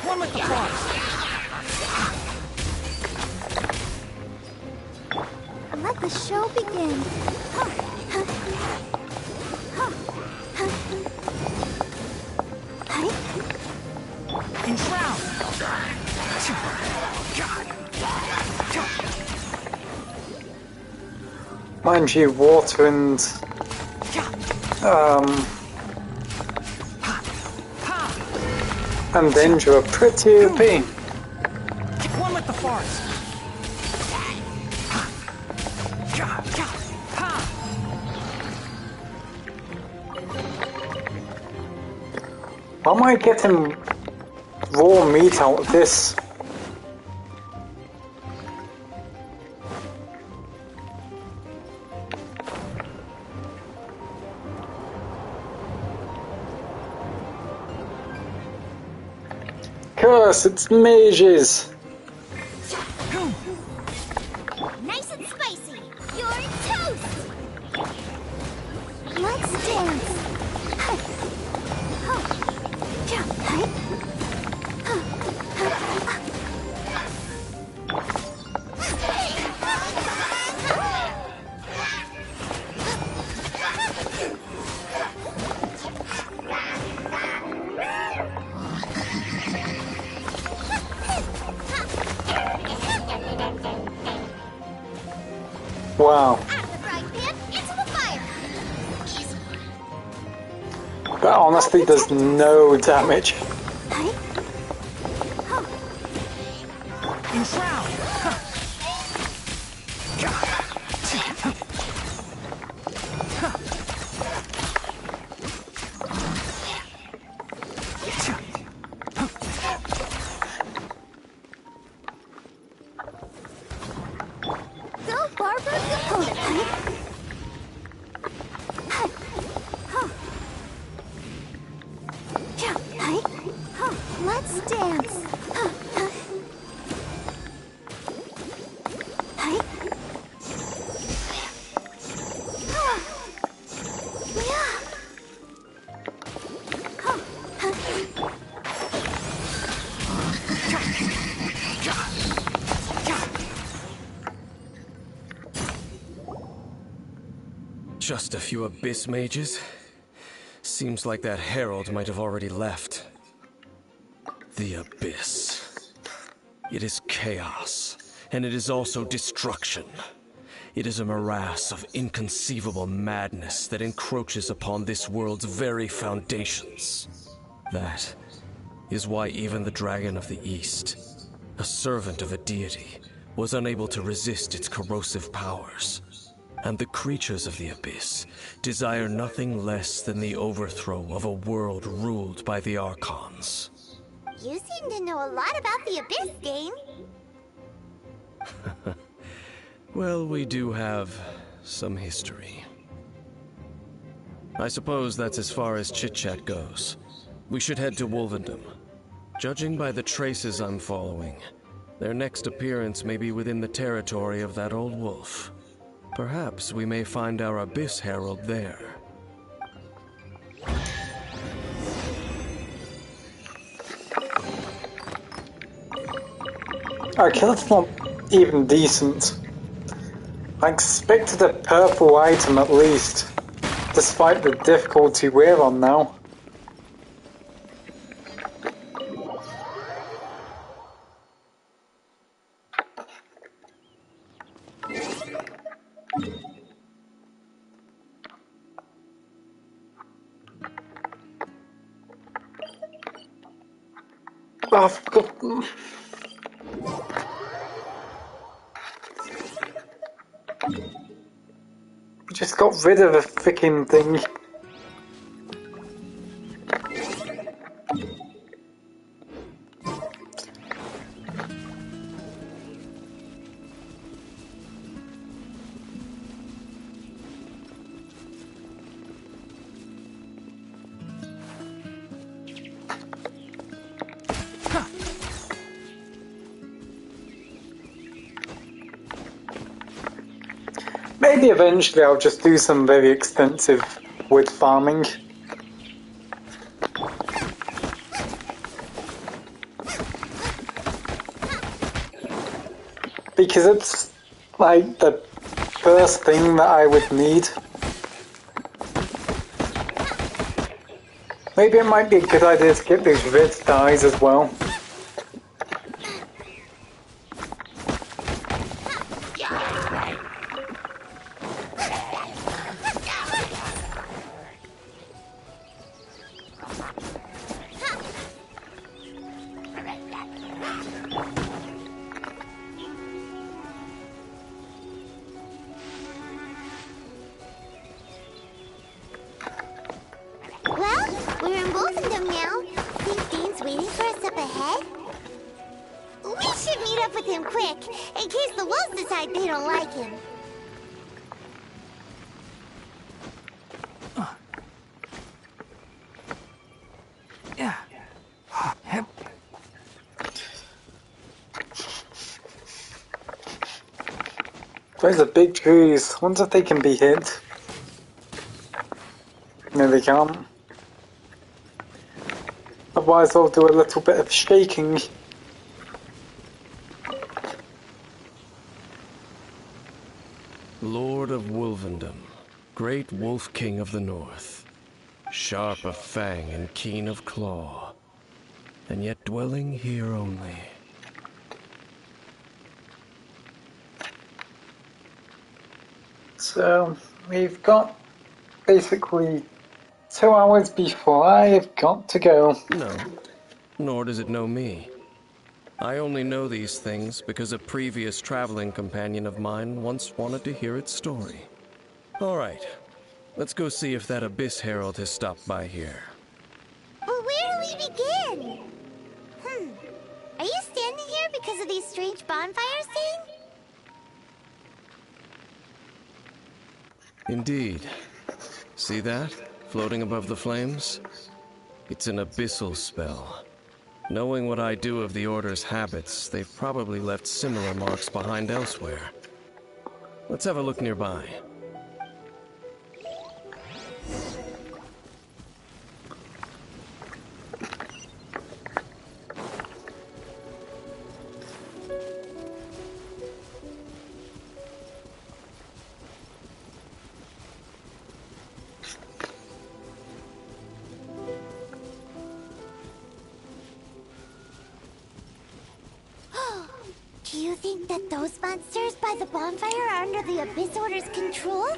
One with the forest. Let the show begin. Enshroud! Mind you, water and danger are pretty OP. One with the forest. Why am I getting raw meat out of this? Curse, it's mages! Nice and spicy. You're toast. Let's dance. Wow. That honestly does no damage. Go, Barbara, go! Let's dance. Just a few abyss mages? Seems like that herald might have already left. The abyss. It is chaos, and it is also destruction. It is a morass of inconceivable madness that encroaches upon this world's very foundations. That is why even the Dragon of the East, a servant of a deity, was unable to resist its corrosive powers. and the creatures of the Abyss desire nothing less than the overthrow of a world ruled by the Archons. You seem to know a lot about the Abyss, Dane. Well, we do have some history. I suppose that's as far as chit-chat goes. We should head to Wolvendom. Judging by the traces I'm following, their next appearance may be within the territory of that old wolf. Perhaps we may find our Abyss Herald there. Okay, that's not even decent. I expected a purple item at least, despite the difficulty we're on now. Oh, for God. Just got rid of a freaking thing. Maybe eventually I'll just do some very extensive wood farming. Because it's like the first thing that I would need. Maybe it might be a good idea to get those red dyes as well. Those are big trees. Wonder if they can be hit. No, they can't. Otherwise, I'll do a little bit of shaking. Lord of Wolvendom, great Wolf King of the North, sharp of fang and keen of claw, and yet dwelling here only. So, we've got basically 2 hours before I've got to go. No, nor does it know me. I only know these things because a previous traveling companion of mine once wanted to hear its story. All right, let's go see if that Abyss Herald has stopped by here. Well, where do we begin? Are you standing here because of these strange bonfires, Dane? Indeed. See that? Floating above the flames? It's an abyssal spell. Knowing what I do of the Order's habits, they've probably left similar marks behind elsewhere. Let's have a look nearby. Do you think that those monsters by the bonfire are under the Abyss Order's control?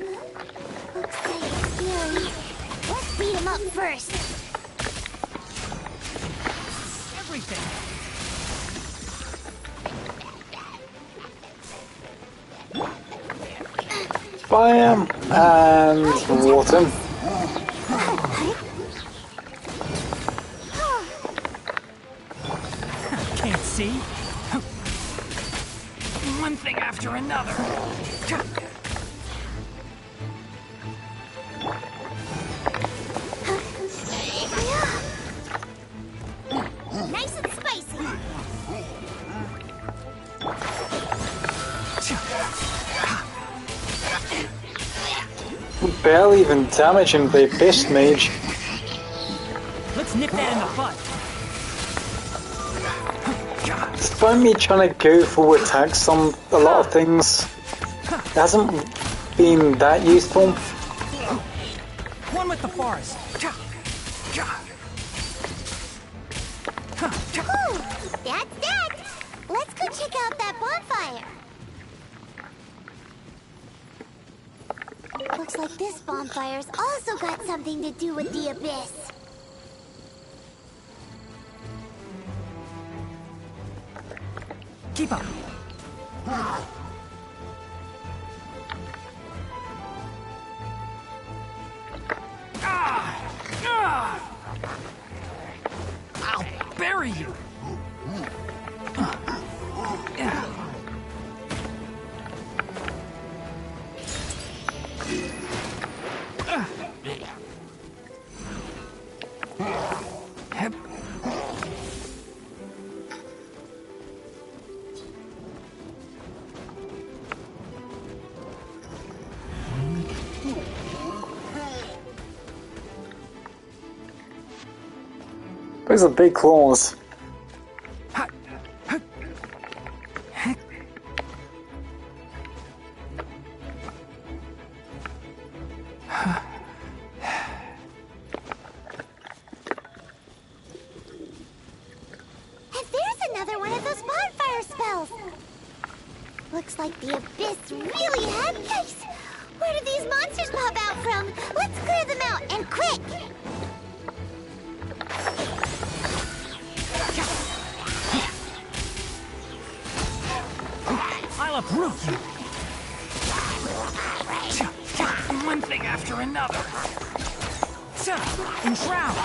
Looks like it's scary. Let's beat them up first. Everything. fire and water. Can't see. One thing after another. Nice and spicy. Barely even damaging the Abyss Mage. Let's nip that in the bud. Despite me trying to go for attacks on a lot of things, it hasn't been that useful. One with the forest. Ooh, that's that. Let's go check out that bonfire. Looks like this bonfire's also got something to do with the abyss. Keep up. I'll bury you. Those are big claws. Looks like the abyss really had face. Where did these monsters pop out from? Let's clear them out, and quick! I'll uproot you. One thing after another. Enshroud.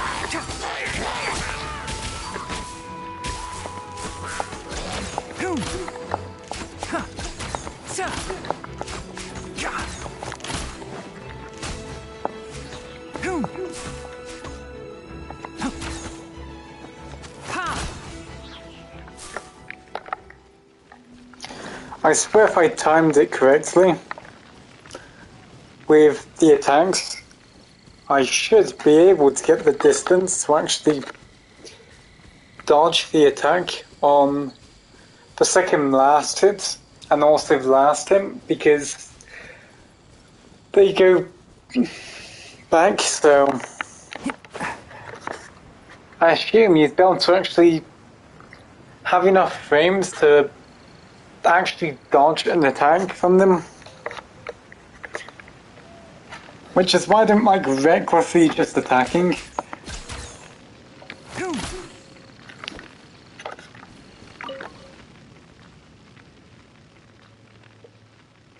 I swear if I timed it correctly with the attacks, I should be able to get the distance to actually dodge the attack on the second last hit and also the last hit, because they go back, so I assume you'd be able to actually have enough frames to actually dodge an attack from them. Which is why I don't like recklessly just attacking.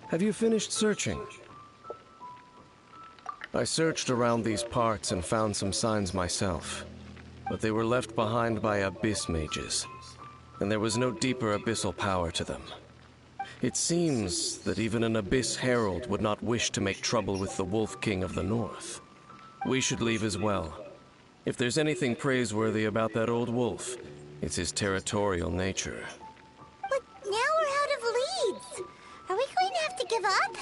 Have you finished searching? I searched around these parts and found some signs myself, but they were left behind by abyss mages, and there was no deeper abyssal power to them. It seems that even an abyss herald would not wish to make trouble with the Wolf King of the North. We should leave as well. If there's anything praiseworthy about that old wolf, it's his territorial nature. But now we're out of leads. Are we going to have to give up?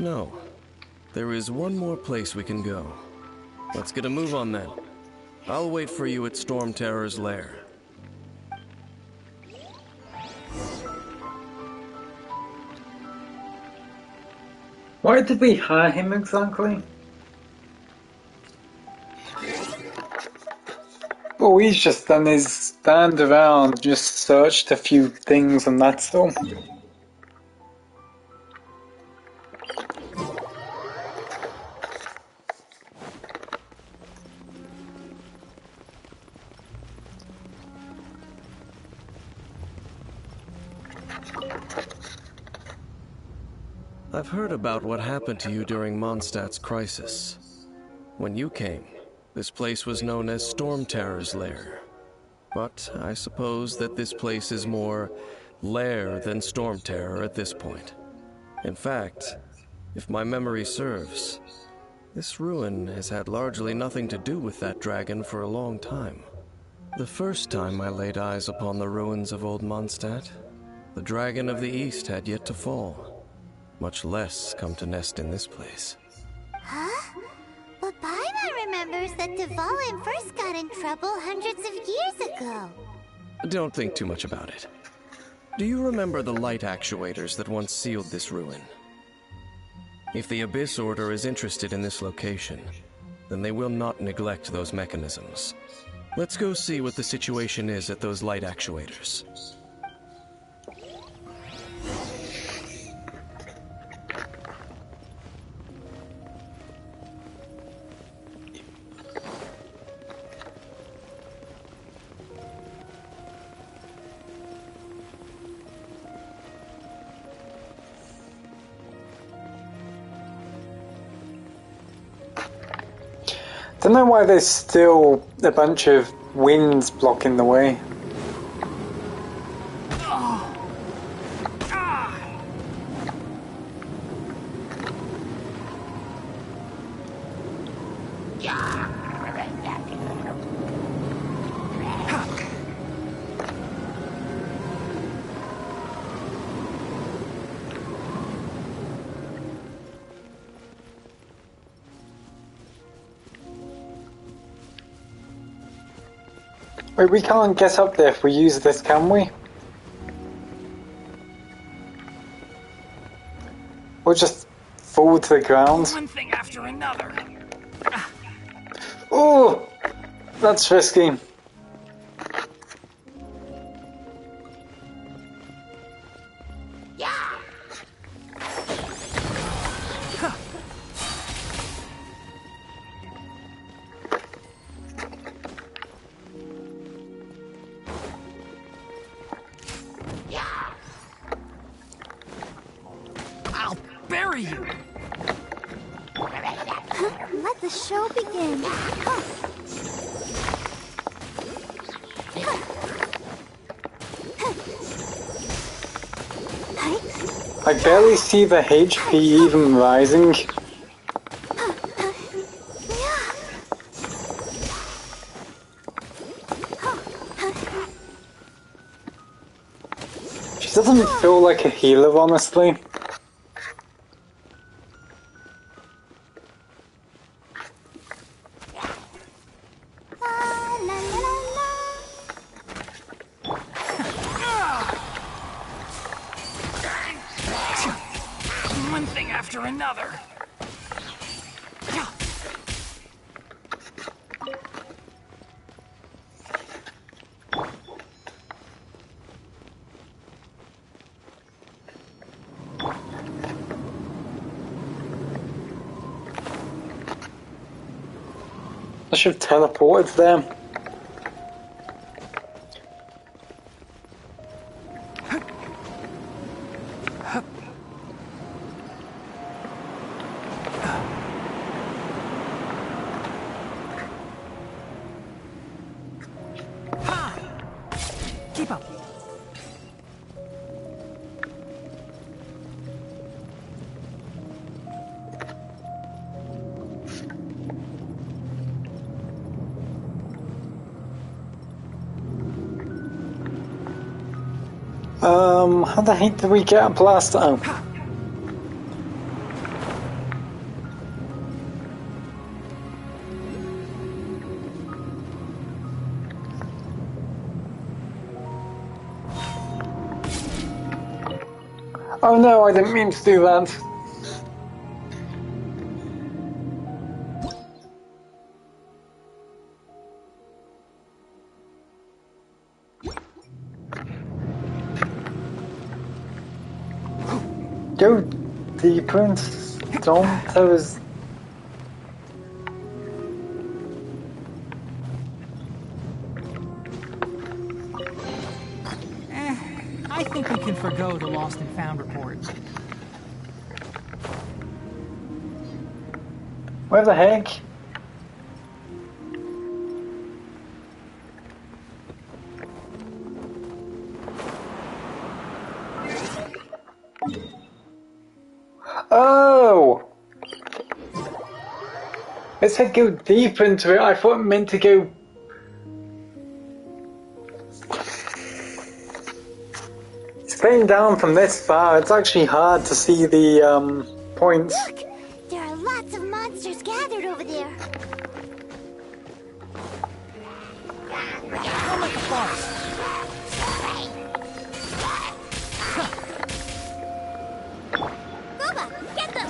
No. There is one more place we can go. Let's get a move on then. I'll wait for you at Storm Terror's lair. Why did we hire him exactly? All he's just done is stand around, just searched a few things and that's all. I've heard about what happened to you during Mondstadt's crisis. When you came, this place was known as Storm Terror's Lair. But I suppose that this place is more lair than Storm Terror at this point. In fact, if my memory serves, this ruin has had largely nothing to do with that dragon for a long time. The first time I laid eyes upon the ruins of Old Mondstadt, the Dragon of the East had yet to fall, much less come to nest in this place. Huh? But Paimon remembers that Dvalin first got in trouble hundreds of years ago. Don't think too much about it. Do you remember the light actuators that once sealed this ruin? If the Abyss Order is interested in this location, then they will not neglect those mechanisms. Let's go see what the situation is at those light actuators. Don't know why there's still a bunch of winds blocking the way. Wait, we can't get up there if we use this, can we? We'll just fall to the ground. One thing after another. Oh, that's risky. Let the show begin. I barely see the HP even rising. She doesn't feel like a healer, honestly. One thing after another. I should have teleported them. Keep up. How the heck did we get a blaster? Oh. Oh no, I didn't mean to do that. Go deeper and don't tell us. I think we can forgo the lost and found report. Where the heck? Oh! It said go deep into it. I thought it meant to go... Staying down from this far, it's actually hard to see the points. Look! There are lots of monsters gathered over there. Oh my gosh! Bubba, get them!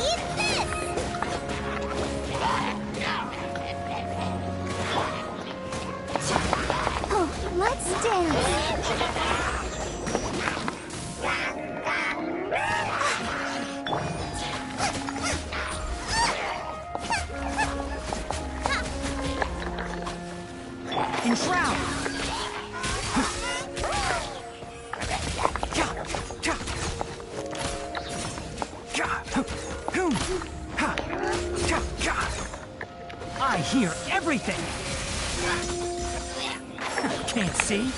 Eat this! Oh, let's dance. Enshroud! I hear everything! Can't see?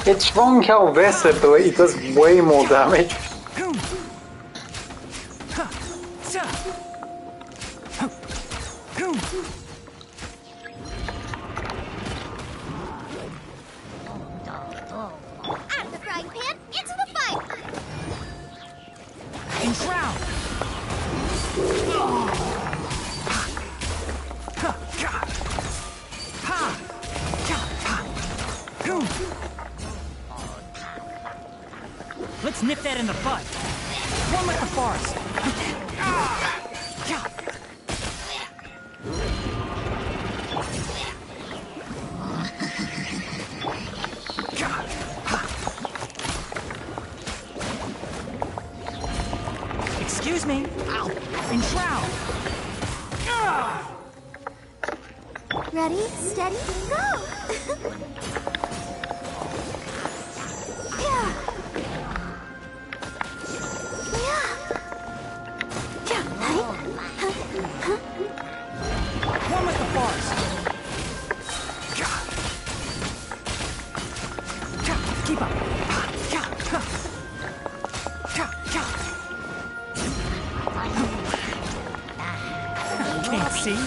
Its strong Calvesa ability does way more damage. Out of the frying pan, into the fire! Enshroud! Let's nip that in the bud. One with the forest. Excuse me. Ow. Enshroud. Ready, steady, go! One with the forest. Keep up. Can't see?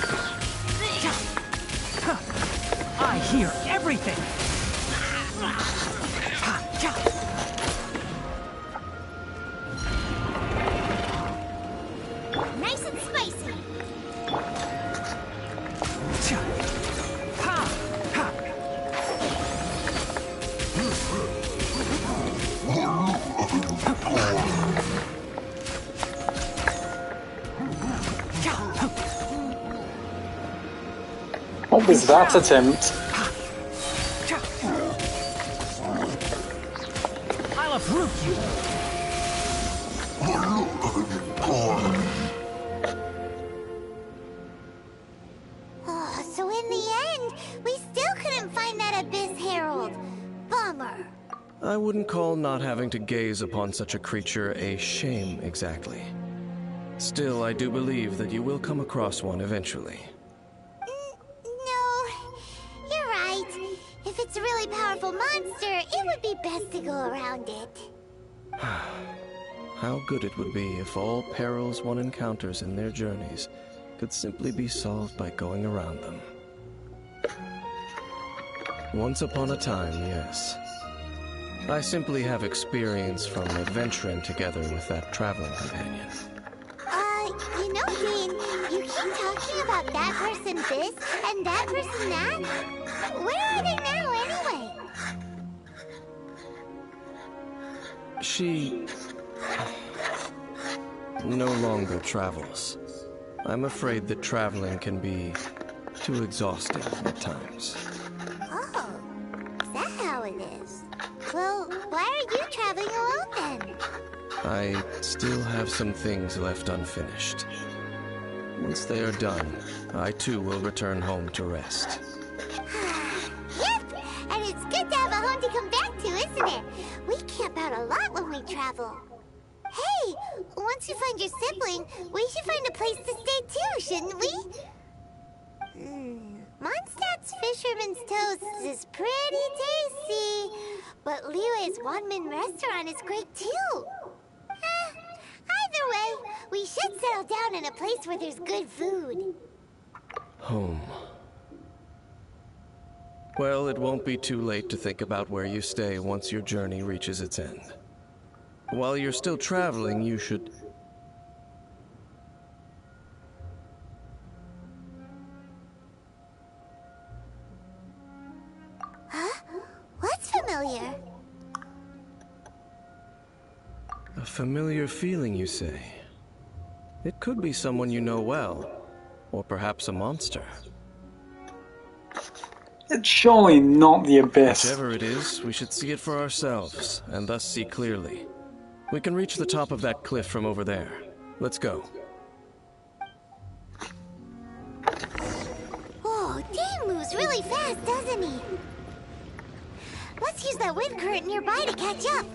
I hear everything. Nice and spicy. What was that attempt? I'll uproot you. Oh, so in the end, we still couldn't find that Abyss Herald. Bummer. I wouldn't call not having to gaze upon such a creature a shame exactly. Still, I do believe that you will come across one eventually. No, you're right. If it's a really powerful monster, it would be best to go around it. How good it would be if all perils one encounters in their journeys could simply be solved by going around them. Once upon a time, yes. I simply have experience from adventuring together with that traveling companion. You know, Dean, you keep talking about that person this and that person that. Where are they now, anyway? She no longer travels. I'm afraid that traveling can be too exhausting at times. Oh, is that how it is? Well, why are you traveling alone then? I still have some things left unfinished. Once they are done, I too will return home to rest. to come back to, isn't it? We camp out a lot when we travel. Hey, once you find your sibling, we should find a place to stay too, shouldn't we? Mondstadt's Fisherman's Toast is pretty tasty, but Liyue's one-man restaurant is great too. Either way, we should settle down in a place where there's good food. Home. Well, it won't be too late to think about where you stay once your journey reaches its end. While you're still traveling, you should... Huh? What's familiar? A familiar feeling, you say? It could be someone you know well, or perhaps a monster. It's surely not the Abyss. Whichever it is, we should see it for ourselves, and thus see clearly. We can reach the top of that cliff from over there. Let's go. Oh, Dane moves really fast, doesn't he? Let's use that wind current nearby to catch up.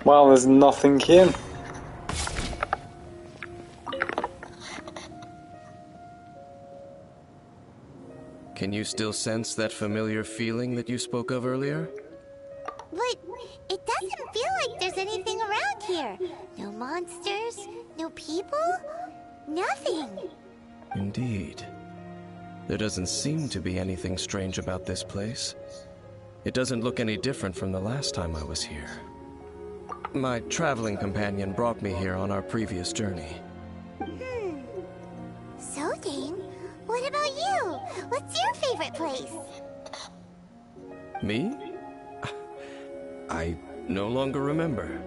Well, there's nothing here. Can you still sense that familiar feeling that you spoke of earlier? But it doesn't feel like there's anything around here. No monsters, no people, nothing. Indeed. There doesn't seem to be anything strange about this place. It doesn't look any different from the last time I was here. My traveling companion brought me here on our previous journey. So, Dane, what about you? What's your favorite place? Me? I no longer remember.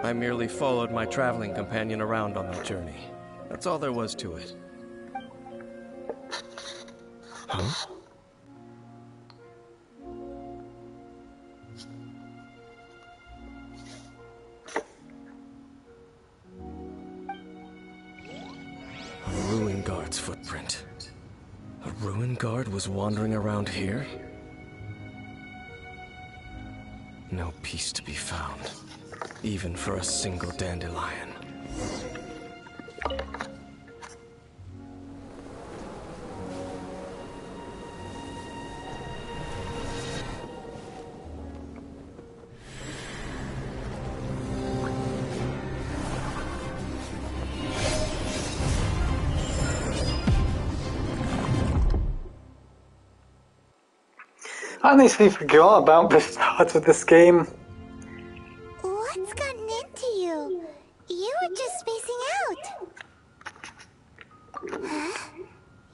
I merely followed my traveling companion around on that journey. That's all there was to it. Huh? A ruin guard's footprint. A ruin guard was wandering around here? No peace to be found, even for a single dandelion. I honestly forgot about the start of this game. What's gotten into you? You were just spacing out. Huh?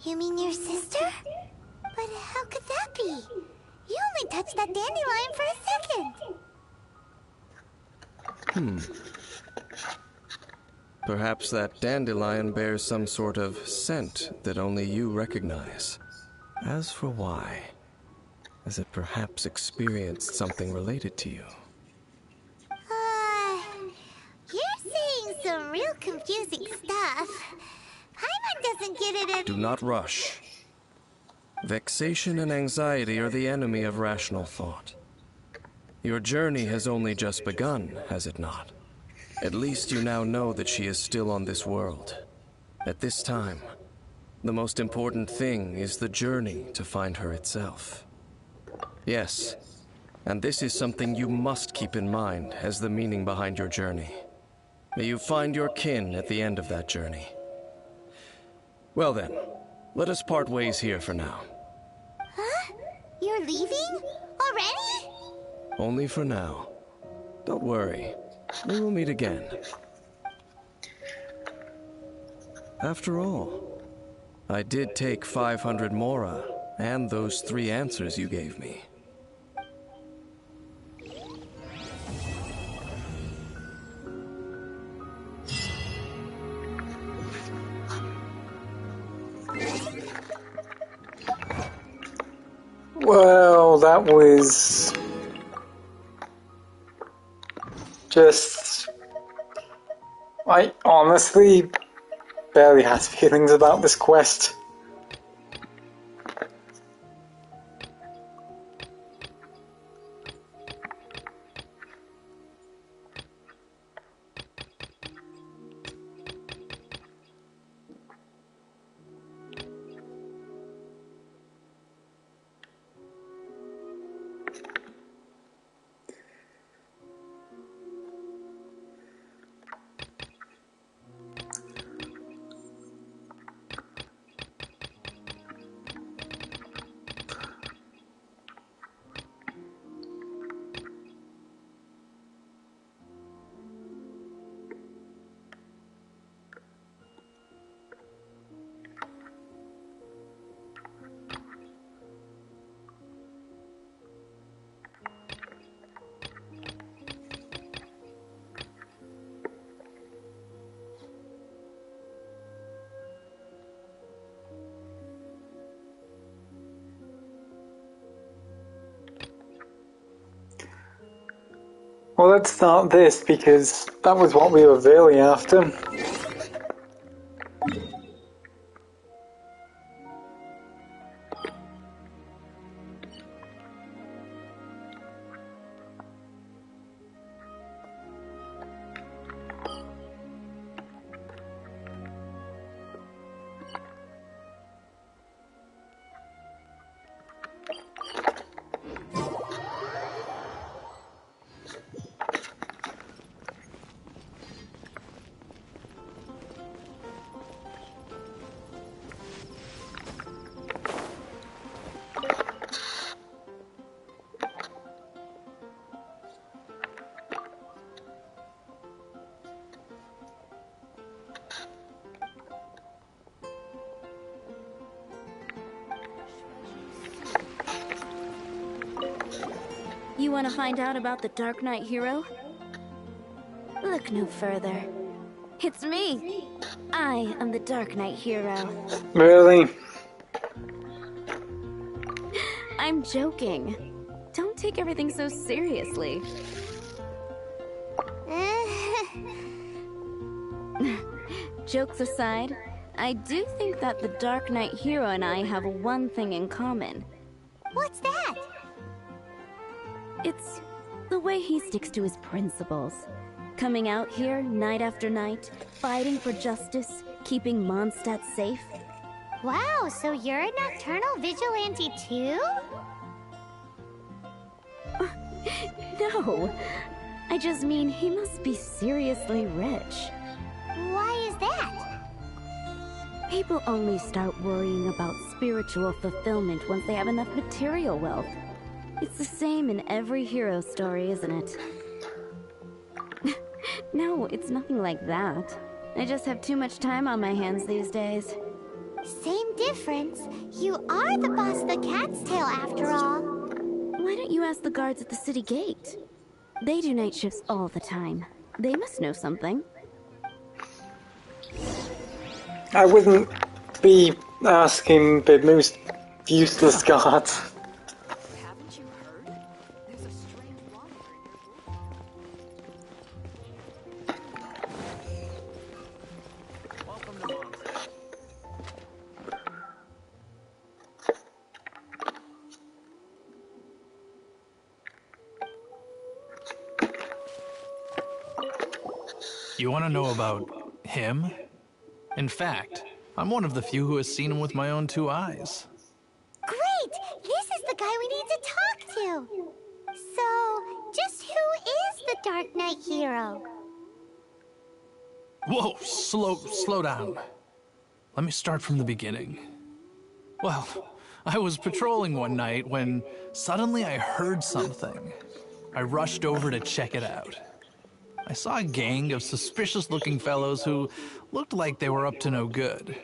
You mean your sister? But how could that be? You only touched that dandelion for a second. Perhaps that dandelion bears some sort of scent that only you recognize. As for why, has it perhaps experienced something related to you? You're saying some real confusing stuff. Paimon doesn't get it at... Do not rush. Vexation and anxiety are the enemy of rational thought. Your journey has only just begun, has it not? At least you now know that she is still on this world. At this time, the most important thing is the journey to find her itself. Yes, and this is something you must keep in mind as the meaning behind your journey. May you find your kin at the end of that journey. Well then, let us part ways here for now. Huh? You're leaving? Already? Only for now. Don't worry. We will meet again. After all, I did take 500 mora and those 3 answers you gave me. Well, that was just... I honestly barely had feelings about this quest. Well, let's start this, because that was what we were really after. You want to find out about the Dark Knight hero? Look no further. It's me! I am the Dark Knight hero. Really? I'm joking. Don't take everything so seriously. Jokes aside, I do think that the Dark Knight hero and I have one thing in common. What's that? It's the way he sticks to his principles. Coming out here night after night, fighting for justice, keeping Mondstadt safe. Wow, so you're a nocturnal vigilante too? No, I just mean he must be seriously rich. Why is that? People only start worrying about spiritual fulfillment once they have enough material wealth. It's the same in every hero story, isn't it? No, it's nothing like that. I just have too much time on my hands these days. Same difference. You are the boss of the Cat's Tail after all. Why don't you ask the guards at the city gate? They do night shifts all the time. They must know something. I wouldn't be asking the most useless guards. Haven't you heard? There's a strange wanderer in your Welcome to Mondstadt. You want to know about him? In fact, I'm one of the few who has seen him with my own 2 eyes. Great! This is the guy we need to talk to! So, just who is the Dark Knight hero? Whoa, slow down. Let me start from the beginning. Well, I was patrolling one night when suddenly I heard something. I rushed over to check it out. I saw a gang of suspicious-looking fellows who looked like they were up to no good.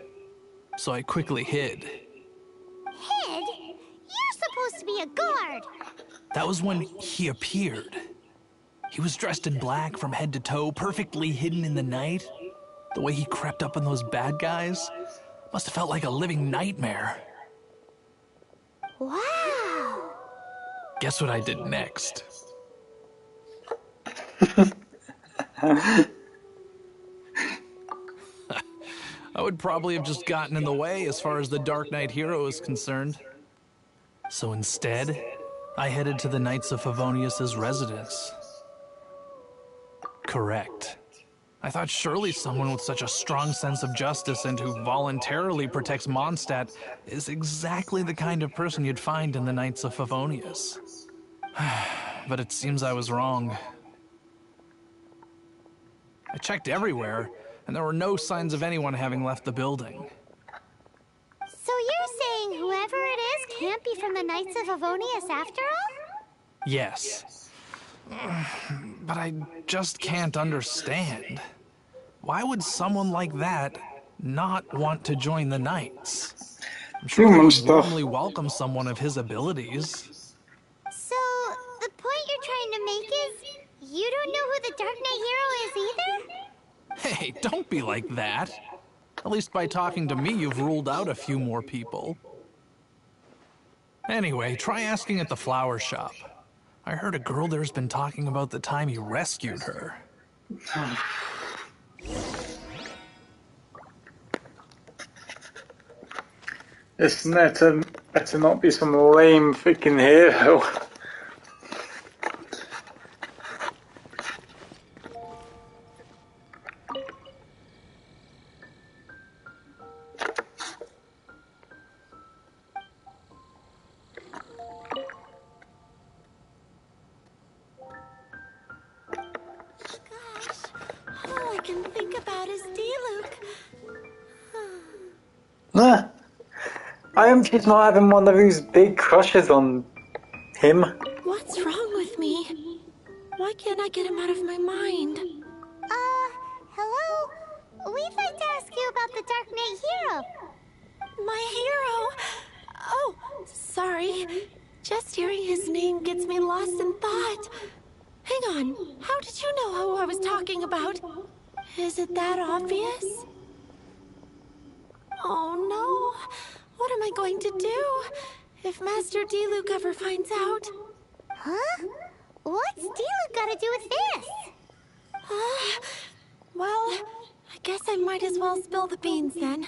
So I quickly hid. Hid? You're supposed to be a guard! That was when he appeared. He was dressed in black from head to toe, perfectly hidden in the night. The way he crept up on those bad guys must have felt like a living nightmare. Wow! Guess what I did next? I would probably have just gotten in the way as far as the Dark Knight hero is concerned. So instead, I headed to the Knights of Favonius's residence. Correct. I thought surely someone with such a strong sense of justice and who voluntarily protects Mondstadt is exactly the kind of person you'd find in the Knights of Favonius. But it seems I was wrong. I checked everywhere, and there were no signs of anyone having left the building. So you're saying whoever it is can't be from the Knights of Favonius after all? Yes. But I just can't understand. Why would someone like that not want to join the Knights? I'm sure they would warmly welcome someone of his abilities. So, the point you're trying to make is, you don't know who the Dark Knight hero is either? Hey, don't be like that. At least by talking to me, you've ruled out a few more people. Anyway, try asking at the flower shop. I heard a girl there's been talking about the time you rescued her. Isn't it better not be some lame freaking hero? All I can think about is D-Luke. I am just not having one of those big crushes on him. What's wrong with me? Why can't I get him out of my mind? Hello? We'd like to ask you about the Dark Knight hero. My hero? Oh, sorry. Just hearing his name gets me lost in thought. Hang on, how did you know who I was talking about? Is it that obvious? Oh no, what am I going to do if Master D-Luke ever finds out? Huh? What's D-Luke got to do with this? Well, I guess I might as well spill the beans then.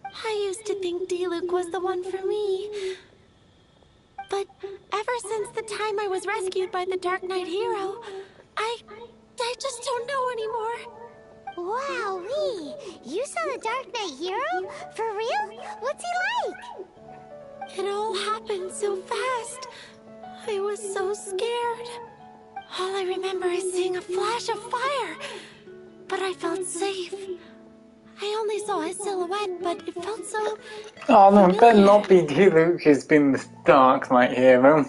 I used to think D-Luke was the one for me. But ever since the time I was rescued by the Dark Knight hero, I just don't know anymore. Wowee! You saw the Dark Knight hero? For real? What's he like? It all happened so fast. I was so scared. All I remember is seeing a flash of fire. But I felt safe. I only saw his silhouette, but it felt so... Oh no, it better not be D-Luke who's been the Dark Knight hero.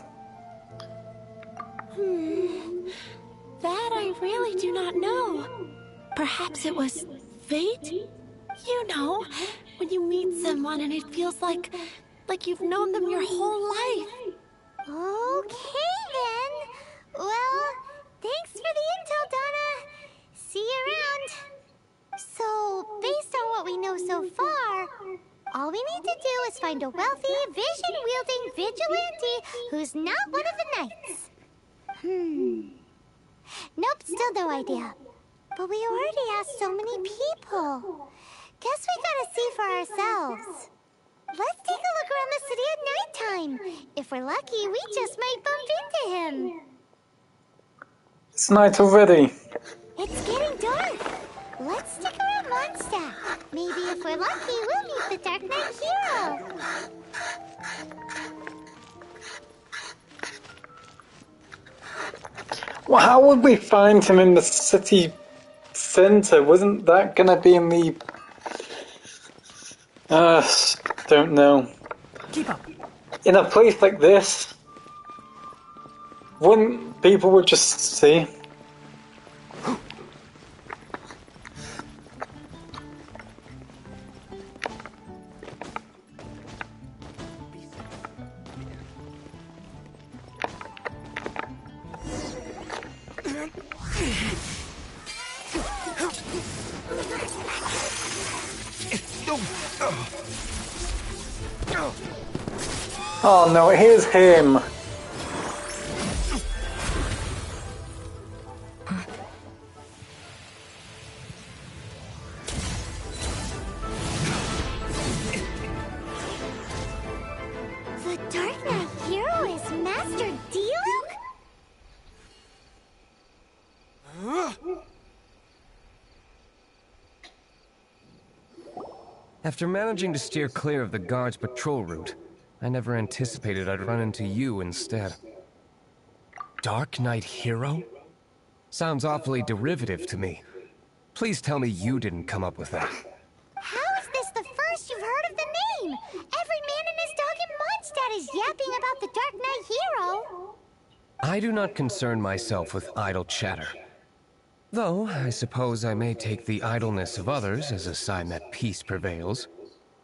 That I really do not know. Perhaps it was fate? You know, when you meet someone and it feels like you've known them your whole life. Okay then. Well, thanks for the intel, Donna. See you around. So, based on what we know so far, all we need to do is find a wealthy, vision-wielding vigilante who's not one of the knights. Nope, still no idea. But we already asked so many people. Guess we gotta see for ourselves. Let's take a look around the city at nighttime. If we're lucky, we just might bump into him. It's night already. It's getting dark. Let's stick around Mondstadt. Maybe if we're lucky, we'll meet the Dark Knight hero. Well, how would we find him in the city center? Wasn't that gonna be in the... don't know. Keep up. In a place like this, wouldn't people would just see? Oh no, here's him. After managing to steer clear of the guards' patrol route, I never anticipated I'd run into you instead. Dark Knight Hero? Sounds awfully derivative to me. Please tell me you didn't come up with that. How is this the first you've heard of the name? Every man and his dog in Mondstadt is yapping about the Dark Knight Hero. I do not concern myself with idle chatter. Though, I suppose I may take the idleness of others as a sign that peace prevails.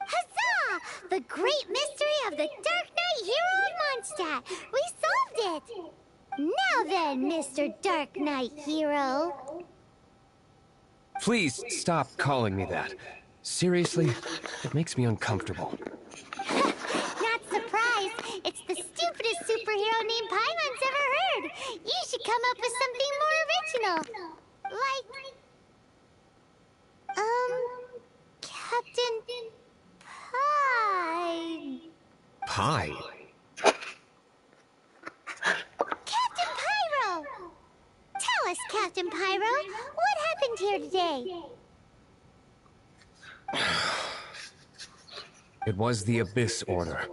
Huzzah! The great mystery of the Dark Knight Hero of Mondstadt! We solved it! Now then, Mr. Dark Knight Hero. Please stop calling me that. Seriously, it makes me uncomfortable. Not surprised. It's the stupidest superhero name Paimon's ever heard. You should come up with something more original. Like... Captain... Pie... Pie? Captain Pyro! Tell us, Captain Pyro, what happened here today? It was the Abyss Order.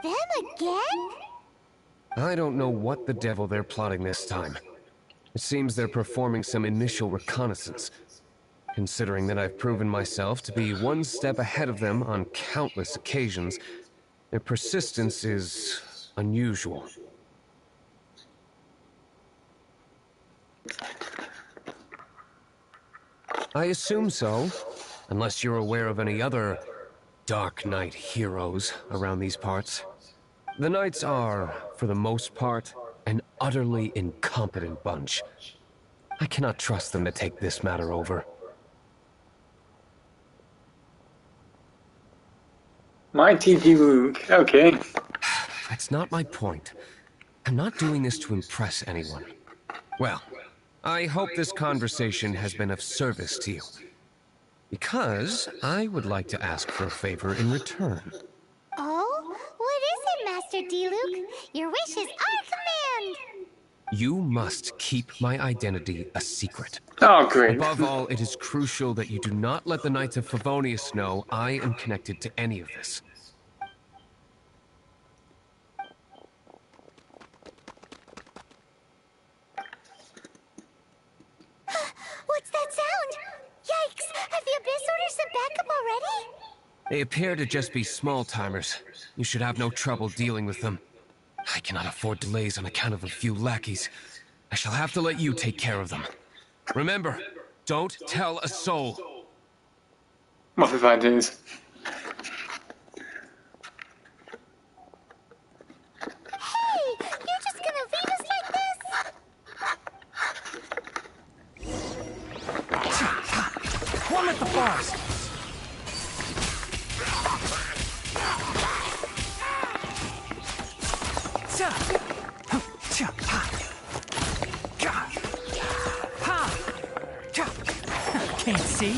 Them again? I don't know what the devil they're plotting this time. It seems they're performing some initial reconnaissance. Considering that I've proven myself to be one step ahead of them on countless occasions, their persistence is unusual. I assume so, unless you're aware of any other Dark Knight heroes around these parts. The Knights are, for the most part, an utterly incompetent bunch. I cannot trust them to take this matter over. Mighty Luke, okay. That's not my point. I'm not doing this to impress anyone. Well, I hope this conversation has been of service to you. Because I would like to ask for a favor in return. Oh? What is it, Master D-Luke? Your wish is our command! You must keep my identity a secret. Oh, great. Above all, it is crucial that you do not let the Knights of Favonius know I am connected to any of this. What's that sound? Yikes! Have the Abyss Order sent backup already? They appear to just be small-timers. You should have no trouble dealing with them. I cannot afford delays on account of a few lackeys. I shall have to let you take care of them. Remember, don't tell a soul. What if I do? Hey! You're just gonna leave us like this? Plummet the forest! Can't see?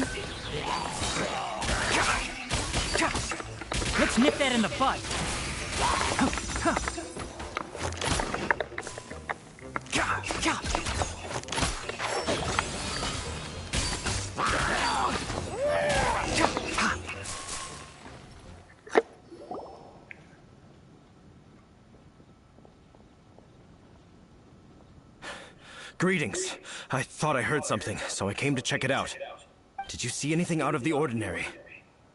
Let's nip that in the bud. Greetings. I thought I heard something, so I came to check it out. Did you see anything out of the ordinary?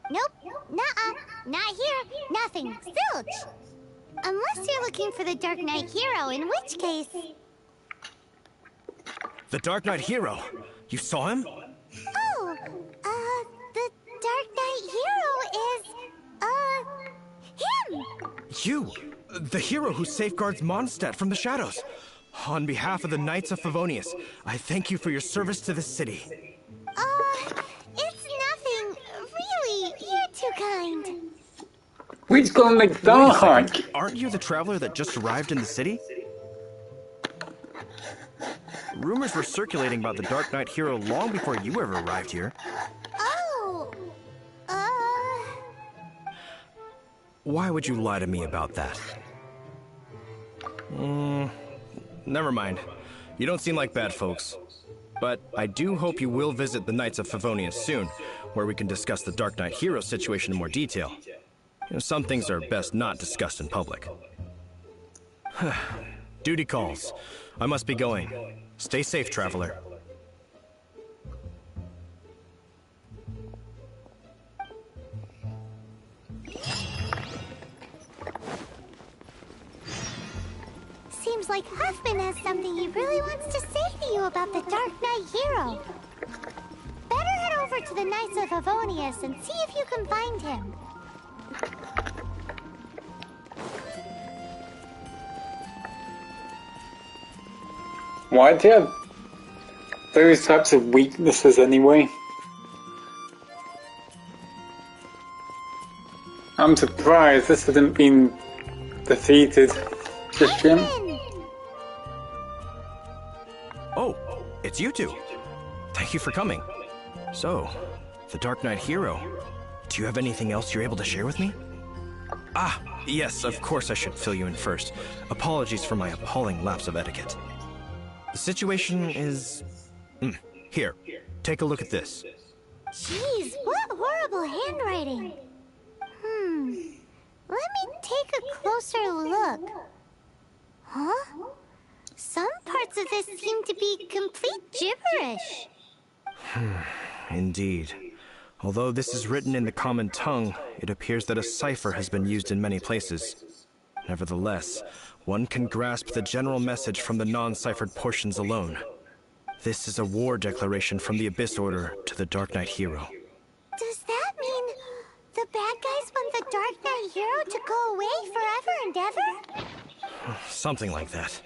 Nope. Nuh-uh. Not here. Nothing. Zilch. Unless you're looking for the Dark Knight Hero, in which case... The Dark Knight Hero? You saw him? Oh, the Dark Knight Hero is, him! You! The hero who safeguards Mondstadt from the shadows. On behalf of the Knights of Favonius, I thank you for your service to the city. It's nothing. Really, you're too kind. We've gone like dark. Aren't you the traveler that just arrived in the city? Rumors were circulating about the Dark Knight Hero long before you ever arrived here. Oh, Why would you lie to me about that? Never mind. You don't seem like bad folks. But I do hope you will visit the Knights of Favonius soon, where we can discuss the Dark Knight hero situation in more detail. Some things are best not discussed in public. Duty calls. I must be going. Stay safe, traveler. Seems like Huffman has something he really wants to say to you about the Dark Knight hero. Better head over to the Knights of Favonius and see if you can find him. Why do you have those types of weaknesses anyway? I'm surprised this hasn't been defeated just yet. Oh, it's you two. Thank you for coming. So, the Dark Knight hero. Do you have anything else you're able to share with me? Ah, yes, of course I should fill you in first. Apologies for my appalling lapse of etiquette. The situation is... Here, take a look at this. Jeez, what horrible handwriting. Let me take a closer look. Huh? Some parts of this seem to be complete gibberish. Indeed. Although this is written in the common tongue, it appears that a cipher has been used in many places. Nevertheless, one can grasp the general message from the non-ciphered portions alone. This is a war declaration from the Abyss Order to the Dark Knight hero. Does that mean the bad guys want the Dark Knight hero to go away forever and ever? Something like that.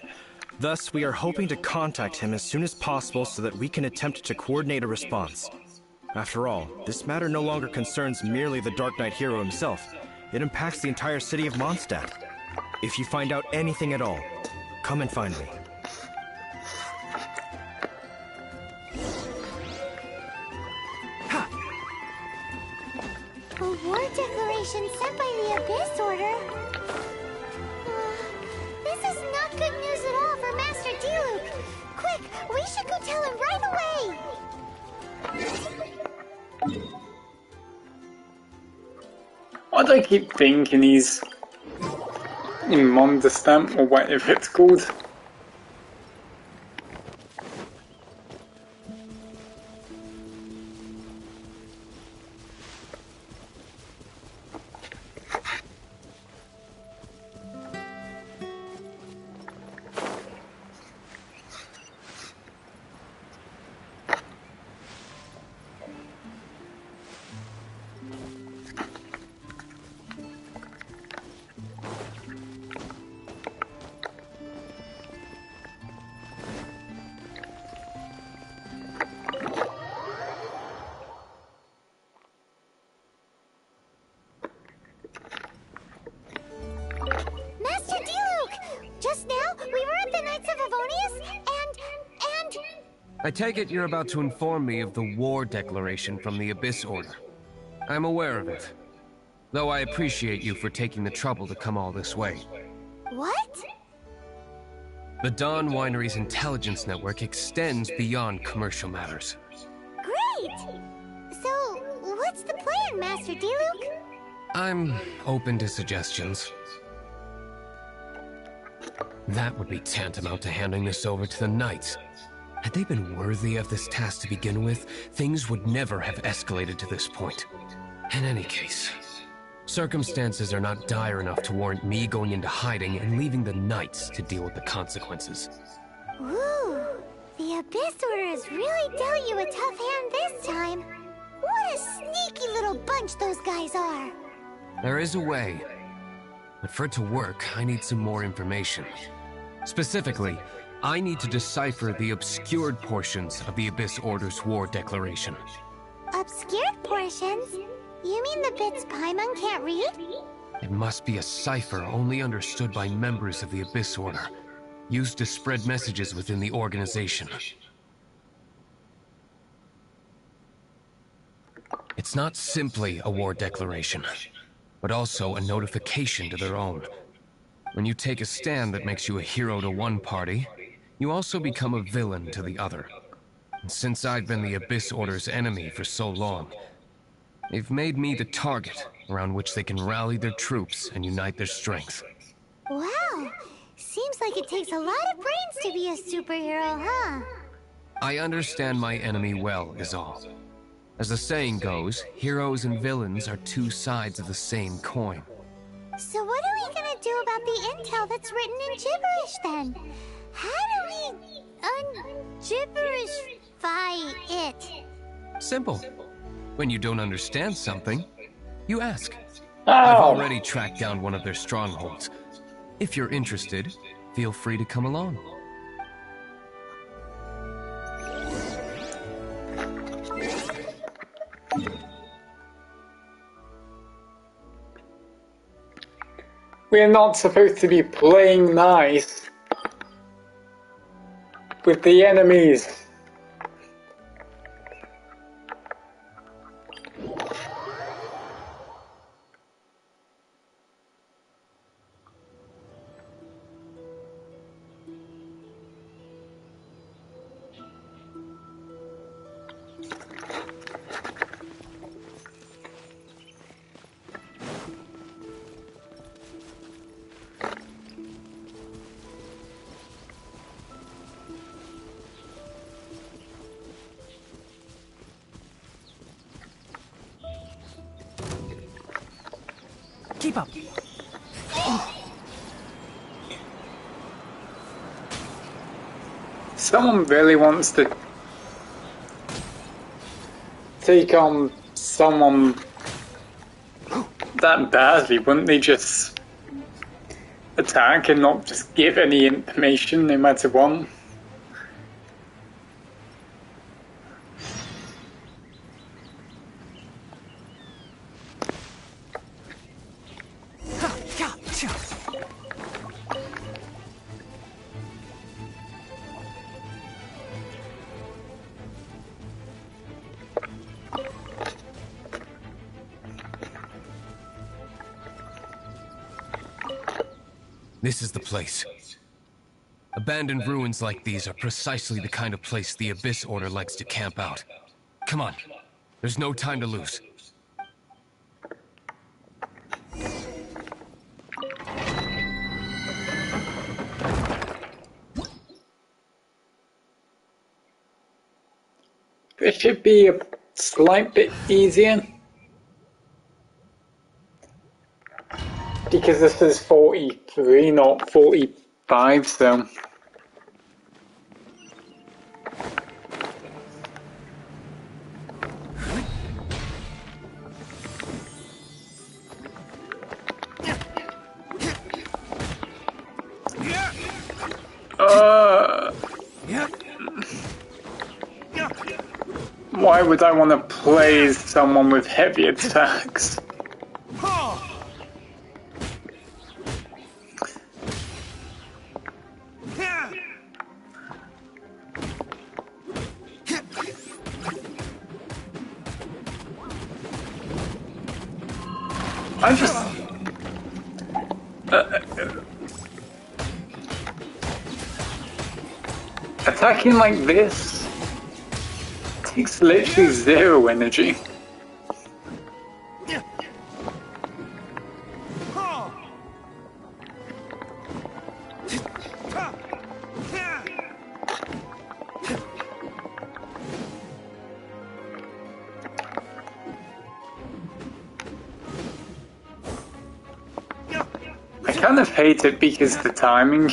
Thus, we are hoping to contact him as soon as possible so that we can attempt to coordinate a response. After all, this matter no longer concerns merely the Dark Knight hero himself. It impacts the entire city of Mondstadt. If you find out anything at all, come and find me. A war declaration sent by the Abyss Order? This is not good news at all for Master Diluc. Quick, we should go tell him right away! Why do I keep thinking he's in Mondstadt or whatever it's called? I take it you're about to inform me of the war declaration from the Abyss Order. I'm aware of it, though I appreciate you for taking the trouble to come all this way. What? The Dawn Winery's intelligence network extends beyond commercial matters. Great! So, what's the plan, Master Diluc? I'm open to suggestions. That would be tantamount to handing this over to the Knights. Had they been worthy of this task to begin with, things would never have escalated to this point. In any case, circumstances are not dire enough to warrant me going into hiding and leaving the Knights to deal with the consequences. Ooh, the Abyss Order has really dealt you a tough hand this time. What a sneaky little bunch those guys are. There is a way, but for it to work, I need some more information. Specifically, I need to decipher the obscured portions of the Abyss Order's war declaration. Obscured portions? You mean the bits Paimon can't read? It must be a cipher only understood by members of the Abyss Order, used to spread messages within the organization. It's not simply a war declaration, but also a notification to their own. When you take a stand that makes you a hero to one party, you also become a villain to the other. And since I've been the Abyss Order's enemy for so long, they've made me the target around which they can rally their troops and unite their strength. Wow! Seems like it takes a lot of brains to be a superhero, huh? I understand my enemy well, is all. As the saying goes, heroes and villains are two sides of the same coin. So what are we gonna do about the intel that's written in gibberish, then? How do we un-gibberishify it? Simple. When you don't understand something, you ask. Oh. I've already tracked down one of their strongholds. If you're interested, feel free to come along. We're not supposed to be playing nice with the enemies. Keep up. Someone really wants to take on someone that badly. Wouldn't they just attack and not just give any information, no matter what? This is the place. Abandoned ruins like these are precisely the kind of place the Abyss Order likes to camp out. Come on. There's no time to lose. It should be a slight bit easier. Because this is 43, not 45, so... Why would I want to play someone with heavy attacks? I'm just... attacking like this takes literally zero energy. I kind of hate it because the timing,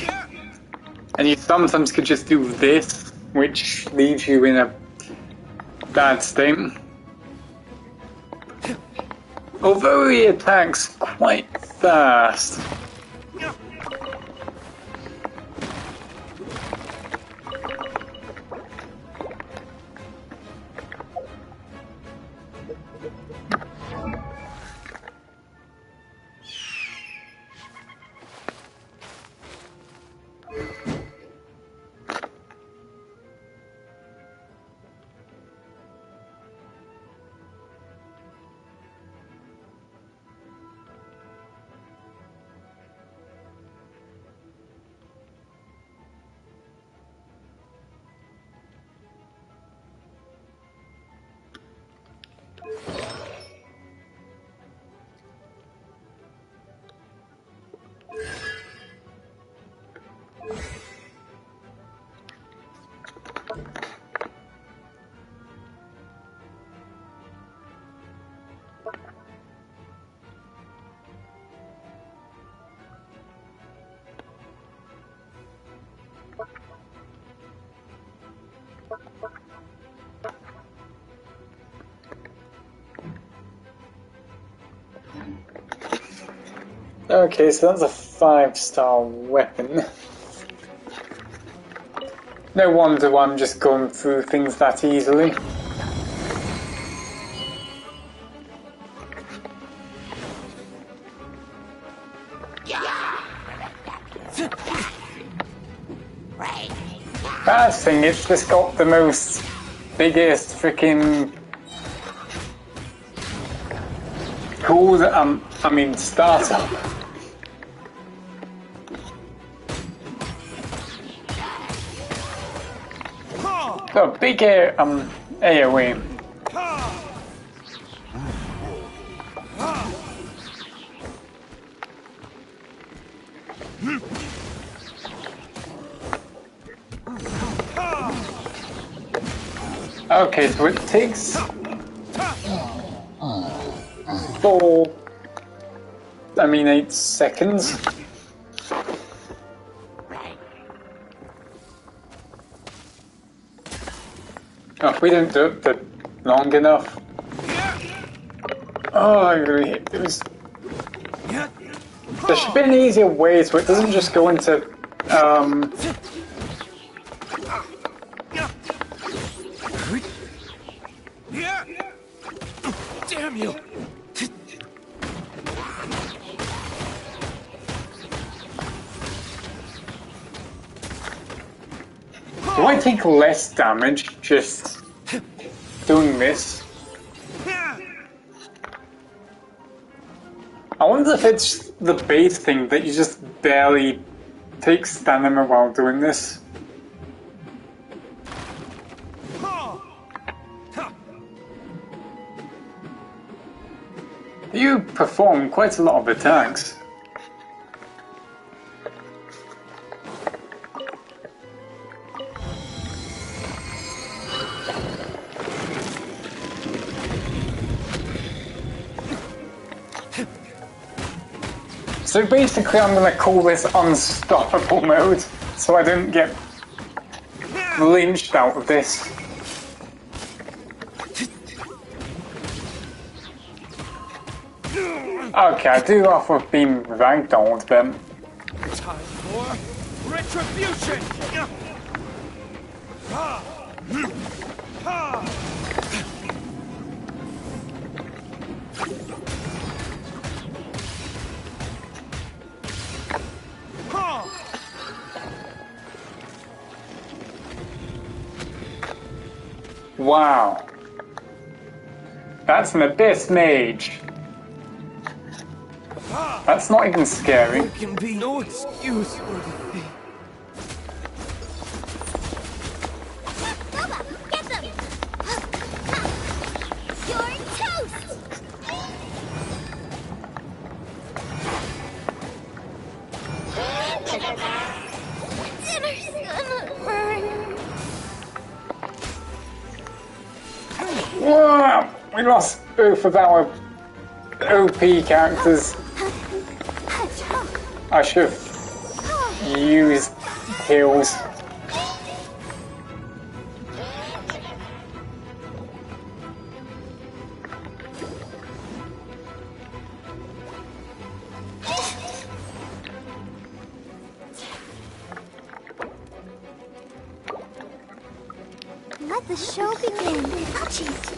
and you sometimes could just do this, which leaves you in a bad state. Although he attacks quite fast. Okay, so that's a 5-star weapon. No wonder I'm just going through things that easily. That thing, it's just got the most biggest freaking cool, startup. So big AoE. Okay, so it takes 8 seconds. Oh, if we didn't do it for long enough. Oh, it was. There should be an easier way so it doesn't just go into. Damn you! Do I take less damage just doing this? I wonder if it's the base thing that you just barely take stamina while doing this. You perform quite a lot of attacks. So basically I'm going to call this unstoppable mode, so I don't get lynched out of this. Okay, I do offer being ragdolled, but... Time for retribution! Wow. That's an Abyss Mage. That's not even scary. There can be no excuse for defeat. Get them! You're toast! Dinner's gonna burn. Whoa! We lost both of our OP characters. I should have used heals. Let the show begin. Jeez.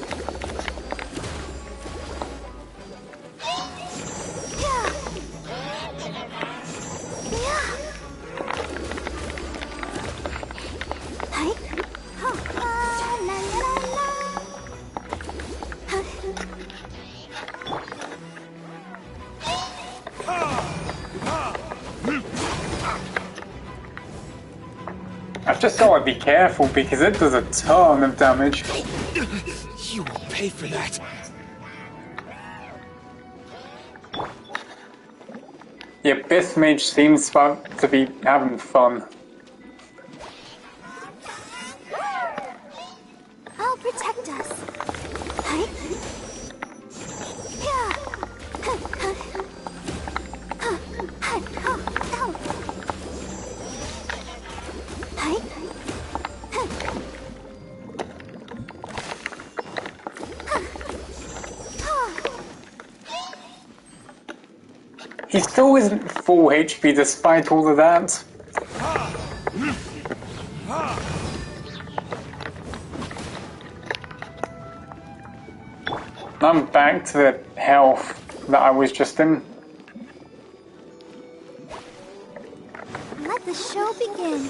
I've just got to be careful because it does a ton of damage. You will pay for that. The Abyss Mage seems to be having fun. I'll protect us. He still isn't full HP despite all of that. I'm back to the health that I was just in. Let the show begin.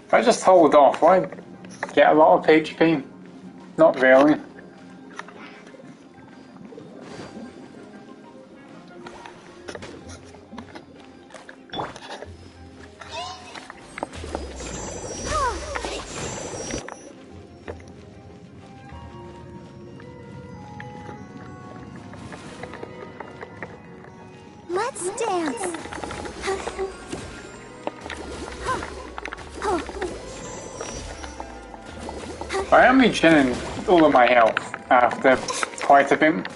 If I just hold off, will I get a lot of HP? Not really. Let's dance. I am regenerating all of my health after quite a bit.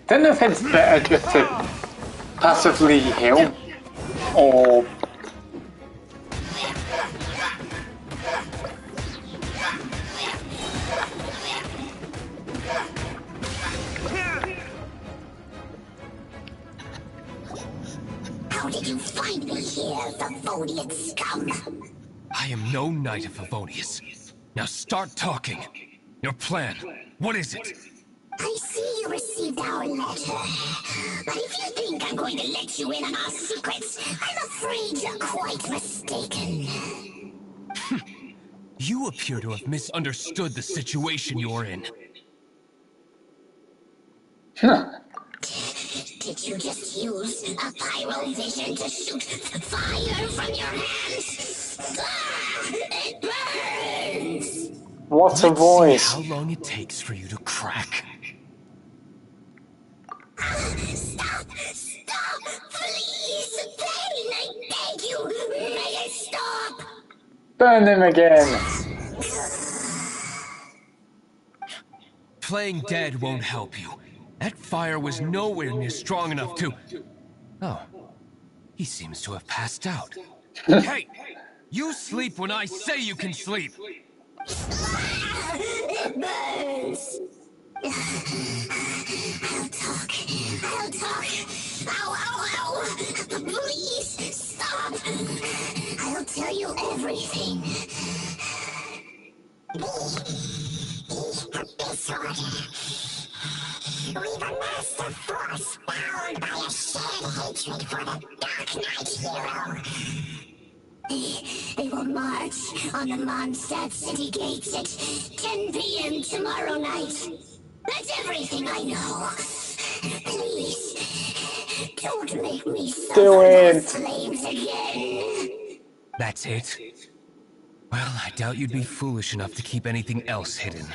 Don't know if it's better just to passively heal or How did you find me here, Favonian scum? I am no knight of Favonius. Now start talking. Your plan, what is it? I see you received our letter. But if you think I'm going to let you in on our secrets, I'm afraid you're quite mistaken. You appear to have misunderstood the situation you're in. Did you just use a pyro vision to shoot fire from your hands? Ah, it burns! What a voice! See how long it takes for you to crack. Stop! Stop! Please! Pain! I beg you! May it stop! Burn him again! Playing dead won't help you. That fire was nowhere near strong enough to... Oh. He seems to have passed out. Hey! You sleep when I say you can sleep! It burns! I'll talk. I'll talk. Ow, ow, ow! Please, stop! I'll tell you everything. Disorder. We've a master force bound by a shared hatred for the Dark Knight hero. They will march on the Mondstadt city gates at 10 p.m. tomorrow night. That's everything I know. Please, don't make me suffer those flames again. That's it? Well, I doubt you'd be foolish enough to keep anything else hidden.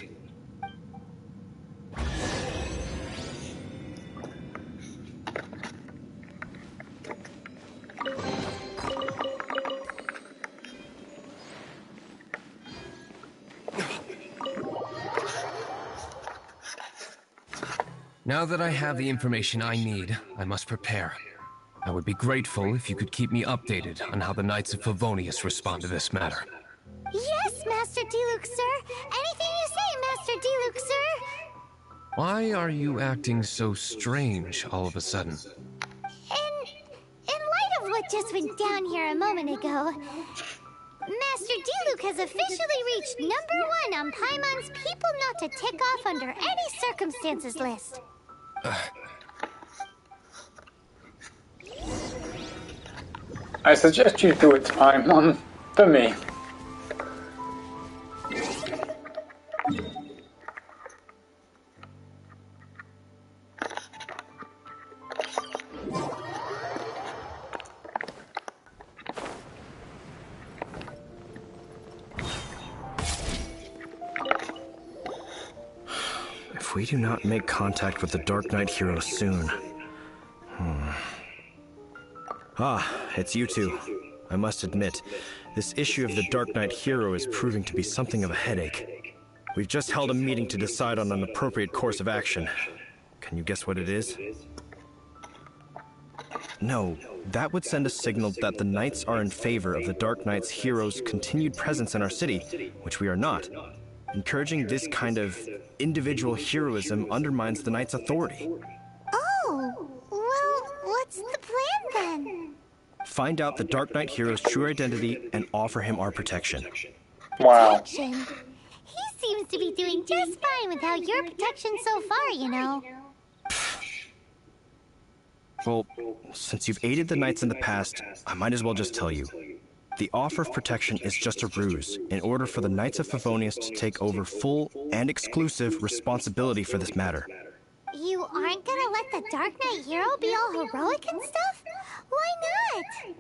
Now that I have the information I need, I must prepare. I would be grateful if you could keep me updated on how the Knights of Favonius respond to this matter. Yes, Master Diluc, sir. Anything you say, Master Diluc, sir. Why are you acting so strange all of a sudden? In light of what just went down here a moment ago, Master Diluc has officially reached #1 on Paimon's people not to tick off under any circumstances list. I suggest you do it to Paimon, for me. If we do not make contact with the Dark Knight hero soon... Ah, it's you two. I must admit, this issue of the Dark Knight hero is proving to be something of a headache. We've just held a meeting to decide on an appropriate course of action. Can you guess what it is? No, that would send a signal that the Knights are in favor of the Dark Knight's heroes' continued presence in our city, which we are not. Encouraging this kind of individual heroism undermines the Knights' authority. Oh, well, what's the plan then? Find out the Dark Knight hero's true identity and offer him our protection. Wow. Protection? He seems to be doing just fine without your protection so far, you know. Well, since you've aided the Knights in the past, I might as well just tell you. The offer of protection is just a ruse in order for the Knights of Favonius to take over full and exclusive responsibility for this matter. You aren't gonna let the Dark Knight hero be all heroic and stuff? Why not?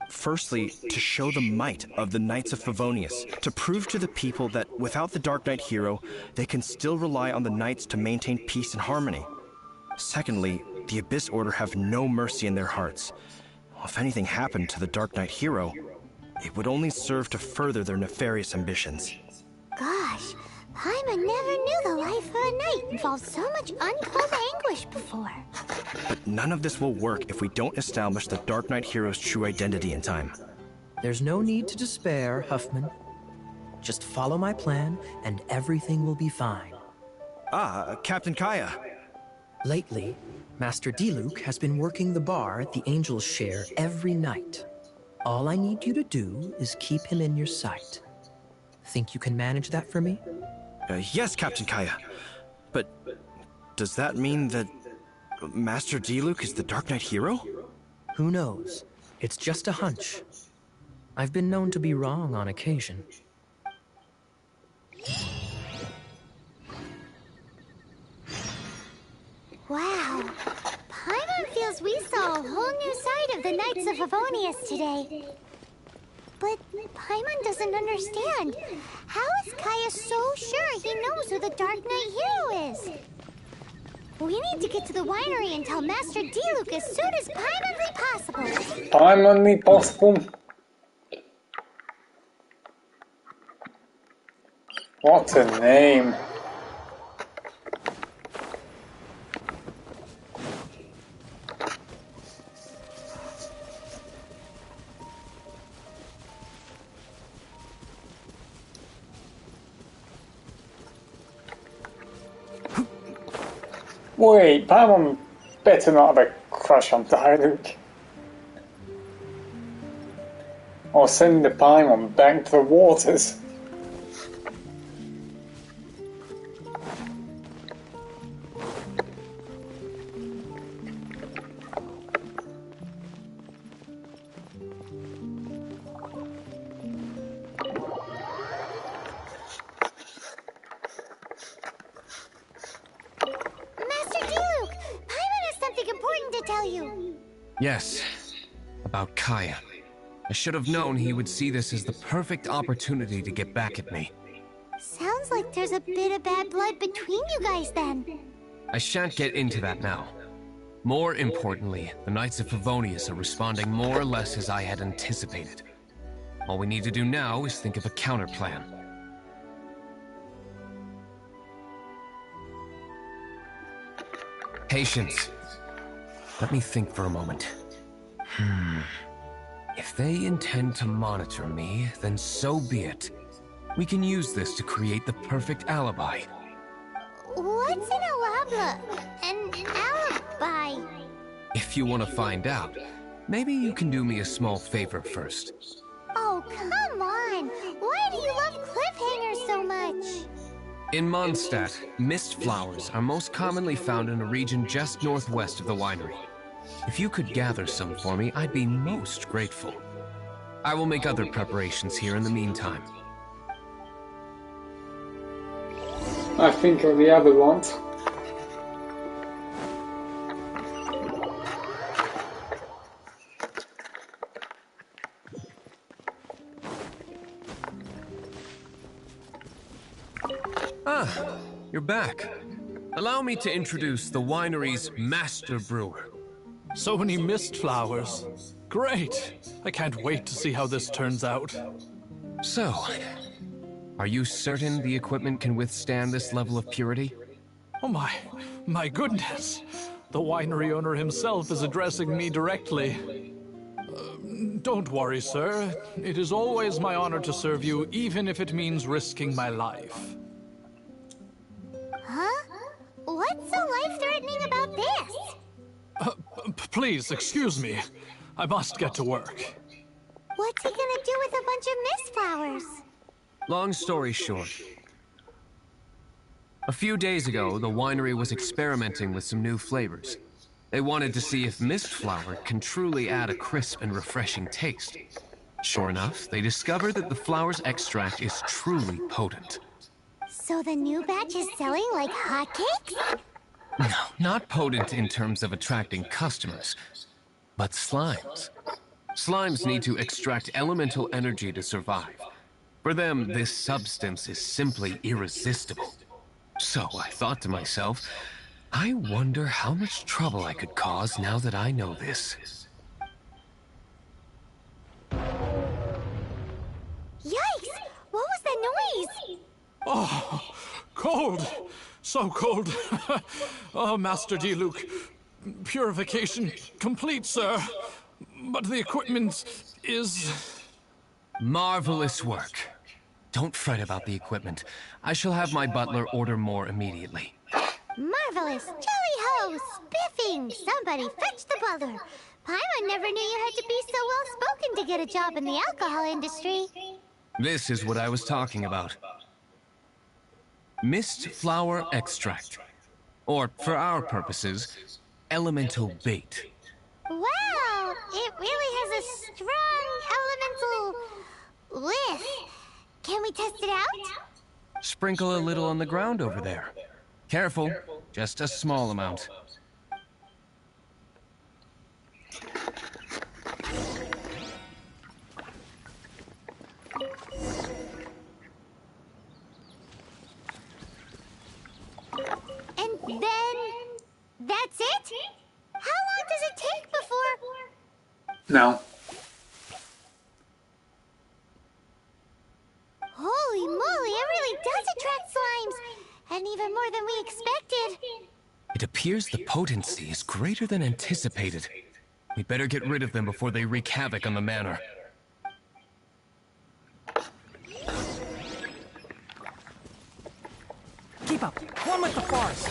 Firstly, to show the might of the Knights of Favonius, to prove to the people that without the Dark Knight hero, they can still rely on the Knights to maintain peace and harmony. Secondly, the Abyss Order have no mercy in their hearts. If anything happened to the Dark Knight hero, it would only serve to further their nefarious ambitions. Gosh, Paimon never knew the life of a knight involved so much untold anguish before. But none of this will work if we don't establish the Dark Knight hero's true identity in time. There's no need to despair, Huffman. Just follow my plan, and everything will be fine. Ah, Captain Kaya. Lately, Master Diluc has been working the bar at the Angel's Share every night. All I need you to do is keep him in your sight. Think you can manage that for me? Yes, Captain Kaya. But does that mean that Master Diluc is the Dark Knight hero? Who knows? It's just a hunch. I've been known to be wrong on occasion. Wow. Paimon feels we saw a whole new side of the Knights of Favonius today. But Paimon doesn't understand. How is Kaya so sure he knows who the Dark Knight hero is? We need to get to the winery and tell Master Diluc as soon as Paimonly possible. Paimonly possible? What a name. Wait, Paimon better not have a crush on Diluc. Or send the Paimon back to the waters. Yes, about Kaya. I should have known he would see this as the perfect opportunity to get back at me. Sounds like there's a bit of bad blood between you guys then. I shan't get into that now. More importantly, the Knights of Favonius are responding more or less as I had anticipated. All we need to do now is think of a counterplan. Patience. Let me think for a moment. If they intend to monitor me, then so be it. We can use this to create the perfect alibi. What's an alibi? If you want to find out, maybe you can do me a small favor first. Oh, come on! Why do you love cliffhangers so much? In Mondstadt, mist flowers are most commonly found in a region just northwest of the winery. If you could gather some for me, I'd be most grateful. I will make other preparations here in the meantime. I think of the other ones. Ah, you're back. Allow me to introduce the winery's master brewer. So many mist flowers. Great! I can't wait to see how this turns out. So, are you certain the equipment can withstand this level of purity? Oh my goodness. The winery owner himself is addressing me directly. Don't worry, sir. It is always my honor to serve you, even if it means risking my life. Huh? What's so life-threatening about this? Please, excuse me. I must get to work. What's he gonna do with a bunch of mist flowers? Long story short, a few days ago, the winery was experimenting with some new flavors. They wanted to see if mist flower can truly add a crisp and refreshing taste. Sure enough, they discovered that the flower's extract is truly potent. So the new batch is selling like hotcakes? No, not potent in terms of attracting customers, but slimes. Slimes need to extract elemental energy to survive. For them, this substance is simply irresistible. So I thought to myself, I wonder how much trouble I could cause now that I know this. Yikes! What was that noise? Oh, cold! So cold. Oh, Master D-Luke. Purification complete, sir. But the equipment is... Marvelous work. Don't fret about the equipment. I shall have my butler order more immediately. Marvelous! Jolly-ho! Spiffing! Somebody fetch the butler! Paimon never knew you had to be so well-spoken to get a job in the alcohol industry. This is what I was talking about. Mist flower extract. Or, for our purposes, elemental bait. Wow! It really has a strong elemental... whiff. Can we test it out? Sprinkle a little on the ground over there. Careful, just a small amount. And then... that's it? How long does it take before... No. Holy moly, it really does attract slimes! And even more than we expected. It appears the potency is greater than anticipated. We better get rid of them before they wreak havoc on the manor. Keep up! One with the forest!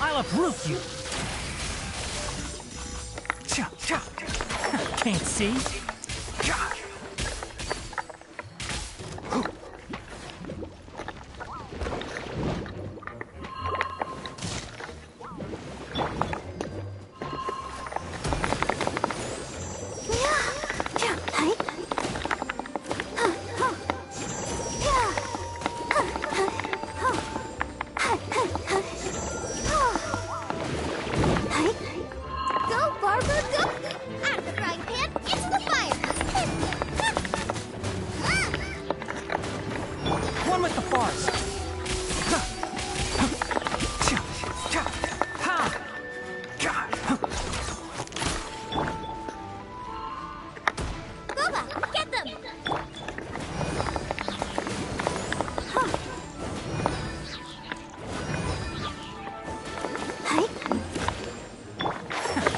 I'll uproot you! Can't see?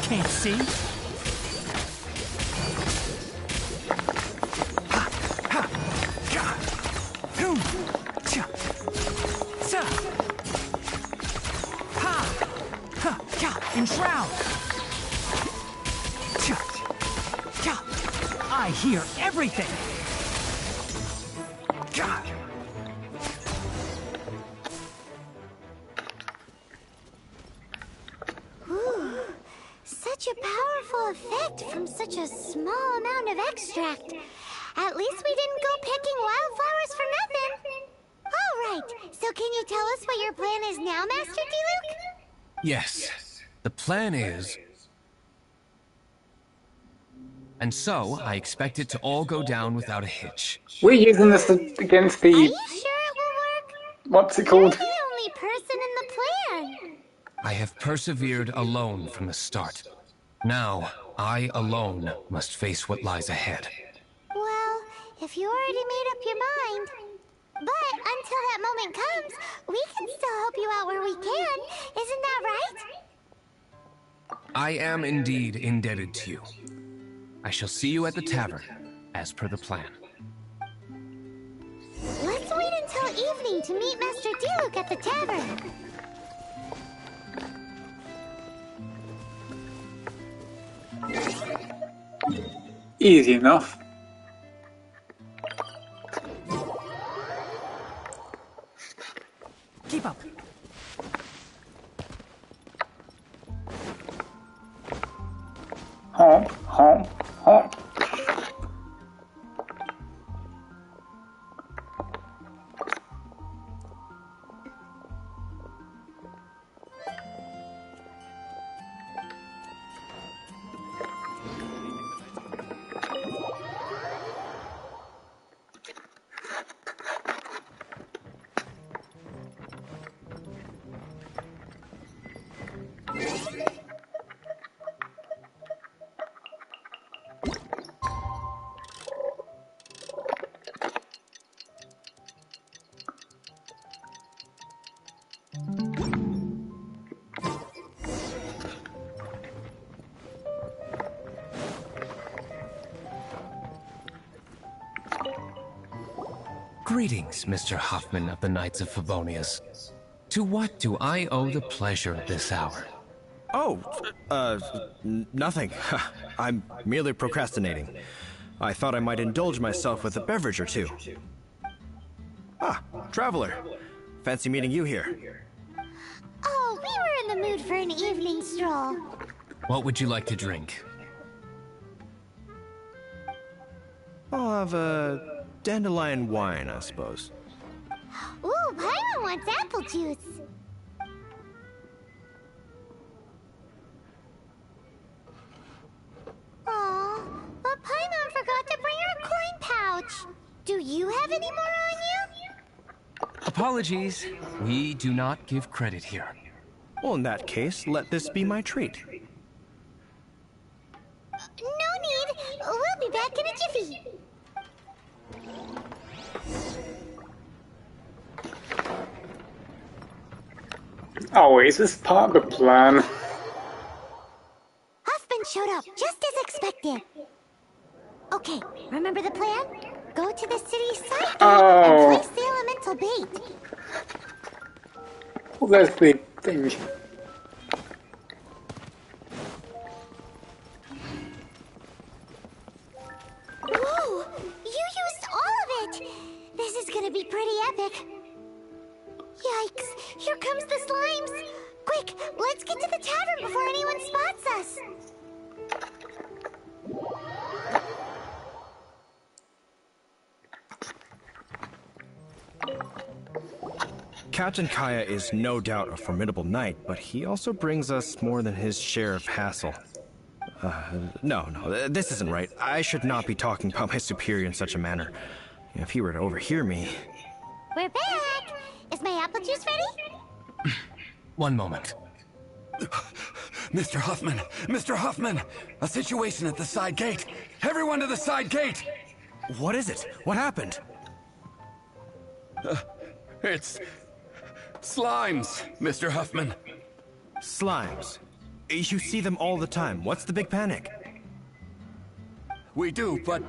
Can't see? Enshroud! I hear everything! Ooh, such a powerful effect from such a small amount of extract. At least we didn't go picking wildflowers for nothing. All right, so can you tell us what your plan is now, Master D-Luke? Yes. The plan is... And so, I expect it to all go down without a hitch. We're using this against the... Are you sure it will work? What's it called? You're the only person in the plan? I have persevered alone from the start. Now, I alone must face what lies ahead. Well, if you already made up your mind. But until that moment comes, we can still help you out where we can. Isn't that right? I am indeed indebted to you. I shall see you at the tavern, as per the plan. Let's wait until evening to meet Master Diluc at the tavern. Easy enough. Keep up. Honk, honk, honk. Greetings, Mr. Hoffman of the Knights of Favonius. To what do I owe the pleasure at this hour? Oh, nothing. I'm merely procrastinating. I thought I might indulge myself with a beverage or two. Ah, Traveler. Fancy meeting you here. Oh, we were in the mood for an evening stroll. What would you like to drink? I'll have a dandelion wine, I suppose. Ooh, Paimon wants apple juice. Aw, but Paimon forgot to bring her coin pouch. Do you have any more on you? Apologies. We do not give credit here. Well, in that case, let this be my treat. No need. We'll be back in a jiffy. Always is part of the plan. Huffman showed up, just as expected. Okay, remember the plan? Go to the city side gate and place the elemental bait. Well, there's the thing. Whoa! You used all of it! This is gonna be pretty epic. Yikes! Here comes the slimes! Quick, let's get to the tavern before anyone spots us! Captain Kaya is no doubt a formidable knight, but he also brings us more than his share of hassle. No, this isn't right. I should not be talking about my superior in such a manner. If he were to overhear me... We're back! Is my apple juice ready? One moment. Mr. Huffman! Mr. Huffman! A situation at the side gate! Everyone to the side gate! What is it? What happened? It's... slimes, Mr. Huffman. Slimes? You see them all the time. What's the big panic? We do, but...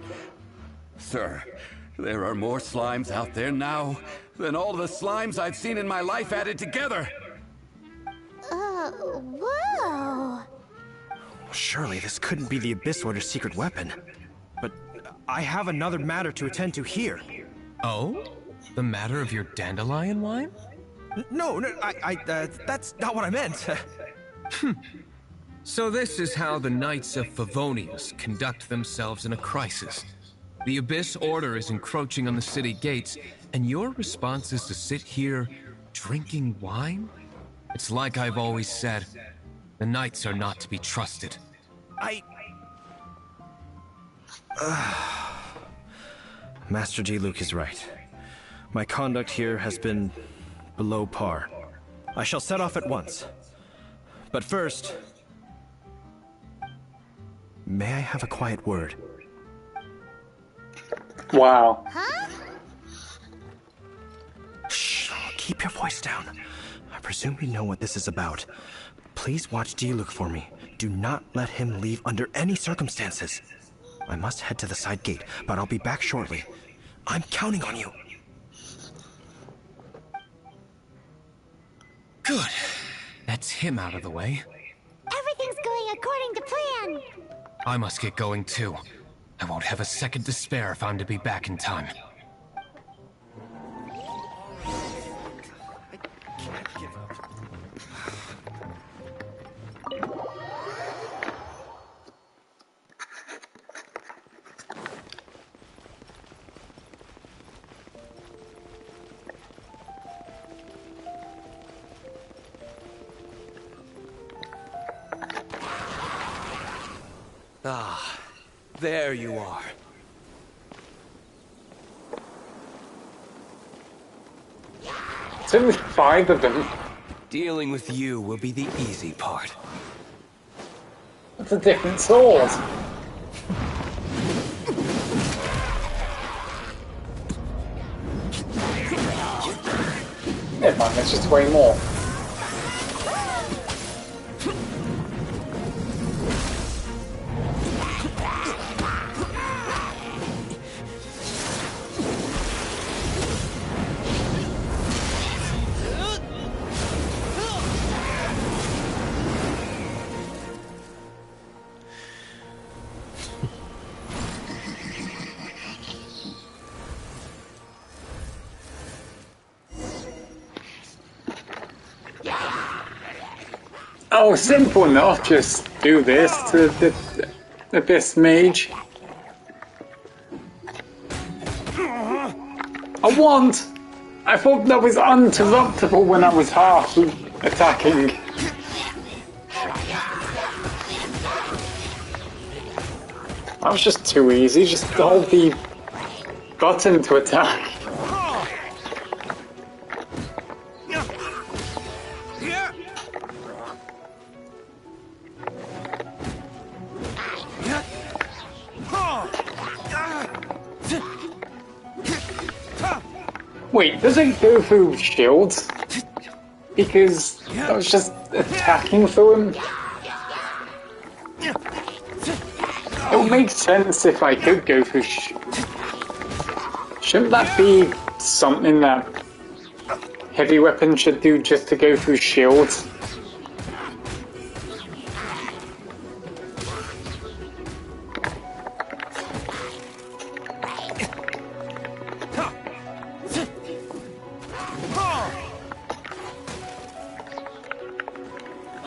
Sir, there are more slimes out there now than all the slimes I've seen in my life added together. Whoa. Surely this couldn't be the Abyss Order's secret weapon. But I have another matter to attend to here. Oh? The matter of your dandelion wine? No, that's not what I meant. So this is how the Knights of Favonius conduct themselves in a crisis. The Abyss Order is encroaching on the city gates, and your response is to sit here drinking wine? It's like I've always said, the Knights are not to be trusted. Master Diluc is right. My conduct here has been below par. I shall set off at once. But first... may I have a quiet word? Wow. Huh? Shh, keep your voice down. I presume you know what this is about. Please watch Diluc for me. Do not let him leave under any circumstances. I must head to the side gate, but I'll be back shortly. I'm counting on you. Good. That's him out of the way. Everything's going according to plan. I must get going too. I won't have a second to spare if I'm to be back in time. Ah, there you are. It's only 5 of them. Dealing with you will be the easy part. It's a different sword. Never mind, there's just way more. Oh, simple enough. Just do this to the Abyss Mage. I thought that was uninterruptible when I was half attacking. That was just too easy. Just hold the button to attack. Wait, does it go through shields? Because I was just attacking through him. It would make sense if I could go through shouldn't that be something that heavy weapons should do just to go through shields?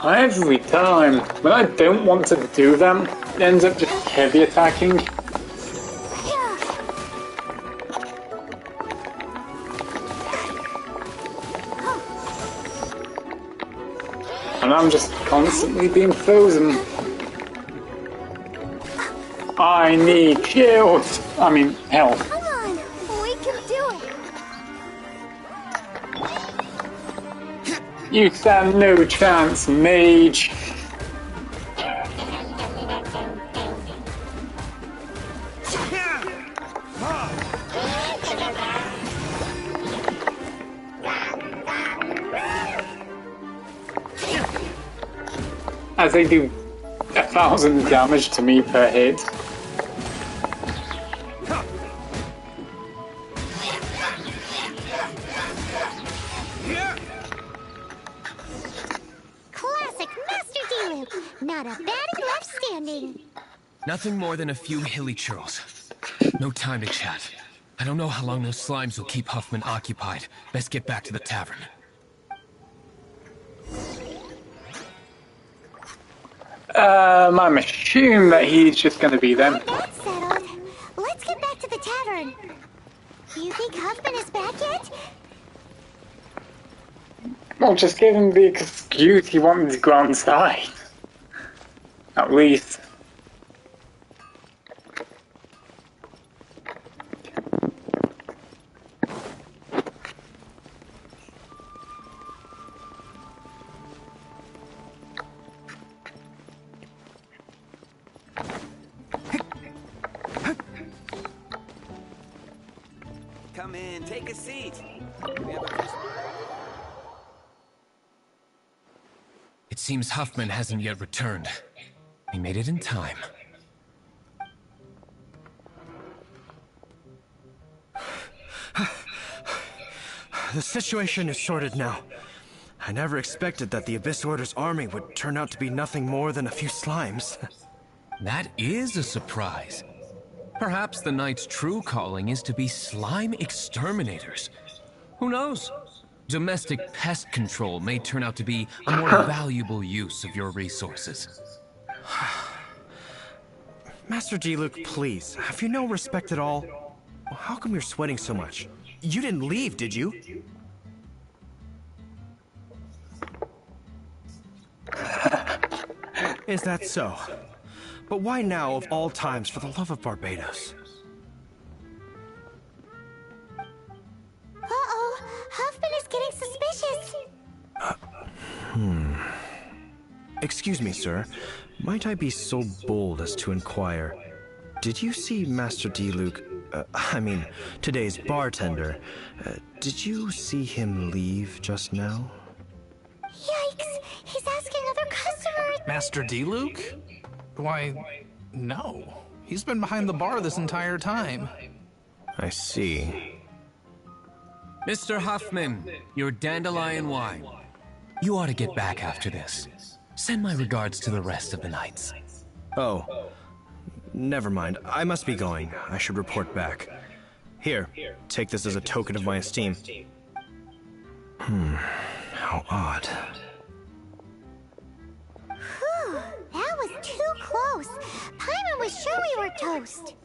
Every time, when I don't want to do them, it ends up just heavy attacking. And I'm just constantly being frozen. I need shields! I mean, health. Come on, we can do it. You stand no chance, mage. As they do 1,000 damage to me per hit. Classic Master Diluc. Not a baddie left standing. Nothing more than a few hilly churls. No time to chat. I don't know how long those slimes will keep Huffman occupied. Best get back to the tavern. I'm assuming that he's just going to be there. That's settled. Let's get back to the tavern. Do you think Huffman is back yet? Well, just give him the excuse he wanted to go outside. At least. Come in, take a seat. It seems Huffman hasn't yet returned. He made it in time. The situation is sorted now. I never expected that the Abyss Order's army would turn out to be nothing more than a few slimes. That is a surprise. Perhaps the Knight's true calling is to be slime exterminators. Who knows? Domestic pest control may turn out to be a more valuable use of your resources. Master Diluc, please, have you no respect at all? How come you're sweating so much? You didn't leave, did you? Is that so? But why now, of all times, for the love of Barbados? Uh-oh, Huffman is getting suspicious. Excuse me, sir. Might I be so bold as to inquire, did you see Master Diluc, today's bartender, did you see him leave just now? Yikes, he's asking other customers. Master Diluc? Why, no. He's been behind the bar this entire time. I see. Mr. Huffman, your dandelion wine. You ought to get back after this. Send my regards to the rest of the Knights. Oh, never mind. I must be going. I should report back. Here, take this as a token of my esteem. How odd. Whew, that was too close. Paimon was sure we were toast.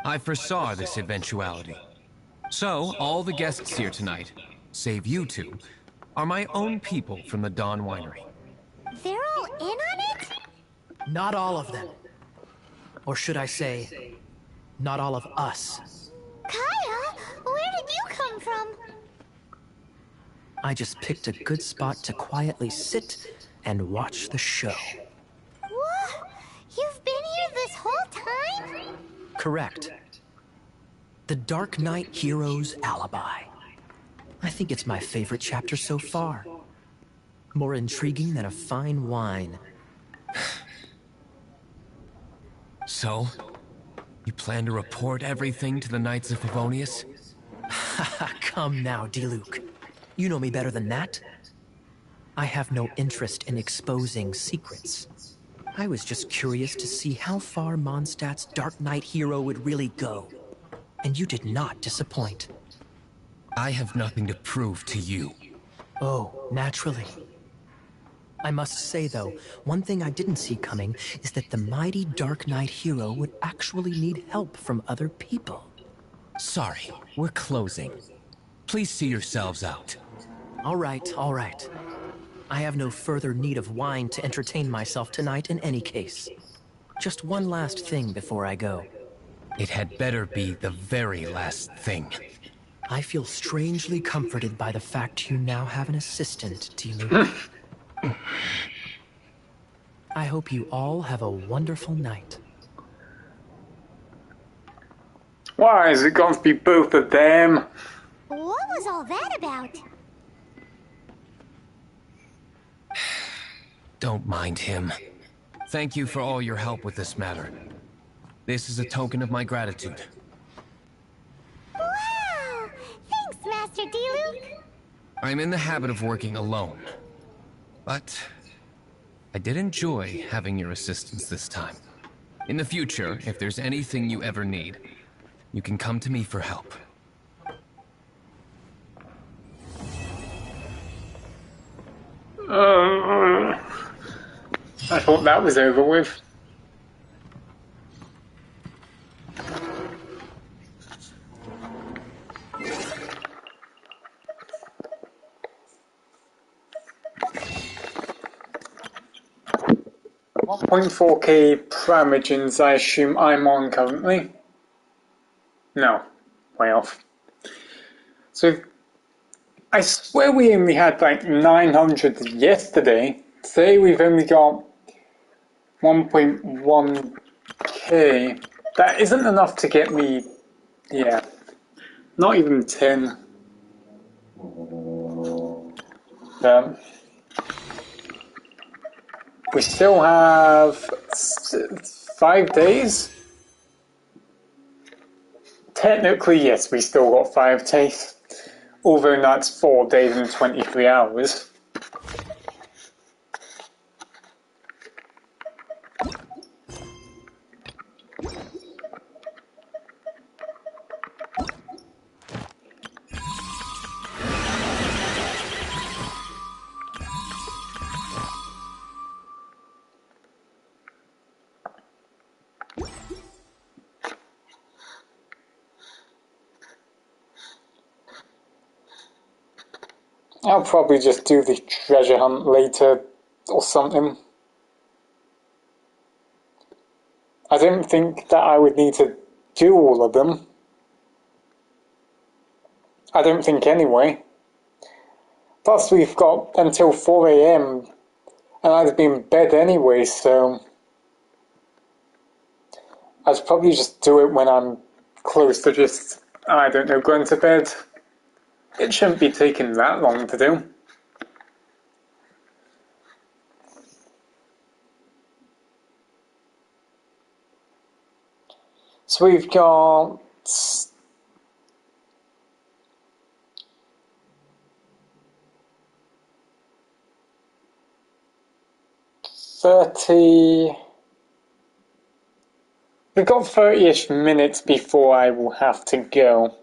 I foresaw this eventuality. So, all the guests here tonight, save you two, are my own people from the Dawn Winery. They're all in on it? Not all of them. Or should I say, not all of us. Kaya, where did you come from? I just picked a good spot to quietly sit and watch the show. What? You've been here this whole time? Correct. The Dark Knight Hero's Alibi. I think it's my favorite chapter so far. More intriguing than a fine wine. So, you plan to report everything to the Knights of Favonius? Come now, Diluc. You know me better than that. I have no interest in exposing secrets. I was just curious to see how far Mondstadt's Dark Knight hero would really go. And you did not disappoint. I have nothing to prove to you. Oh, naturally. I must say, though, one thing I didn't see coming is that the mighty Dark Knight hero would actually need help from other people. Sorry, we're closing. Please see yourselves out. All right, all right. I have no further need of wine to entertain myself tonight in any case. Just one last thing before I go. It had better be the very last thing. I feel strangely comforted by the fact you now have an assistant, Diluc. I hope you all have a wonderful night. Why is it going to be both of them? What was all that about? Don't mind him. Thank you for all your help with this matter. This is a token of my gratitude. Wow! Thanks, Master Diluc. I'm in the habit of working alone. But I did enjoy having your assistance this time. In the future, if there's anything you ever need, you can come to me for help. I thought that was over with. .4K parameters I assume I'm on currently. No, way off. So I swear we only had like 900 yesterday. Today we've only got 1.1K. That isn't enough to get me Yeah, not even 10. We still have 5 days? Technically, yes, we still got 5 days. Although that's 4 days and 23 hours. I'll probably just do the treasure hunt later or something. I didn't think that I would need to do all of them. I don't think anyway. Plus we've got until 4 AM and I'd be in bed anyway, so I'd probably just do it when I'm close to just, I don't know, going to bed. It shouldn't be taking that long to do. So we've got 30... We've got 30-ish minutes before I will have to go.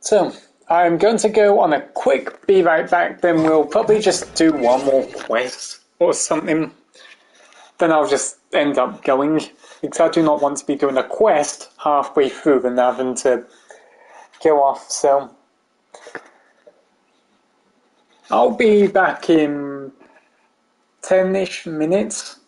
So, I'm going to go on a quick be right back, then we'll probably just do one more quest or something. Then I'll just end up going, because I do not want to be doing a quest halfway through and having to go off, so I'll be back in 10-ish minutes.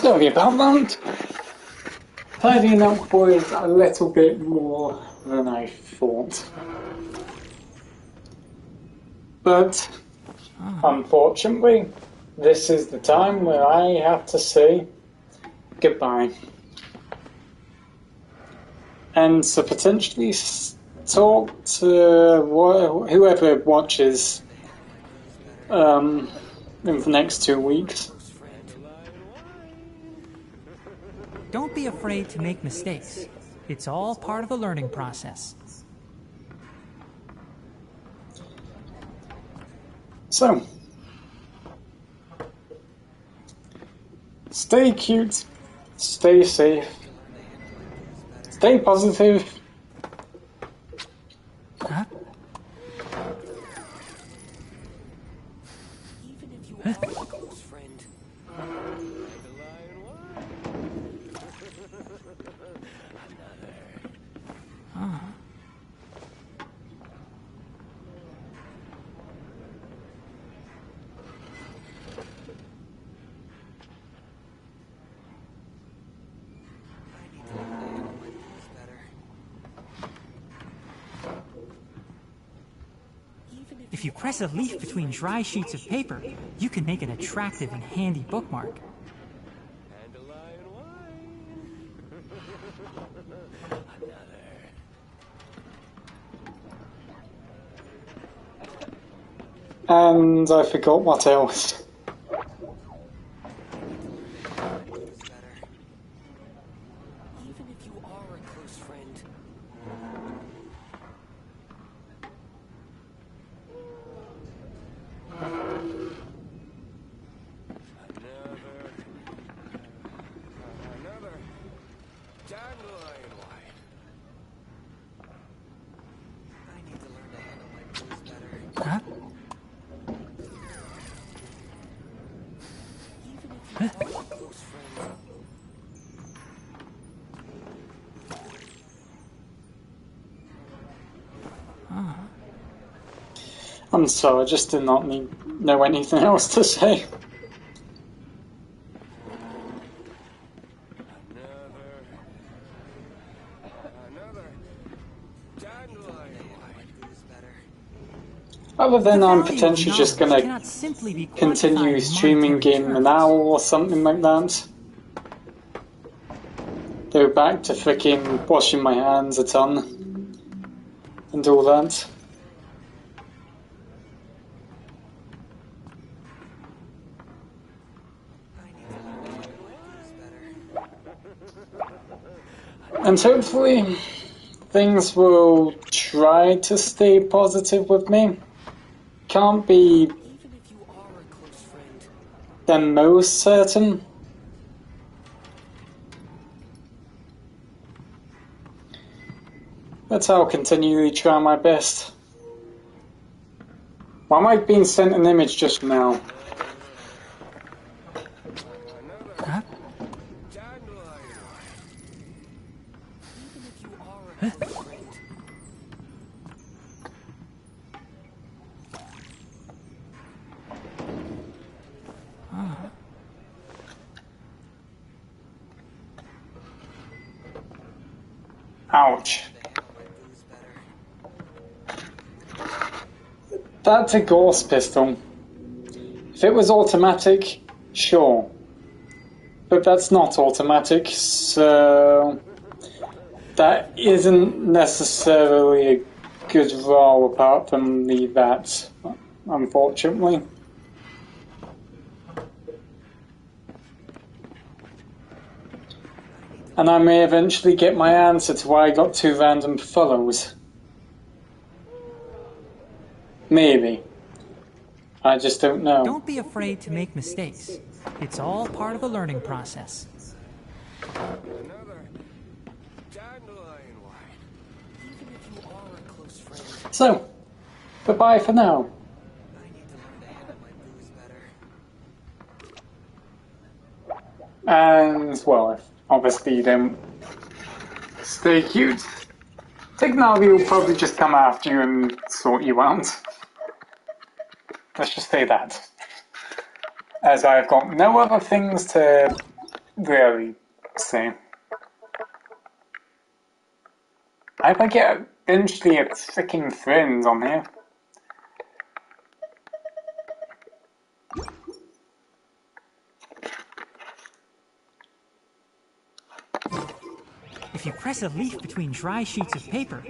Sorry about that. Tidying up was a little bit more than I thought. But, unfortunately, this is the time where I have to say goodbye. And so potentially talk to whoever watches in the next 2 weeks. Don't be afraid to make mistakes. It's all part of the learning process. So, stay cute, stay safe, stay positive. Huh? Huh? If you press a leaf between dry sheets of paper, you can make an attractive and handy bookmark. And I forgot what else. Huh? Huh? I'm sorry, I just did not know anything else to say. Other than I'm potentially just gonna continue streaming in an hour or something like that. Go back to freaking washing my hands a ton and all that. And hopefully things will try to stay positive with me. Can't be the most certain. But I'll continually try my best. Why am I being sent an image just now? Huh? Huh? Ouch. That's a Gauss pistol. If it was automatic, sure. But that's not automatic, so that isn't necessarily a good roll apart from that, unfortunately. And I may eventually get my answer to why I got 2 random follows. Maybe. I just don't know. Don't be afraid to make mistakes. It's all part of the learning process. So, goodbye for now. And, well, obviously you don't stay cute, Technology will probably just come after you and sort you out. Let's just say that. As I've got no other things to really see. I hope I get eventually a freaking friend on here. If you press a leaf between dry sheets of paper,